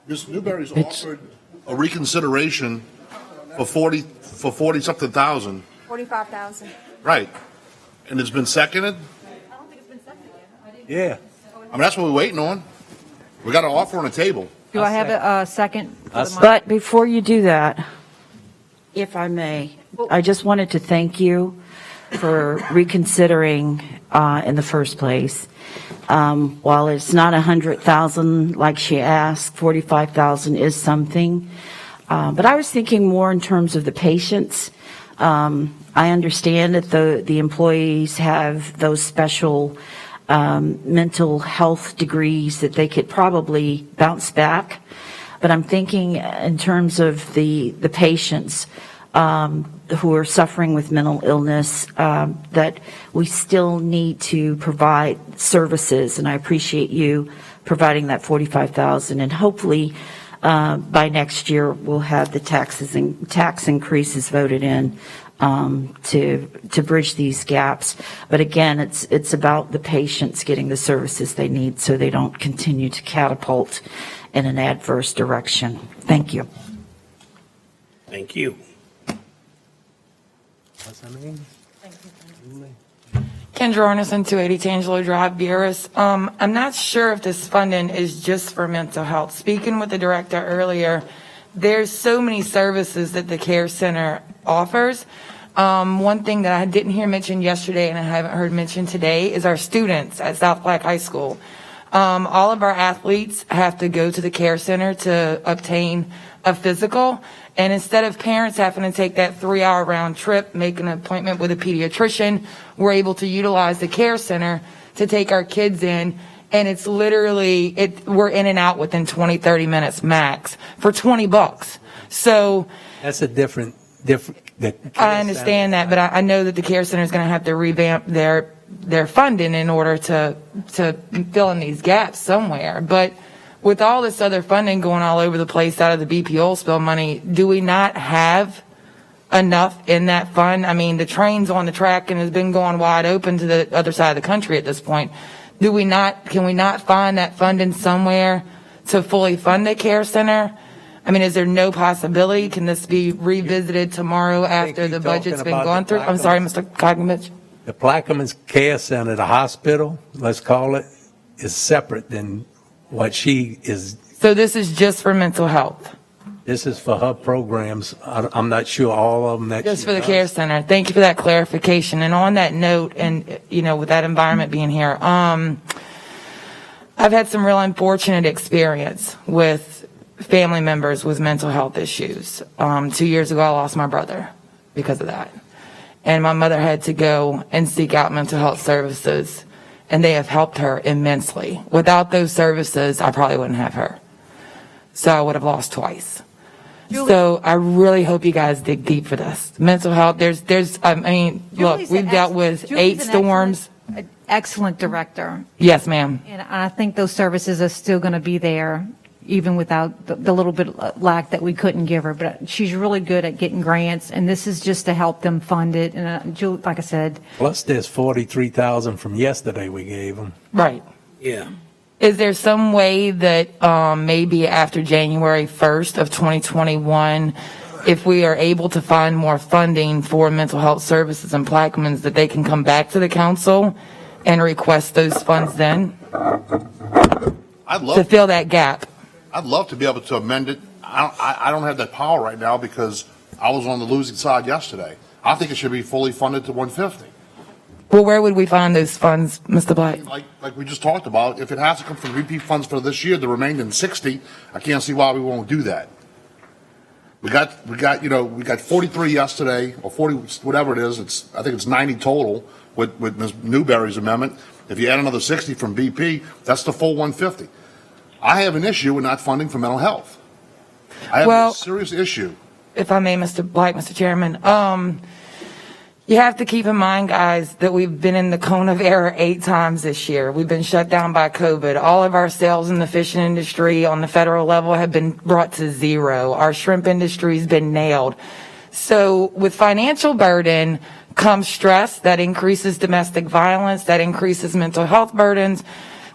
Ms. Newberry's offered a reconsideration for 40-something thousand. 45,000. Right. And it's been seconded? Yeah. I mean, that's what we're waiting on. We got an offer on the table. Do I have a second? for the motion? But before you do that, if I may, I just wanted to thank you for reconsidering in the first place. While it's not 100,000 like she asked, 45,000 is something. But I was thinking more in terms of the patients. I understand that the employees have those special mental health degrees that they could probably bounce back. But I'm thinking in terms of the patients who are suffering with mental illness, that we still need to provide services. And I appreciate you providing that 45,000. And hopefully by next year, we'll have the tax increases voted in to bridge these gaps. But again, it's about the patients getting the services they need so they don't continue to catapult in an adverse direction. Thank you. Thank you. What's her name? Kendra Arneson, 280 Tangelo Drive, Buras. I'm not sure if this funding is just for mental health. Speaking with the director earlier, there's so many services that the care center offers. One thing that I didn't hear mentioned yesterday and I haven't heard mentioned today is our students at South Platte High School. All of our athletes have to go to the care center to obtain a physical. And instead of parents having to take that 3-hour round trip, make an appointment with a pediatrician, we're able to utilize the care center to take our kids in. And it's literally, we're in and out within 20, 30 minutes max for $20. So That's a different. I understand that, but I know that the care center is going to have to revamp their funding in order to fill in these gaps somewhere. But with all this other funding going all over the place out of the BP oil spill money, do we not have enough in that fund? I mean, the train's on the track and has been going wide open to the other side of the country at this point. Can we not find that funding somewhere to fully fund the care center? I mean, is there no possibility? Can this be revisited tomorrow after the budget's been gone through? I'm sorry, Mr. Kogovich. The Plaquemines Care Center, the hospital, let's call it, is separate than what she is. So this is just for mental health? This is for her programs. I'm not sure all of them that Just she for the does. care center. Thank you for that clarification. And on that note, and, with that environment being here, I've had some real unfortunate experience with family members with mental health issues. 2 years ago, I lost my brother because of that. And my mother had to go and seek out mental health services, and they have helped her immensely. Without those services, I probably wouldn't have her. So I would have lost twice. So I really hope you guys dig deep for this. Mental health, look, we've dealt with 8 storms. Excellent director. Yes, ma'am. And I think those services are still going to be there, even without the little bit of lack that we couldn't give her. But she's really good at getting grants, and this is just to help them fund it. And like I said, Plus, there's 43,000 from yesterday we gave them. Right. Yeah. Is there some way that maybe after January 1st of 2021, if we are able to find more funding for mental health services in Plaquemines, that they can come back to the council and request those funds then to fill that gap? I'd love to be able to amend it. I don't have that power right now because I was on the losing side yesterday. I think it should be fully funded to 150. Well, where would we find those funds, Mr. Black? Like we just talked about, if it has to come from repeat funds for this year, the remaining 60, I can't see why we won't do that. We got 43 yesterday, or 40, whatever it is. I think it's 90 total with Ms. Newberry's amendment. If you add another 60 from BP, that's the full 150. I have an issue with not funding for mental health. I have a serious issue. If I may, Mr. Black, Mr. Chairman, you have to keep in mind, guys, that we've been in the cone of error 8 times this year. We've been shut down by COVID. All of our sales in the fishing industry on the federal level have been brought to zero. Our shrimp industry has been nailed. So with financial burden comes stress that increases domestic violence, that increases mental health burdens.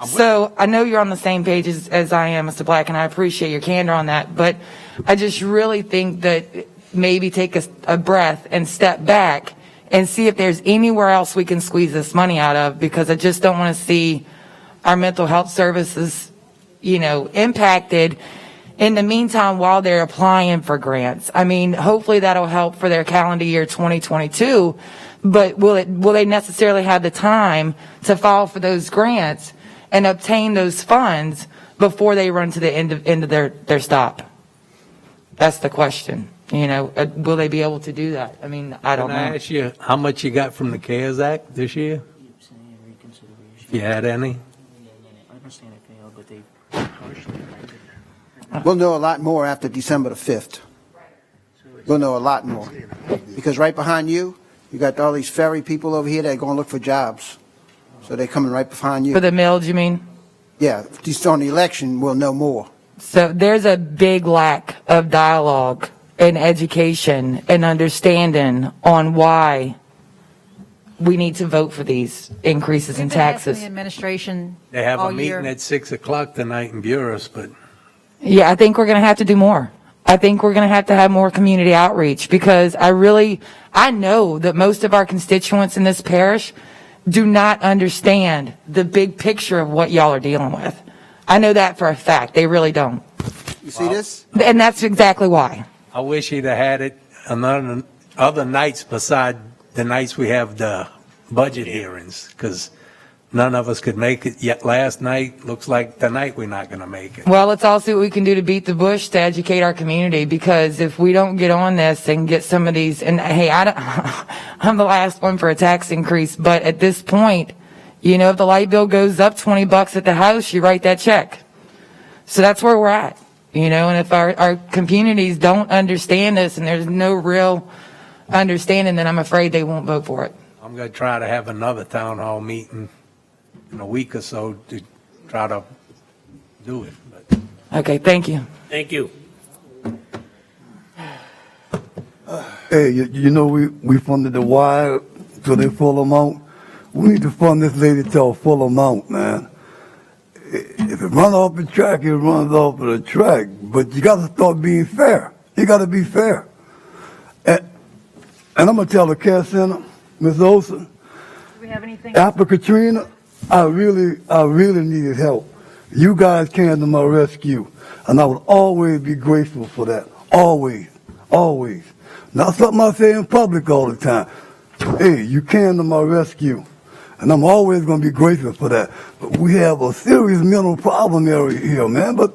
So I know you're on the same page as I am, Mr. Black, and I appreciate your candor on that. But I just really think that maybe take a breath and step back and see if there's anywhere else we can squeeze this money out of, because I just don't want to see our mental health services, impacted in the meantime while they're applying for grants. I mean, hopefully that'll help for their calendar year 2022, but will they necessarily have the time to file for those grants and obtain those funds before they run to the end of their stop? That's the question. Will they be able to do that? I mean, I don't know. Can I ask you how much you got from the CARES Act this year? If you had any? We'll know a lot more after December the 5th. We'll know a lot more. Because right behind you, you got all these ferry people over here that are going to look for jobs. So they're coming right behind you. For the mills, you mean? Yeah, just on the election, we'll know more. So there's a big lack of dialogue and education and understanding on why we need to vote for these increases in We've been asking taxes. the administration They have a all year. meeting at 6 o'clock tonight in Buras, but Yeah, I think we're going to have to do more. I think we're going to have more community outreach, because I know that most of our constituents in this parish do not understand the big picture of what y'all are dealing with. I know that for a fact. They really don't. You see this? And that's exactly why. I wish he'd have had it on other nights beside the nights we have the budget hearings, because none of us could make it yet last night. Looks like tonight we're not going to make it. Well, let's all see what we can do to beat the bush to educate our community, because if we don't get on this and get some of these, and hey, I'm the last one for a tax increase, but at this point, if the light bill goes up $20 at the house, you write that check. So that's where we're at, and if our communities don't understand this and there's no real understanding, then I'm afraid they won't vote for it. I'm going to try to have another town hall meeting in a week or so to try to do it. But Okay, thank you. Thank you. Hey, we funded the wire to their full amount. We need to fund this lady to a full amount, man. If it runs off the track, it runs off of the track. But you got to start being fair. You got to be fair. And I'm going to tell the care center, Ms. Olson, Do we have anything? after Katrina, I really needed help. You guys came to my rescue, and I would always be grateful for that. Always, always. Not something I say in public all the time. Hey, you came to my rescue, and I'm always going to be grateful for that. But we have a serious mental problem area here, man. But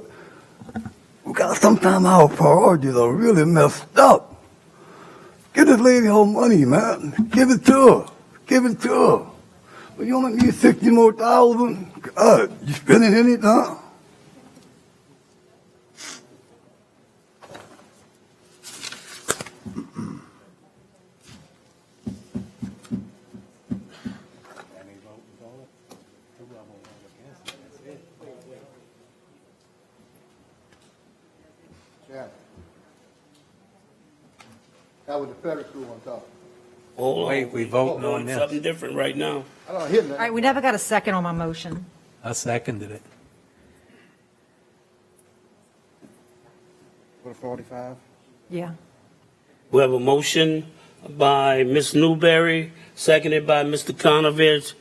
we got sometimes our priorities are really messed up. Give this lady her money, man. Give it to her. Give it to her. But you only need 60 more thousand. God, you spending any time? That was the federal school on top. Hold on. Wait, we voting We're on doing this. something different right now. I don't hear that. All right, we never got a second on my motion. I seconded it. For 45? Yeah. We have a motion by Ms. Newberry, seconded by Mr. Conovich,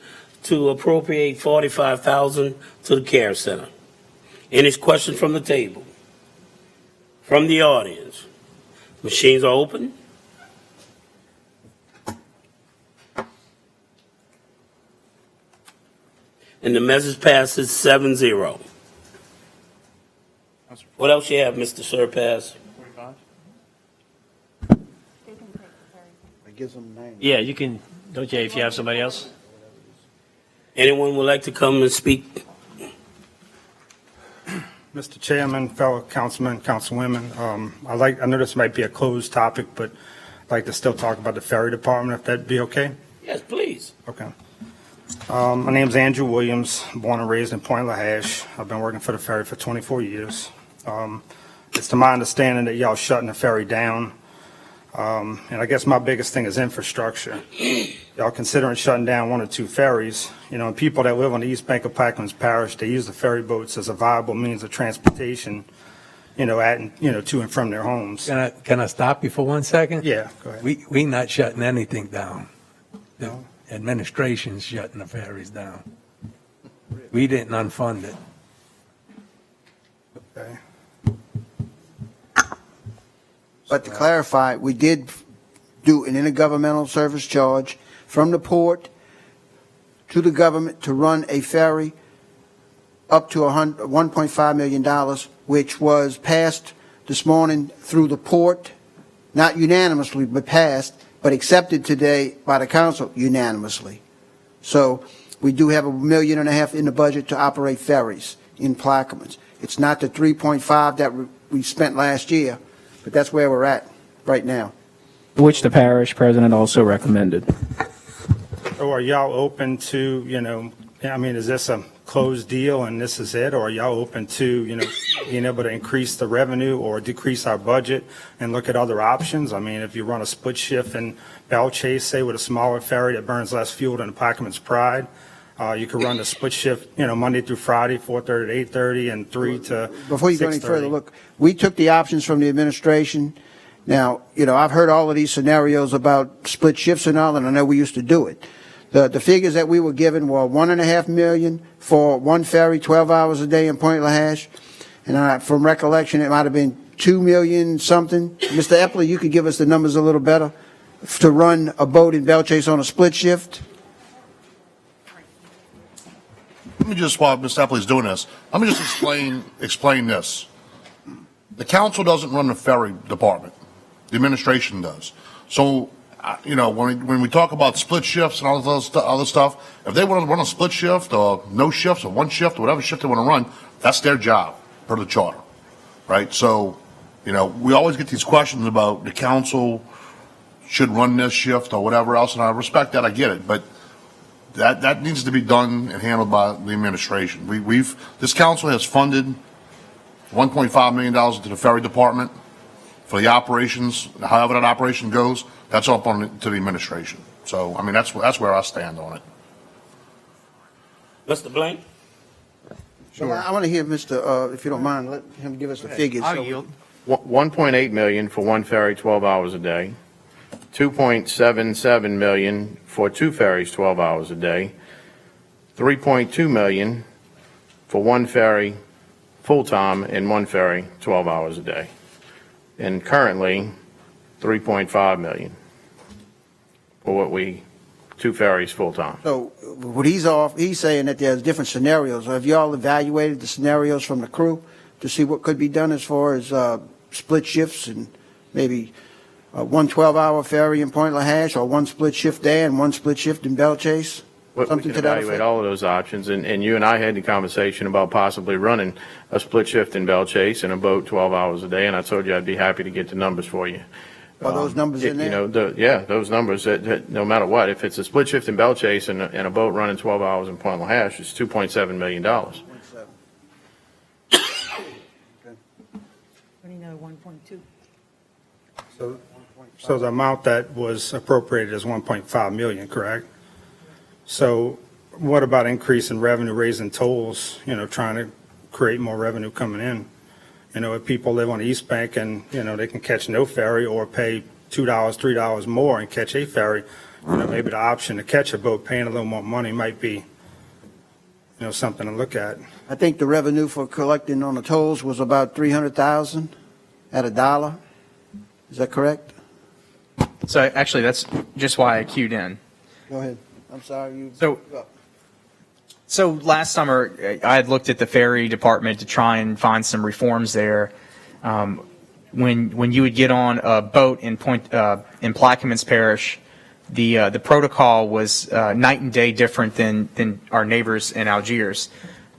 to appropriate $45,000 to the care center. Any questions from the table? From the audience? Machines are open. And the message passes 7-0. What else you have, Mr. Surpass? It gives them names. Yeah, you can, don't you, if you have somebody else? Anyone would like to come and speak? Mr. Chairman, fellow councilmen, councilwomen, I know this might be a closed topic, but I'd like to still talk about the ferry department, if that'd be okay? Yes, please. Okay. My name's Andrew Williams, born and raised in Point LaHash. I've been working for the ferry for 24 years. It's to my understanding that y'all shutting the ferry down. And I guess my biggest thing is infrastructure. Y'all considering shutting down 1 or 2 ferries. And people that live on the east bank of Plaquemines Parish, they use the ferry boats as a viable means of transportation, to and from their homes. Can I stop you for 1 second? Yeah, go ahead. We not shutting anything down. The administration's shutting the ferries down. We didn't unfund it. Okay. But to clarify, we did do an intergovernmental service charge from the port to the government to run a ferry up to $1.5 million, which was passed this morning through the port, not unanimously, but passed, but accepted today by the council unanimously. So we do have $1.5 million in the budget to operate ferries in Plaquemines. It's not the 3.5 that we spent last year, but that's where we're at right now. Which the parish president also recommended. So are y'all open to, is this a closed deal and this is it? Or are y'all open to, being able to increase the revenue or decrease our budget and look at other options? I mean, if you run a split shift in Belle Chase, say with a smaller ferry that burns less fuel than the Plaquemines Pride, you could run the split shift, Monday through Friday, 4:30 to 8:30 and 3 to 6:30. Before you go any further, look, we took the options from the administration. Now, I've heard all of these scenarios about split shifts and all, and I know we used to do it. The figures that we were given were $1.5 million for one ferry, 12 hours a day in Point LaHash. And from recollection, it might have been $2 million something. Mr. Epler, you could give us the numbers a little better to run a boat in Belle Chase on a split shift. Let me just, while Mr. Epley's doing this, let me just explain this. The council doesn't run the ferry department. The administration does. So, when we talk about split shifts and all this other stuff, if they want to run a split shift or no shifts or one shift or whatever shift they want to run, that's their job per the charter, right? So, we always get these questions about the council should run this shift or whatever else, and I respect that, I get it, but that needs to be done and handled by the administration. This council has funded $1.5 million into the ferry department for the operations. However that operation goes, that's up to the administration. So, that's where I stand on it. Mr. Blank? Sure. I want to hear Mr., if you don't mind, let him give us the figures. I'll yield. 1.8 million for one ferry, 12 hours a day. 2.77 million for two ferries, 12 hours a day. 3.2 million for one ferry full-time and one ferry 12 hours a day. And currently, 3.5 million for two ferries full-time. So what he's saying that there's different scenarios. Have you all evaluated the scenarios from the crew to see what could be done as far as split shifts and maybe one 12-hour ferry in Point LaHash or one split shift there and one split shift in Belle Chase? We can evaluate all of those options, and you and I had the conversation about possibly running a split shift in Belle Chase and a boat 12 hours a day, and I told you I'd be happy to get the numbers for you. Are those numbers in there? Those numbers, that no matter what, if it's a split shift in Belle Chase and a boat running 12 hours in Point LaHash, it's $2.7 million. 1.2. So the amount that was appropriated is 1.5 million, correct? So what about increase in revenue, raising tolls, trying to create more revenue coming in? If people live on the East Bank and, they can catch no ferry or pay $2, $3 more and catch a ferry, maybe the option to catch a boat paying a little more money might be, something to look at. I think the revenue for collecting on the tolls was about $300,000 at $1. Is that correct? So actually, that's just why I queued in. Go ahead. I'm sorry. So last summer, I had looked at the ferry department to try and find some reforms there. When you would get on a boat in Plaquemines Parish, the protocol was night and day different than our neighbors in Algiers.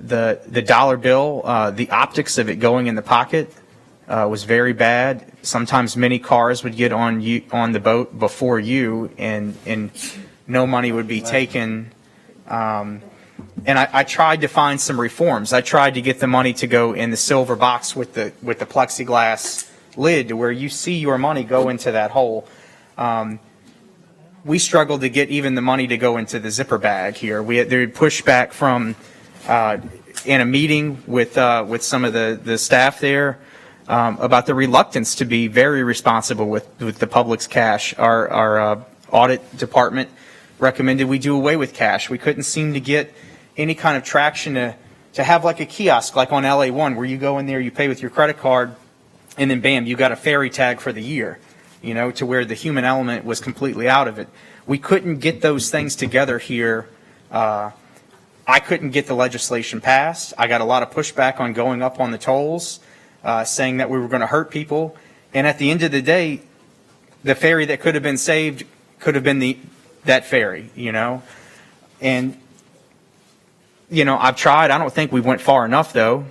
The dollar bill, the optics of it going in the pocket was very bad. Sometimes many cars would get on the boat before you, and no money would be taken. And I tried to find some reforms. I tried to get the money to go in the silver box with the plexiglass lid, to where you see your money go into that hole. We struggled to get even the money to go into the zipper bag here. There was pushback from in a meeting with some of the staff there. about the reluctance to be very responsible with the public's cash. Our audit department recommended we do away with cash. We couldn't seem to get any kind of traction to have like a kiosk like on LA1 where you go in there, you pay with your credit card, and then bam, you got a ferry tag for the year, you know, to where the human element was completely out of it. We couldn't get those things together here. I couldn't get the legislation passed. I got a lot of pushback on going up on the tolls, saying that we were going to hurt people. And at the end of the day, the ferry that could have been saved could have been that ferry, you know. And, you know, I've tried. I don't think we went far enough, though,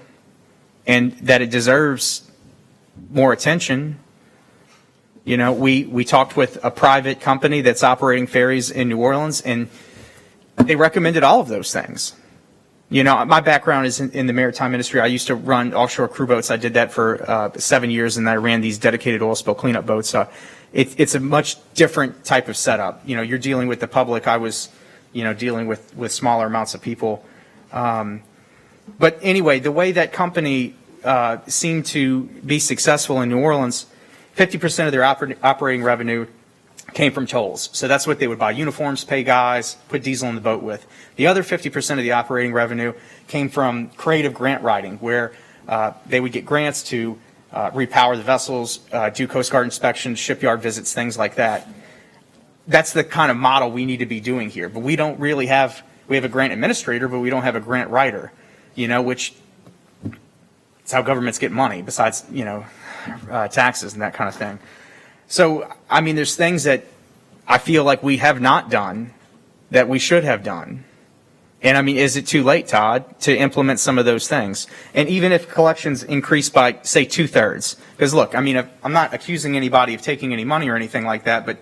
and that it deserves more attention. You know, we talked with a private company that's operating ferries in New Orleans, and they recommended all of those things. You know, my background is in the maritime industry. I used to run offshore crew boats. I did that for 7 years, and I ran these dedicated oil spill cleanup boats. It's a much different type of setup. You know, you're dealing with the public. I was, you know, dealing with smaller amounts of people. But anyway, the way that company seemed to be successful in New Orleans, 50% of their operating revenue came from tolls. So that's what they would buy uniforms, pay guys, put diesel in the boat with. The other 50% of the operating revenue came from creative grant writing, where they would get grants to repower the vessels, do Coast Guard inspections, shipyard visits, things like that. That's the kind of model we need to be doing here. But we don't really have, we have a grant administrator, but we don't have a grant writer, you know, which it's how governments get money besides, you know, taxes and that kind of thing. So, I mean, there's things that I feel like we have not done that we should have done. And I mean, is it too late, Todd, to implement some of those things? And even if collections increase by, say, 2/3, because look, I mean, I'm not accusing anybody of taking any money or anything like that, but,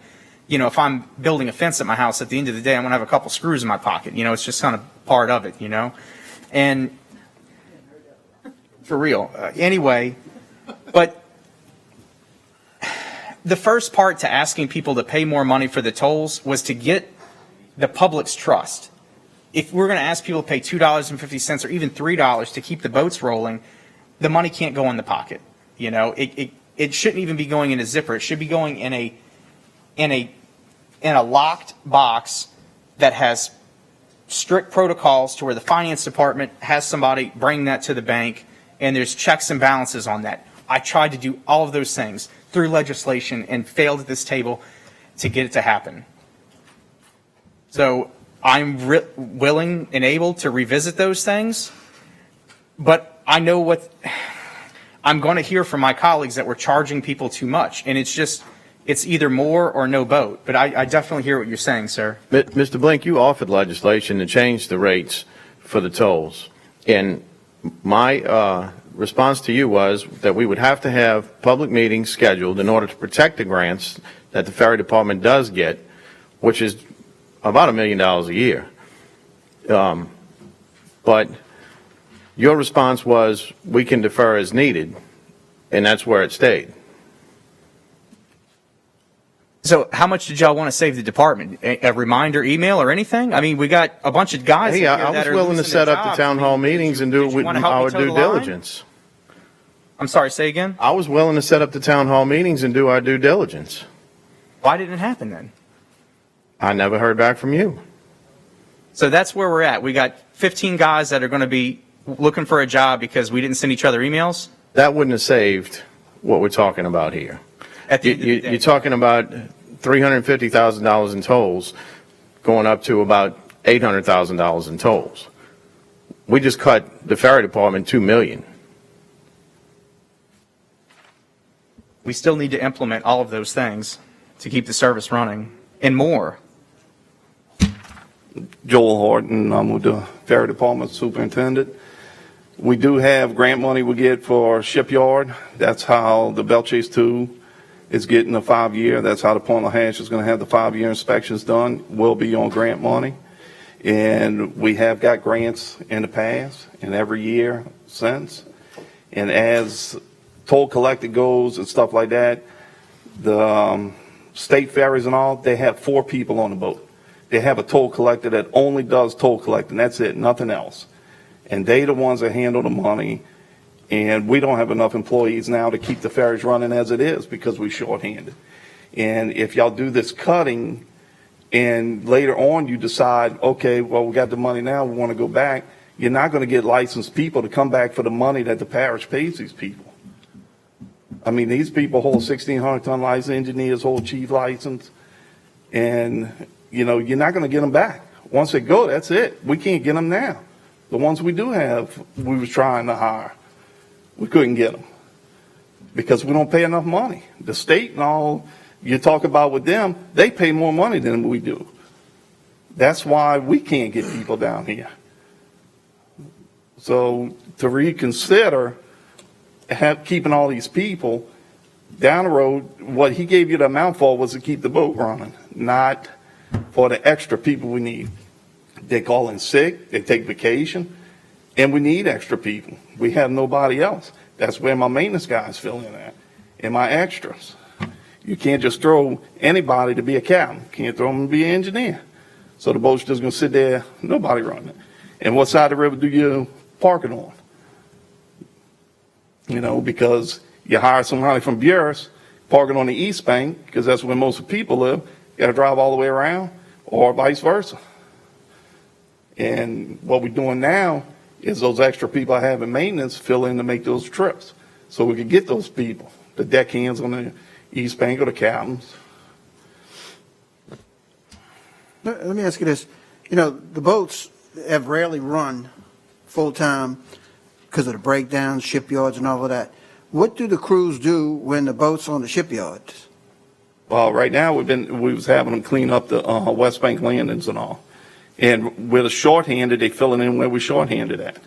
you know, if I'm building a fence at my house, at the end of the day, I'm going to have a couple screws in my pocket. You know, it's just kind of part of it, you know? And for real. Anyway, but the first part to asking people to pay more money for the tolls was to get the public's trust. If we're going to ask people to pay $2.50 or even $3 to keep the boats rolling, the money can't go in the pocket. You know, it shouldn't even be going in a zipper. It should be going in a locked box that has strict protocols to where the finance department has somebody bring that to the bank, and there's checks and balances on that. I tried to do all of those things through legislation and failed at this table to get it to happen. So I'm willing and able to revisit those things, but I know what I'm going to hear from my colleagues, that we're charging people too much, and it's either more or no boat. But I definitely hear what you're saying, sir. Mr. Blink, you offered legislation to change the rates for the tolls, and my response to you was that we would have to have public meetings scheduled in order to protect the grants that the ferry department does get, which is about $1 million a year. But your response was, we can defer as needed, and that's where it stayed. So how much did y'all want to save the department? A reminder email or anything? I mean, we got a bunch of guys. Hey, I was willing to set up the town hall meetings and do it with our due diligence. I'm sorry, say again? I was willing to set up the town hall meetings and do our due diligence. Why didn't it happen then? I never heard back from you. So that's where we're at. We got 15 guys that are going to be looking for a job because we didn't send each other emails. That wouldn't have saved what we're talking about here. You're talking about $350,000 in tolls going up to about $800,000 in tolls. We just cut the ferry department $2 million. We still need to implement all of those things to keep the service running and more. Joel Horton, I'm with the Ferry Department Superintendent. We do have grant money we get for shipyard. That's how the Belt Chase 2 is getting a 5-year. That's how the Point La Hash is going to have the 5-year inspections done. Will be on grant money. And we have got grants in the past and every year since. And as toll collected goes and stuff like that, the state ferries and all, they have 4 people on the boat. They have a toll collector that only does toll collecting. That's it, nothing else. And they the ones that handle the money And we don't have enough employees now to keep the ferries running as it is because we're shorthanded. And if y'all do this cutting and later on you decide, okay, well, we got the money now, we want to go back, you're not going to get licensed people to come back for the money that the parish pays these people. I mean, these people hold 1,600-ton license, engineers hold chief license, and, you know, you're not going to get them back. Once they go, that's it. We can't get them now. The ones we do have, we was trying to hire. We couldn't get them because we don't pay enough money. The state and all you talk about with them, they pay more money than we do. That's why we can't get people down here. So to reconsider keeping all these people down the road, what he gave you the amount for was to keep the boat running, not for the extra people we need. They call in sick, they take vacation, and we need extra people. We have nobody else. That's where my maintenance guys fill in at, and my extras. You can't just throw anybody to be a captain. Can't throw them to be an engineer. So the boat's just going to sit there, nobody running it. And what side of the river do you park it on? You know, because you hire somebody from Buras, park it on the east bank, because that's where most of the people live. You got to drive all the way around, or vice versa. And what we're doing now is those extra people I have in maintenance fill in to make those trips. So we can get those people, the deckhands on the east bank or the captains. Let me ask you this. You know, the boats have rarely run full-time because of the breakdowns, shipyards, and all of that. What do the crews do when the boat's on the shipyards? Well, right now we was having them clean up the West Bank landings and all. And with a shorthanded, they fill it in where we're shorthanded at.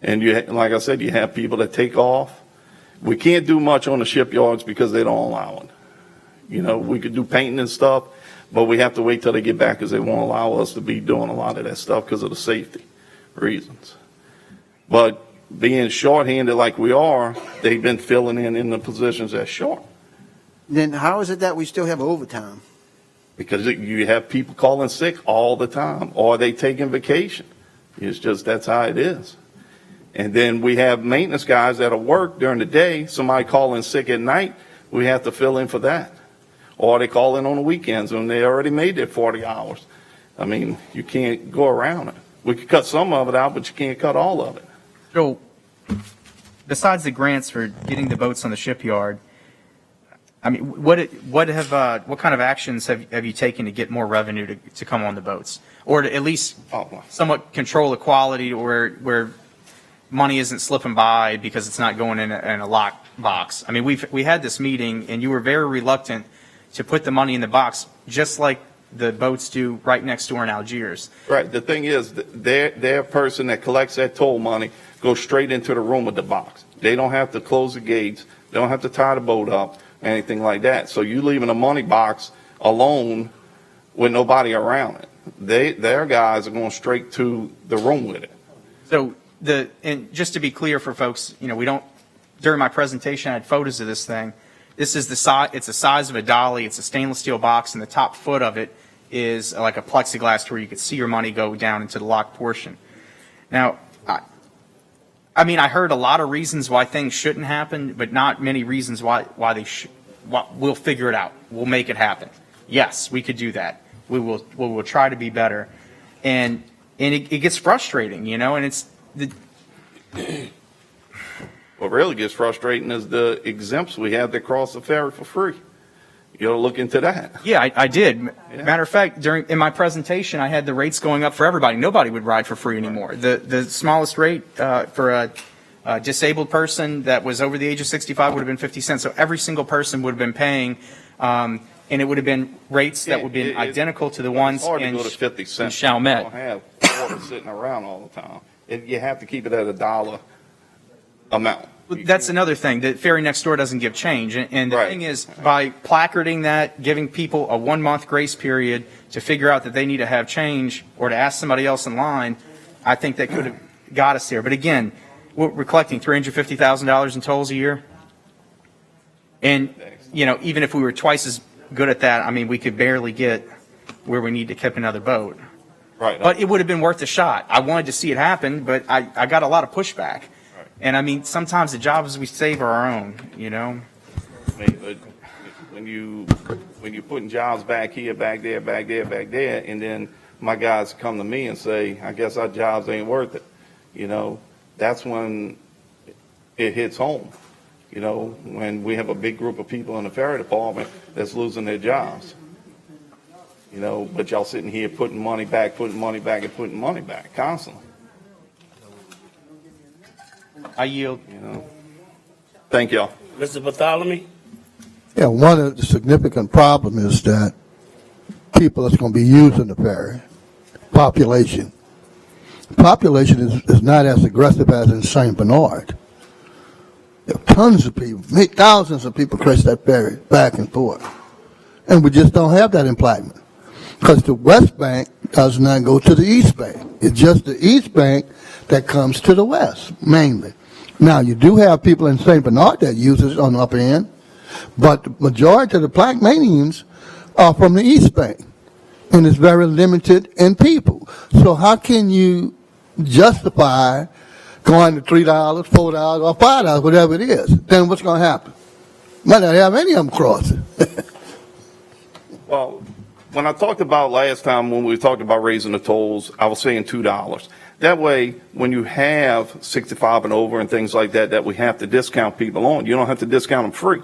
And you, like I said, you have people that take off. We can't do much on the shipyards because they don't allow it. You know, we could do painting and stuff, but we have to wait till they get back because they won't allow us to be doing a lot of that stuff because of the safety reasons. But being shorthanded like we are, they've been filling in the positions that's short. Then how is it that we still have overtime? Because you have people calling sick all the time, or they taking vacation. It's just, that's how it is. And then we have maintenance guys that'll work during the day. Somebody calling sick at night, we have to fill in for that. Or they call in on the weekends when they already made their 40 hours. I mean, you can't go around it. We could cut some of it out, but you can't cut all of it. So, besides the grants for getting the boats on the shipyard, I mean, what kind of actions have you taken to get more revenue to come on the boats, or to at least somewhat control the quality, where money isn't slipping by because it's not going in a lock box? I mean, we had this meeting, and you were very reluctant to put the money in the box, just like the boats do right next door in Algiers. Right. The thing is, their person that collects that toll money goes straight into the room with the box. They don't have to close the gates. They don't have to tie the boat up, anything like that. So you leaving a money box alone with nobody around it. Their guys are going straight to the room with it. So and just to be clear for folks, you know, we don't, during my presentation, I had photos of this thing. This is it's the size of a dolly. It's a stainless steel box, and the top foot of it is like a plexiglass where you could see your money go down into the locked portion. Now, I mean, I heard a lot of reasons why things shouldn't happen, but not many reasons why they should. We'll figure it out. We'll make it happen. Yes, we could do that. We will try to be better. And it gets frustrating, you know, and it's what really gets frustrating is the exempts we have that cross the ferry for free. You ought to look into that. Yeah, I did. Yeah. Matter of fact, in my presentation, I had the rates going up for everybody. Nobody would ride for free anymore. The smallest rate for a disabled person that was over the age of 65 would have been 50 cents. So every single person would have been paying, and it would have been rates that would have been identical to the ones in Chalmette. You don't have water sitting around all the time. You have to keep it at $1 amount. That's another thing. The ferry next door doesn't give change. And the thing is, by placarding that, giving people a 1-month grace period to figure out that they need to have change or to ask somebody else in line, I think that could have got us there. But again, we're collecting $350,000 in tolls a year. And, you know, even if we were twice as good at that, I mean, we could barely get where we need to keep another boat. Right. But it would have been worth a shot. I wanted to see it happen, but I got a lot of pushback. And I mean, sometimes the jobs we save are our own, you know? But when you're putting jobs back here, back there, back there, back there, and then my guys come to me and say, I guess our jobs ain't worth it, that's when it hits home. When we have a big group of people in the ferry department that's losing their jobs. But y'all sitting here putting money back, and putting money back constantly. I yield. Thank y'all. Mr. Bartholomew? Yeah, one of the significant problem is that people that's going to be using the ferry, population is not as aggressive as in St. Bernard. There are tons of people, thousands of people cross that ferry back and forth. And we just don't have that in Plaquemines. Because the West Bank does not go to the East Bank. It's just the East Bank that comes to the West, mainly. Now, you do have people in St. Bernard that use it on the upper end, but the majority of the Plaqueminians are from the East Bank, and it's very limited in people. So how can you justify going to $3, $4, or $5, whatever it is? Then what's going to happen? Might not have any of them crossing. Well, when I talked about last time when we talked about raising the tolls, I was saying $2. That way, when you have 65 and over and things like that we have to discount people on, you don't have to discount them free.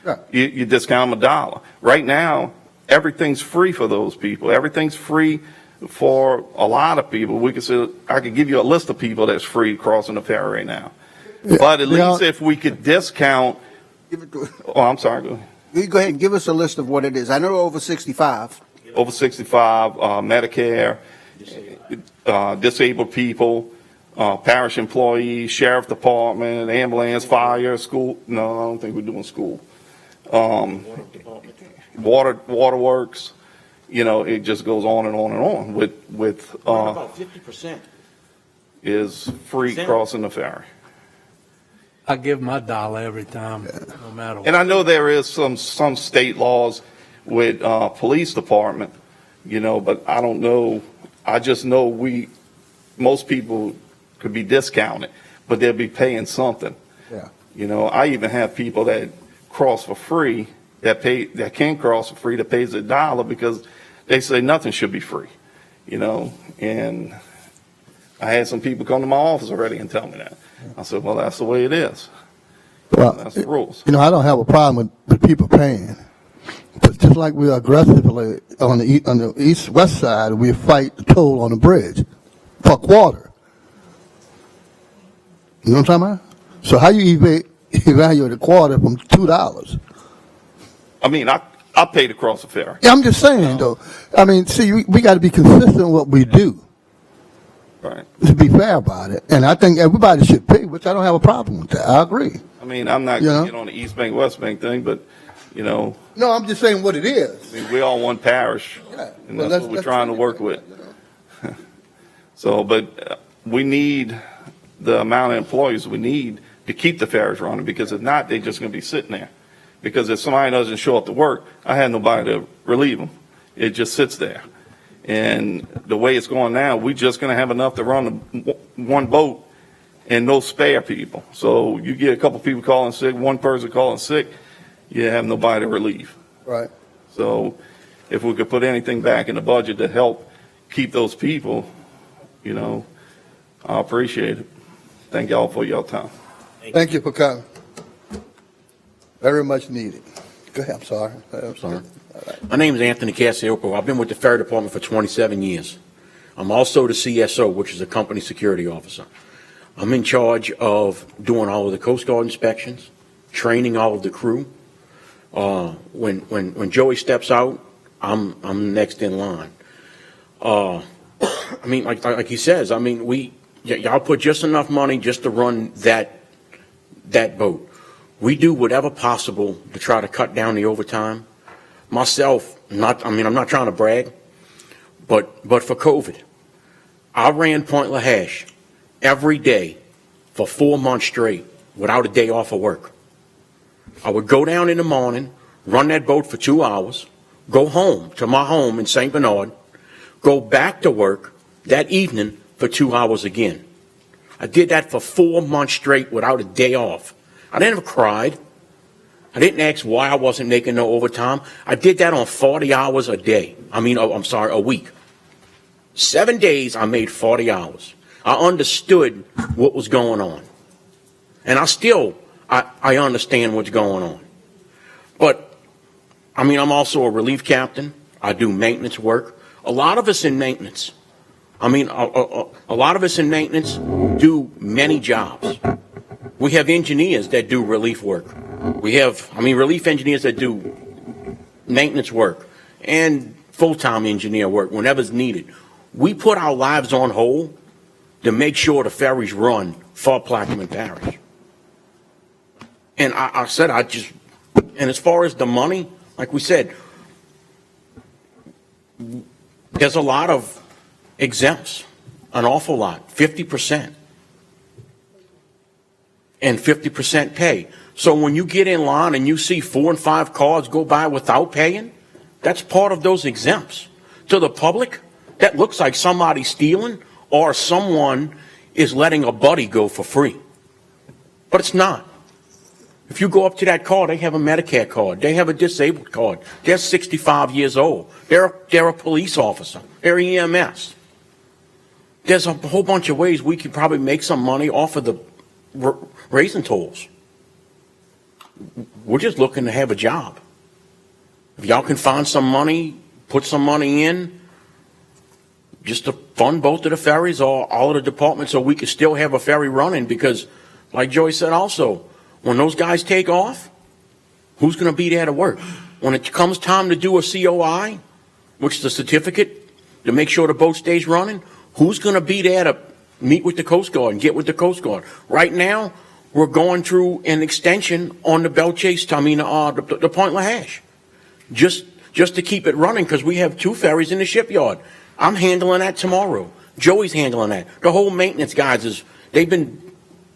Right. You discount them $1. Right now, everything's free for those people. Everything's free for a lot of people. I could give you a list of people that's free crossing the ferry right now. Yeah. But at least if we could discount. Oh, I'm sorry. Go ahead. You go ahead and give us a list of what it is. I know over 65. Over 65, Medicare, disabled people, parish employees, sheriff department, ambulance, fire, school. No, I don't think we're doing school. Waterworks. It just goes on and on and on. With about 50% is free crossing the ferry. I give my dollar every time, no matter what. And I know there is some state laws with police department, but I don't know. I just know most people could be discounted, but they'll be paying something. Yeah. I even have people that cross for free that can cross for free that pays $1 because they say nothing should be free, and I had some people come to my office already and tell me that. I said, well, that's the way it is. Well, that's the rules. I don't have a problem with people paying. But just like we are aggressively on the east-west side, we fight the toll on the bridge for a quarter. You know what I'm talking about? So how you evaluate a quarter from $2? I mean, I paid to cross the ferry. Yeah, I'm just saying, though. I mean, see, we got to be consistent with what we do. Right. To be fair about it. And I think everybody should pay, which I don't have a problem with that. I agree. I mean, I'm not going to get on the East Bank, West Bank thing, but, No, I'm just saying what it is. I mean, we all one parish, and that's what we're trying to work with. So, but we need the amount of employees we need to keep the ferries running, because if not, they're just going to be sitting there. Because if somebody doesn't show up to work, I have nobody to relieve them. It just sits there. And the way it's going now, we're just going to have enough to run one boat and no spare people. So you get a couple people calling sick, one person calling sick, you have nobody to relieve. Right. So if we could put anything back in the budget to help keep those people, I appreciate it. Thank y'all for your time. Thank you for coming. Very much needed. Go ahead, I'm sorry. My name is Anthony Cassioppo. I've been with the Fire Department for 27 years. I'm also the CSO, which is a company security officer. I'm in charge of doing all of the Coast Guard inspections, training all of the crew. When Joey steps out, I'm next in line. I mean, like he says, I mean, y'all put just enough money just to run that boat. We do whatever possible to try to cut down the overtime. Myself, I'm not trying to brag, but for COVID, I ran Point Lahash every day for 4 months straight without a day off of work. I would go down in the morning, run that boat for 2 hours, go home to my home in St. Bernard, go back to work that evening for 2 hours again. I did that for 4 months straight without a day off. I never cried. I didn't ask why I wasn't making no overtime. I did that on 40 hours a day. A week. 7 days I made 40 hours. I understood what was going on. And I understand what's going on. But, I'm also a relief captain. I do maintenance work. A lot of us in maintenance. A lot of us in maintenance do many jobs. We have engineers that do relief work. We have, relief engineers that do maintenance work and full-time engineer work whenever's needed. We put our lives on hold to make sure the ferries run for Plaquemines Parish. And and as far as the money, like we said, there's a lot of exempts, an awful lot, 50%. And 50% pay. So when you get in line and you see 4 and 5 cars go by without paying, that's part of those exempts. To the public, that looks like somebody stealing or someone is letting a buddy go for free. But it's not. If you go up to that car, they have a Medicare card. They have a disabled card. They're 65 years old. They're a police officer. They're EMS. There's a whole bunch of ways we could probably make some money off of the raising tolls. We're just looking to have a job. If y'all can find some money, put some money in, just to fund both of the ferries or all of the departments so we can still have a ferry running, because like Joey said also, when those guys take off, who's going to be there to work? When it comes time to do a COI, which is a certificate to make sure the boat stays running, who's going to be there to meet with the Coast Guard and get with the Coast Guard? Right now, we're going through an extension on the the Point LaHash, just to keep it running, because we have 2 ferries in the shipyard. I'm handling that tomorrow. Joey's handling that. The whole maintenance guys they've been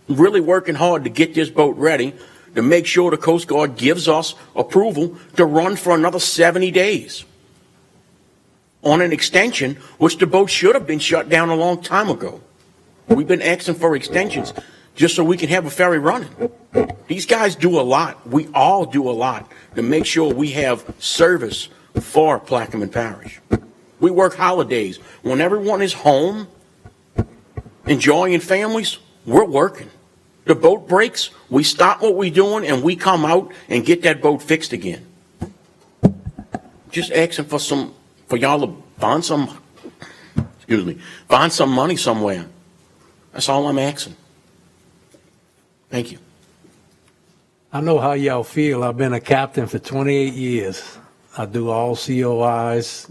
really working hard to get this boat ready to make sure the Coast Guard gives us approval to run for another 70 days on an extension, which the boat should have been shut down a long time ago. We've been asking for extensions just so we can have a ferry running. These guys do a lot. We all do a lot to make sure we have service for Plaquemines Parish. We work holidays. When everyone is home, enjoying families, we're working. The boat breaks, we stop what we're doing, and we come out and get that boat fixed again. Just asking for y'all to find some money somewhere. That's all I'm asking. Thank you. I know how y'all feel. I've been a captain for 28 years. I do all COIs.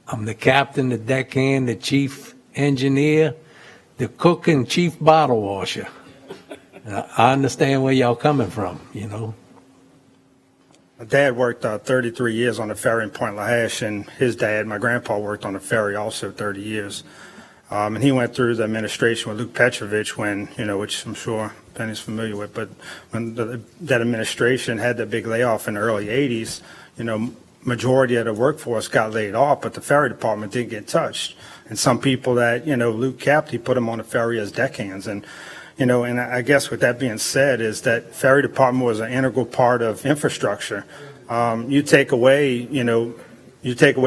I'm the captain, the deckhand, the chief engineer, the cook, and chief bottle washer. I understand where y'all coming from, My dad worked 33 years on the ferry in Point LaHash, and his dad, my grandpa, worked on the ferry also 30 years. And he went through the administration with Luke Petrovich when, which I'm sure Penny's familiar with, but when that administration had the big layoff in the early 80s, majority of the workforce got laid off, but the ferry department didn't get touched. And some people that, Luke kept, he put them on the ferry as deckhands. And and I guess with that being said is that ferry department was an integral part of infrastructure. You take away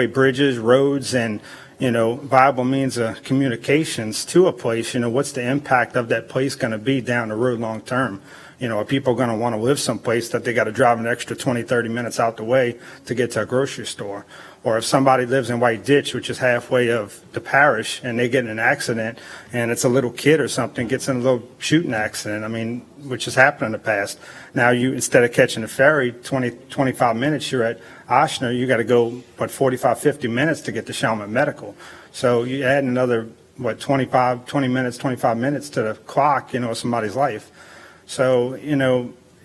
bridges, roads, and, viable means of communications to a place, what's the impact of that place going to be down the road long term? Are people going to want to live someplace that they got to drive an extra 20, 30 minutes out the way to get to a grocery store? Or if somebody lives in White Ditch, which is halfway of the parish, and they get in an accident, and it's a little kid or something, gets in a little shooting accident, which has happened in the past. Now instead of catching the ferry 20, 25 minutes, you're at Oshner, you got to go, 45, 50 minutes to get to Chalmette Medical. So you add another, 25 minutes to the clock, of somebody's life. So,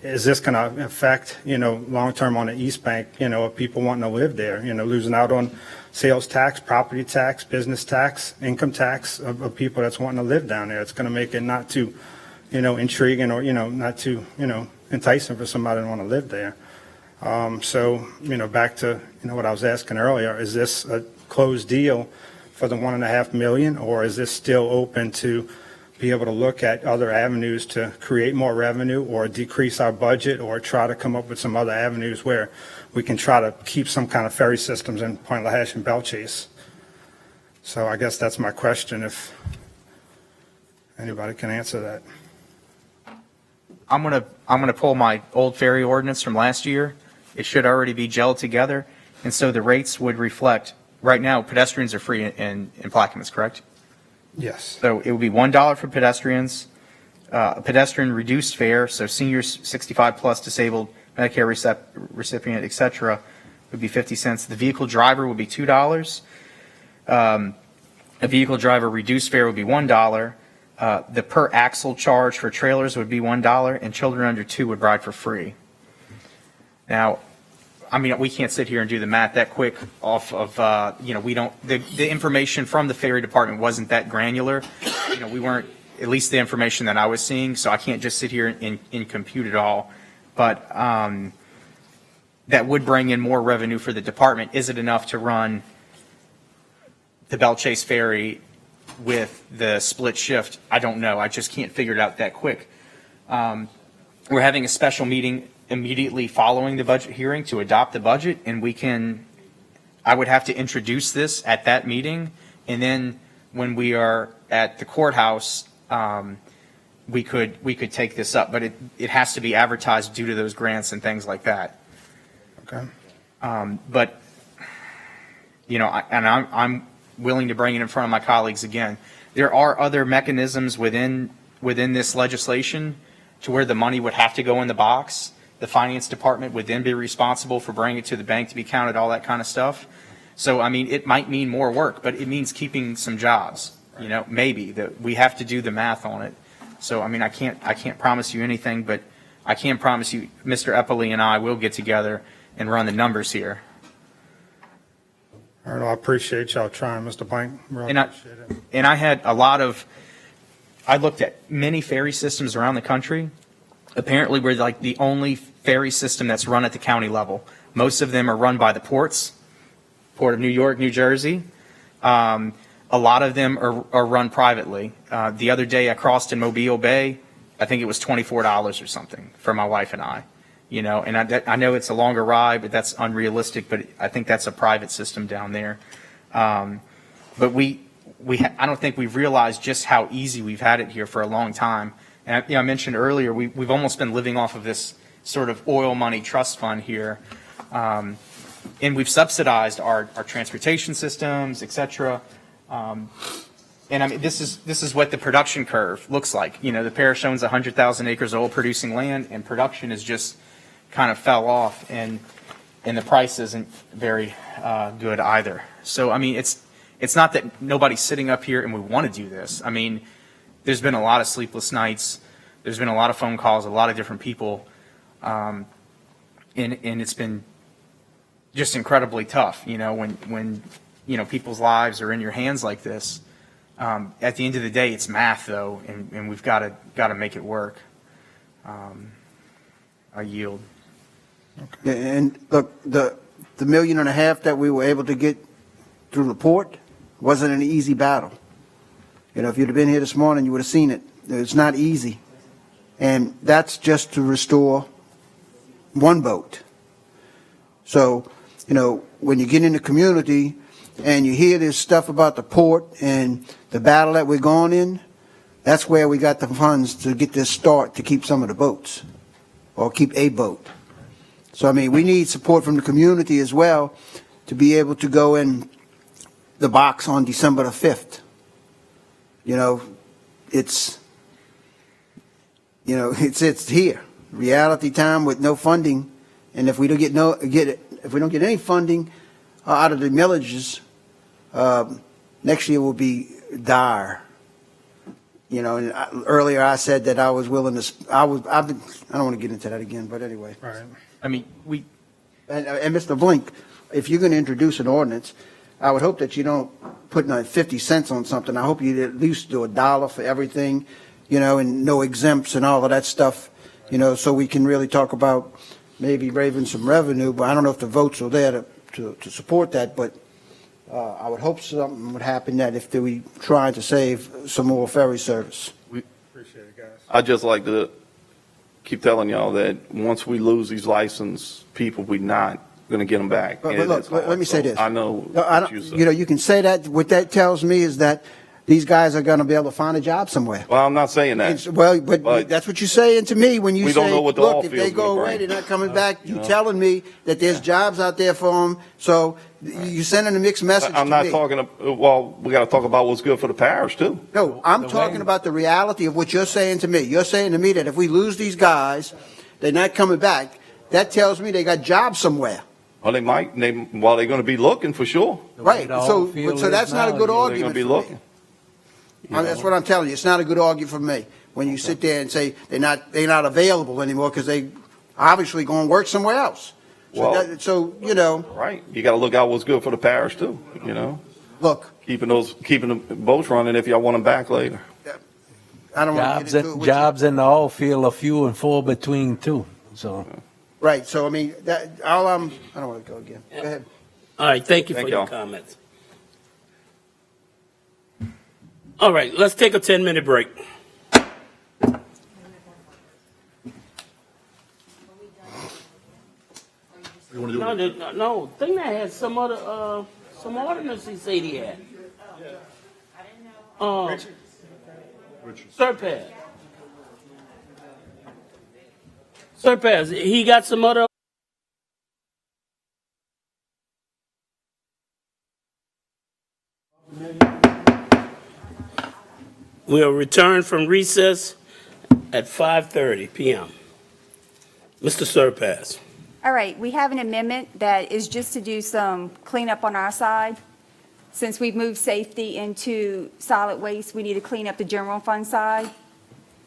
is this going to affect, long-term on the East Bank, of people wanting to live there, losing out on sales tax, property tax, business tax, income tax of people that's wanting to live down there. It's going to make it not too, intriguing or, not too, enticing for somebody to want to live there. So, back to, what I was asking earlier, is this a closed deal for the $1.5 million, or is this still open to be able to look at other avenues to create more revenue or decrease our budget or try to come up with some other avenues where we can try to keep some kind of ferry systems in Point LaHash and Belchase. So I guess that's my question, if anybody can answer that. I'm gonna pull my old ferry ordinance from last year. It should already be gelled together, and so the rates would reflect. Right now, pedestrians are free in Plaquemines, correct? Yes. So it would be $1 for pedestrians, a pedestrian reduced fare, so seniors 65 plus, disabled, Medicare recipient, et cetera, would be 50 cents. The vehicle driver would be $2. A vehicle driver reduced fare would be $1. The per axle charge for trailers would be $1, and children under 2 would ride for free. Now, I mean, we can't sit here and do the math that quick off of, we don't, the information from the ferry department wasn't that granular. We weren't, at least the information that I was seeing, so I can't just sit here and compute it all. But that would bring in more revenue for the department. Is it enough to run the Belchase ferry with the split shift? I don't know. I just can't figure it out that quick. We're having a special meeting immediately following the budget hearing to adopt the budget, and I would have to introduce this at that meeting, and then when we are at the courthouse, we could take this up, but it has to be advertised due to those grants and things like that. Okay. But I'm willing to bring it in front of my colleagues again. There are other mechanisms within this legislation to where the money would have to go in the box. The finance department would then be responsible for bringing it to the bank to be counted, all that kind of stuff. So, I mean, it might mean more work, but it means keeping some jobs. Maybe that we have to do the math on it. So, I mean, I can't promise you anything, but I can promise you, Mr. Eppley and I will get together and run the numbers here. All right, well, I appreciate y'all trying, Mr. Blank. Really appreciate it. And I looked at many ferry systems around the country. Apparently, we're like the only ferry system that's run at the county level. Most of them are run by the ports, Port of New York, New Jersey. A lot of them are run privately. The other day I crossed in Mobile Bay. I think it was $24 or something for my wife and I. And I know it's a longer ride, but that's unrealistic. But I think that's a private system down there. But I don't think we've realized just how easy we've had it here for a long time. And I mentioned earlier, we've almost been living off of this sort of oil money trust fund here. And we've subsidized our transportation systems, et cetera. And I mean, this is what the production curve looks like. The parish owns 100,000 acres of oil producing land, and production has just kind of fell off, and the price isn't very good either. So, I mean, it's not that nobody's sitting up here and we want to do this. I mean, there's been a lot of sleepless nights. There's been a lot of phone calls, a lot of different people, and it's been just incredibly tough. When people's lives are in your hands like this. At the end of the day, it's math, though, and we've got to make it work. I yield. Okay. And look, the $1.5 million that we were able to get through the port wasn't an easy battle. If you'd have been here this morning, you would have seen it. It's not easy. And that's just to restore one boat. So, when you get in the community and you hear this stuff about the port and the battle that we're going in, that's where we got the funds to get this start to keep some of the boats, or keep a boat. So, I mean, we need support from the community as well to be able to go in the box on December the 5th. It's here. Reality time with no funding, and if we don't get any funding out of the millages, next year will be dire. And earlier I said that I was willing to. I don't want to get into that again, but anyway. Right. I mean, and Mr. Blink, if you're going to introduce an ordinance, I would hope that you don't put 50 cents on something. I hope you at least do $1 for everything, and no exempts and all of that stuff, so we can really talk about maybe raising some revenue. But I don't know if the votes are there to support that. But I would hope something would happen that if we trying to save some more ferry service. Appreciate it, guys. I'd just like to keep telling y'all that once we lose these licensed people, we're not going to get them back. But And look, it's hard. let me say So this. I know. No, I what don't, said. you know, you can say that. What that tells me is that these guys are going to be able to find a job somewhere. Well, I'm not saying that. Well, but that's what you're saying to me when you We say, don't know what the look, oil if they field's go gonna away, bring. they're not coming back. You You're know? telling me that there's jobs out there for them. So you're sending a mixed message I'm to not me. talking, well, we got to talk about what's good for the parish, too. No, I'm talking about the reality of what you're saying to me. You're saying to me that if we lose these guys, they're not coming back. That tells me they got jobs somewhere. Well, they might, they're going to be looking for sure. Right. the whole So, field so that's is not a now, good they're They're argument going to be for me. looking. That's what I'm telling you. It's not a good argument for me when you sit there and say they're not available anymore because they obviously going to work somewhere else. So, Well- so you know, Right. You got to look out what's good for the parish, too, you know? look, Keeping the boats running if y'all want them back later. I don't want to Jobs, get into it with jobs in the oil field are few and far between too, so. you. Right. So I mean, I don't want to go again. Go ahead. All right, thank you Thank for your y'all. comments. All right, let's take a 10-minute break. No, thing that had some other, some ordinance he said he had. Surpass. Surpass, he got some other. We'll return from recess at 5:30 p.m. Mr. Surpass. All right, we have an amendment that is just to do some cleanup on our side. Since we've moved safety into solid waste, we need to clean up the general fund side.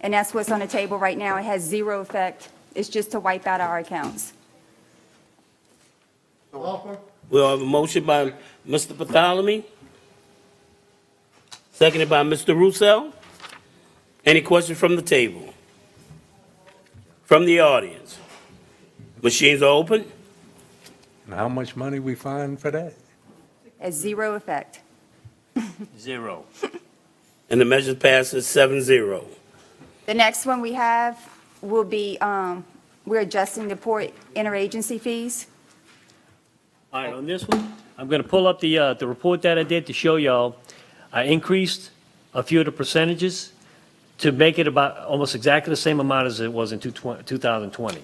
And that's what's on the table right now. It has zero effect. It's just to wipe out our accounts. We'll have a motion by Mr. Bartholomew, seconded by Mr. Roussel. Any questions from the table? From the audience? Machines are open. And how much money we find for that? Has zero effect. Zero. And the measure passes 7-0. The next one we have will be, we're adjusting the port interagency fees. All right, on this one, I'm going to pull up the report that I did to show y'all. I increased a few of the percentages to make it about almost exactly the same amount as it was in 2020.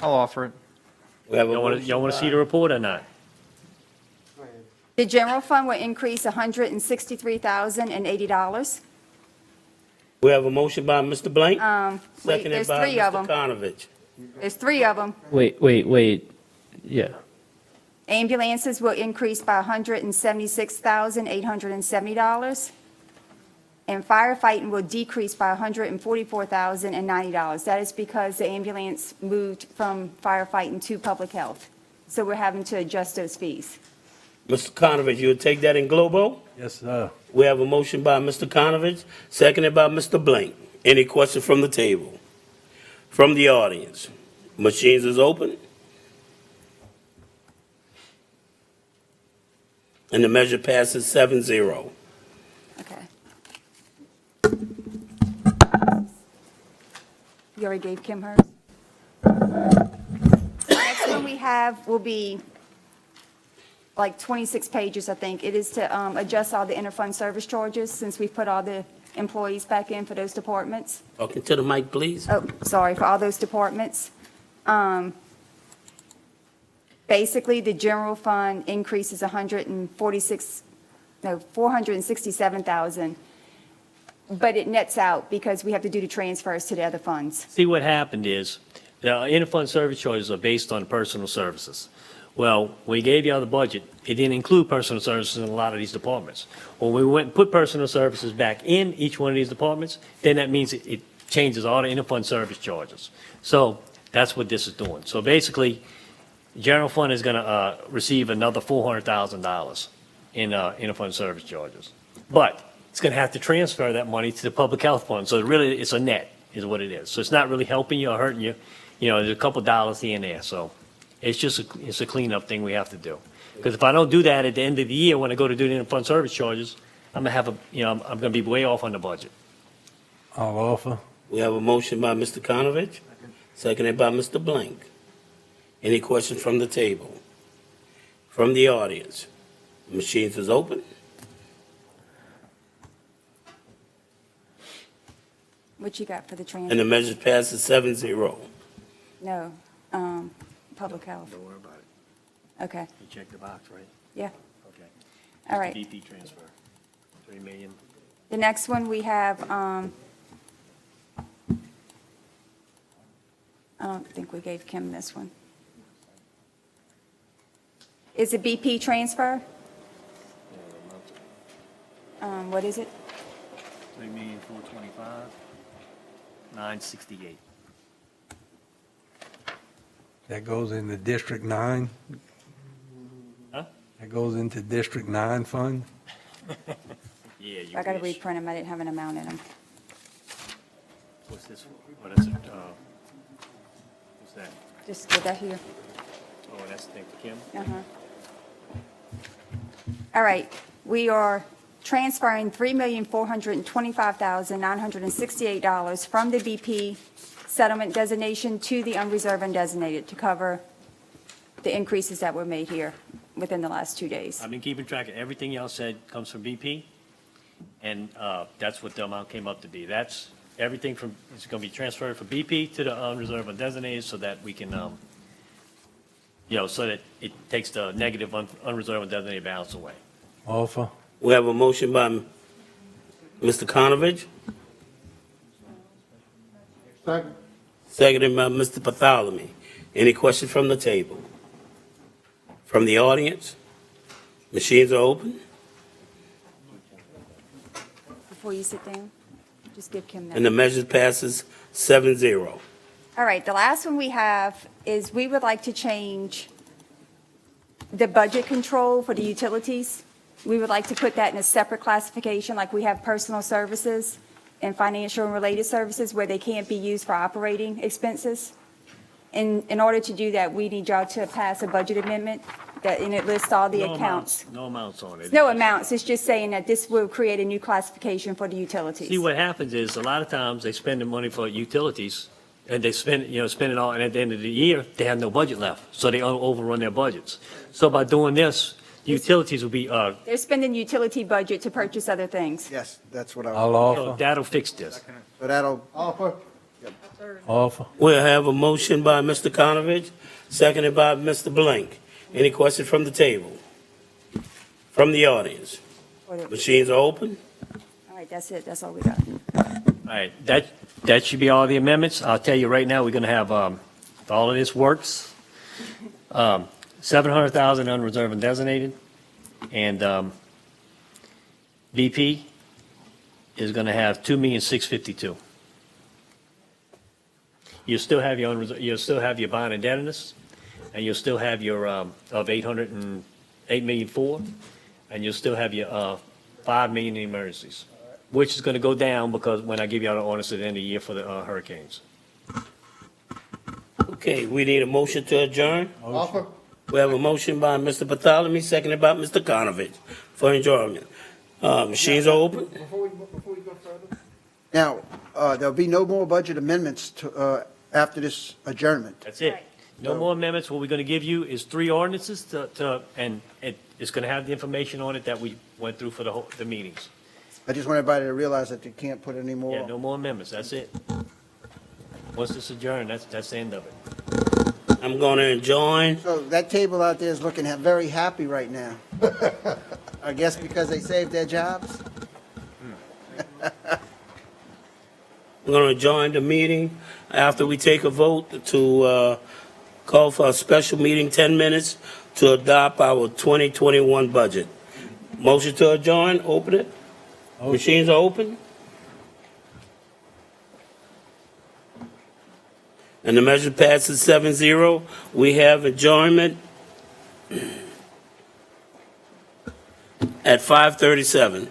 I'll offer it. We have a Y'all motion want to see by- the report or not? The general fund will increase $163,080. We have a motion by Mr. Blank, Wait, seconded there's by three of Mr. them. Konovich. There's three of them. Wait. Yeah. Ambulances will increase by $176,870. And firefighting will decrease by $144,090. That is because the ambulance moved from firefighting to public health. So we're having to adjust those fees. Mr. Konovich, you'll take that in globo? Yes, sir. We have a motion by Mr. Konovich, seconded by Mr. Blank. Any questions from the table? From the audience? Machines is open. And the measure passes 7-0. Okay. You already gave Kim hers? Next one we have will be like 26 pages, I think. It is to adjust all the interfund service charges since we've put all the employees back in for those departments. Talking to the mic, please. Oh, sorry, for all those departments. Basically, the general fund increases $467,000, but it nets out because we have to do the transfers to the other funds. See, what happened is, the interfund service charges are based on personal services. Well, we gave you all the budget, it didn't include personal services in a lot of these departments. When we went and put personal services back in each one of these departments, then that means it changes all the interfund service charges. So that's what this is doing. So basically, general fund is going to receive another $400,000 in interfund service charges. But it's going to have to transfer that money to the public health fund. So really, it's a net, is what it is. So it's not really helping you or hurting you. You know, there's a couple dollars here and there. So it's just it's a cleanup thing we have to do. Because if I don't do that at the end of the year, when I go to do the in-fund service charges, I'm gonna have I'm gonna be way off on the budget. I'll offer. We have a motion by Mr. Konovich, seconded by Mr. Blank. Any questions from the table? From the audience? Machines is open. What you got for the And transfer? the measure passes 7-0. No, public health. Don't worry about it. Okay, You check the box, right? yeah, Okay. all right. BP transfer, 3 million. The next one we have, I don't think we gave Kim this one. Is it BP transfer? What is it? 3,425,968. That goes into District 9? Huh? That goes into District 9 fund? Yeah, you I got to wish. reprint them, I didn't have an amount in them. What's this? Oh, that's it. What's that? Just get that here. Oh, that's the thing for Kim? Uh-huh. All right, we are transferring $3,425,968 from the BP settlement designation to the unreserved undesignated to cover the increases that were made here within the last 2 days. I've been keeping track of everything y'all said comes from BP, and that's what the amount came up to be. That's everything from, it's going to be transferred from BP to the unreserved undesignated so that we can, so that it takes the negative unreserved undesignated balance away. Offer. We have a motion by Mr. Konovich, Second. seconded by Mr. Bartholomew. Any questions from the table? From the audience? Machines are open. Before you sit down, just give Kim that. And the measure passes 7-0. All right, the last one we have is we would like to change the budget control for the utilities. We would like to put that in a separate classification, like we have personal services and financial and related services where they can't be used for operating expenses. In order to do that, we need y'all to pass a budget amendment and it lists all the No accounts. amounts, no amounts on it. No amounts, it's just saying that this will create a new classification for the utilities. See, what happens is, a lot of times, they spend the money for utilities, and they spend it all, and at the end of the year, they have no budget left, so they overrun their budgets. So by doing this, utilities will be, They're spending utility budget to purchase other things. Yes, that's what I I'll was, so offer. that'll fix this. so that'll, Offer. Offer. We'll have a motion by Mr. Konovich, seconded by Mr. Blank. Any questions from the table? From the audience? Machines are open. All right, that's it, that's all we got. All right, that should be all the amendments. I'll tell you right now, we're gonna have, if all of this works, 700,000 unreserved and designated, and BP is gonna have 2,652,000. You'll still have your you'll still have your bond indebtedness, and you'll still have your of 808,000,004, and you'll still have your 5 million in emergencies, which is going to go down because when I give you all the orders at the end of the year for the hurricanes. Okay, we need a motion to adjourn. Offer. We have a motion by Mr. Bartholomew, seconded by Mr. Konovich for adjournment. Machines are open. Before we go further. now, there'll be no more budget amendments to, after this adjournment. That's it. No more amendments. What we're going to give you is 3 ordinances and it's going to have the information on it that we went through for the meetings. I just want everybody to realize that they can't put any more. Yeah, no more amendments. That's it. Once it's adjourned, that's the end of it. I'm going to join. So that table out there is looking very happy right now. I guess because they saved their jobs? We're going to join the meeting after we take a vote to call for a special meeting, 10 minutes, to adopt our 2021 budget. Motion to adjourn, open it. Machines are open. And the measure passes 7-0. We have adjournment at 5:37.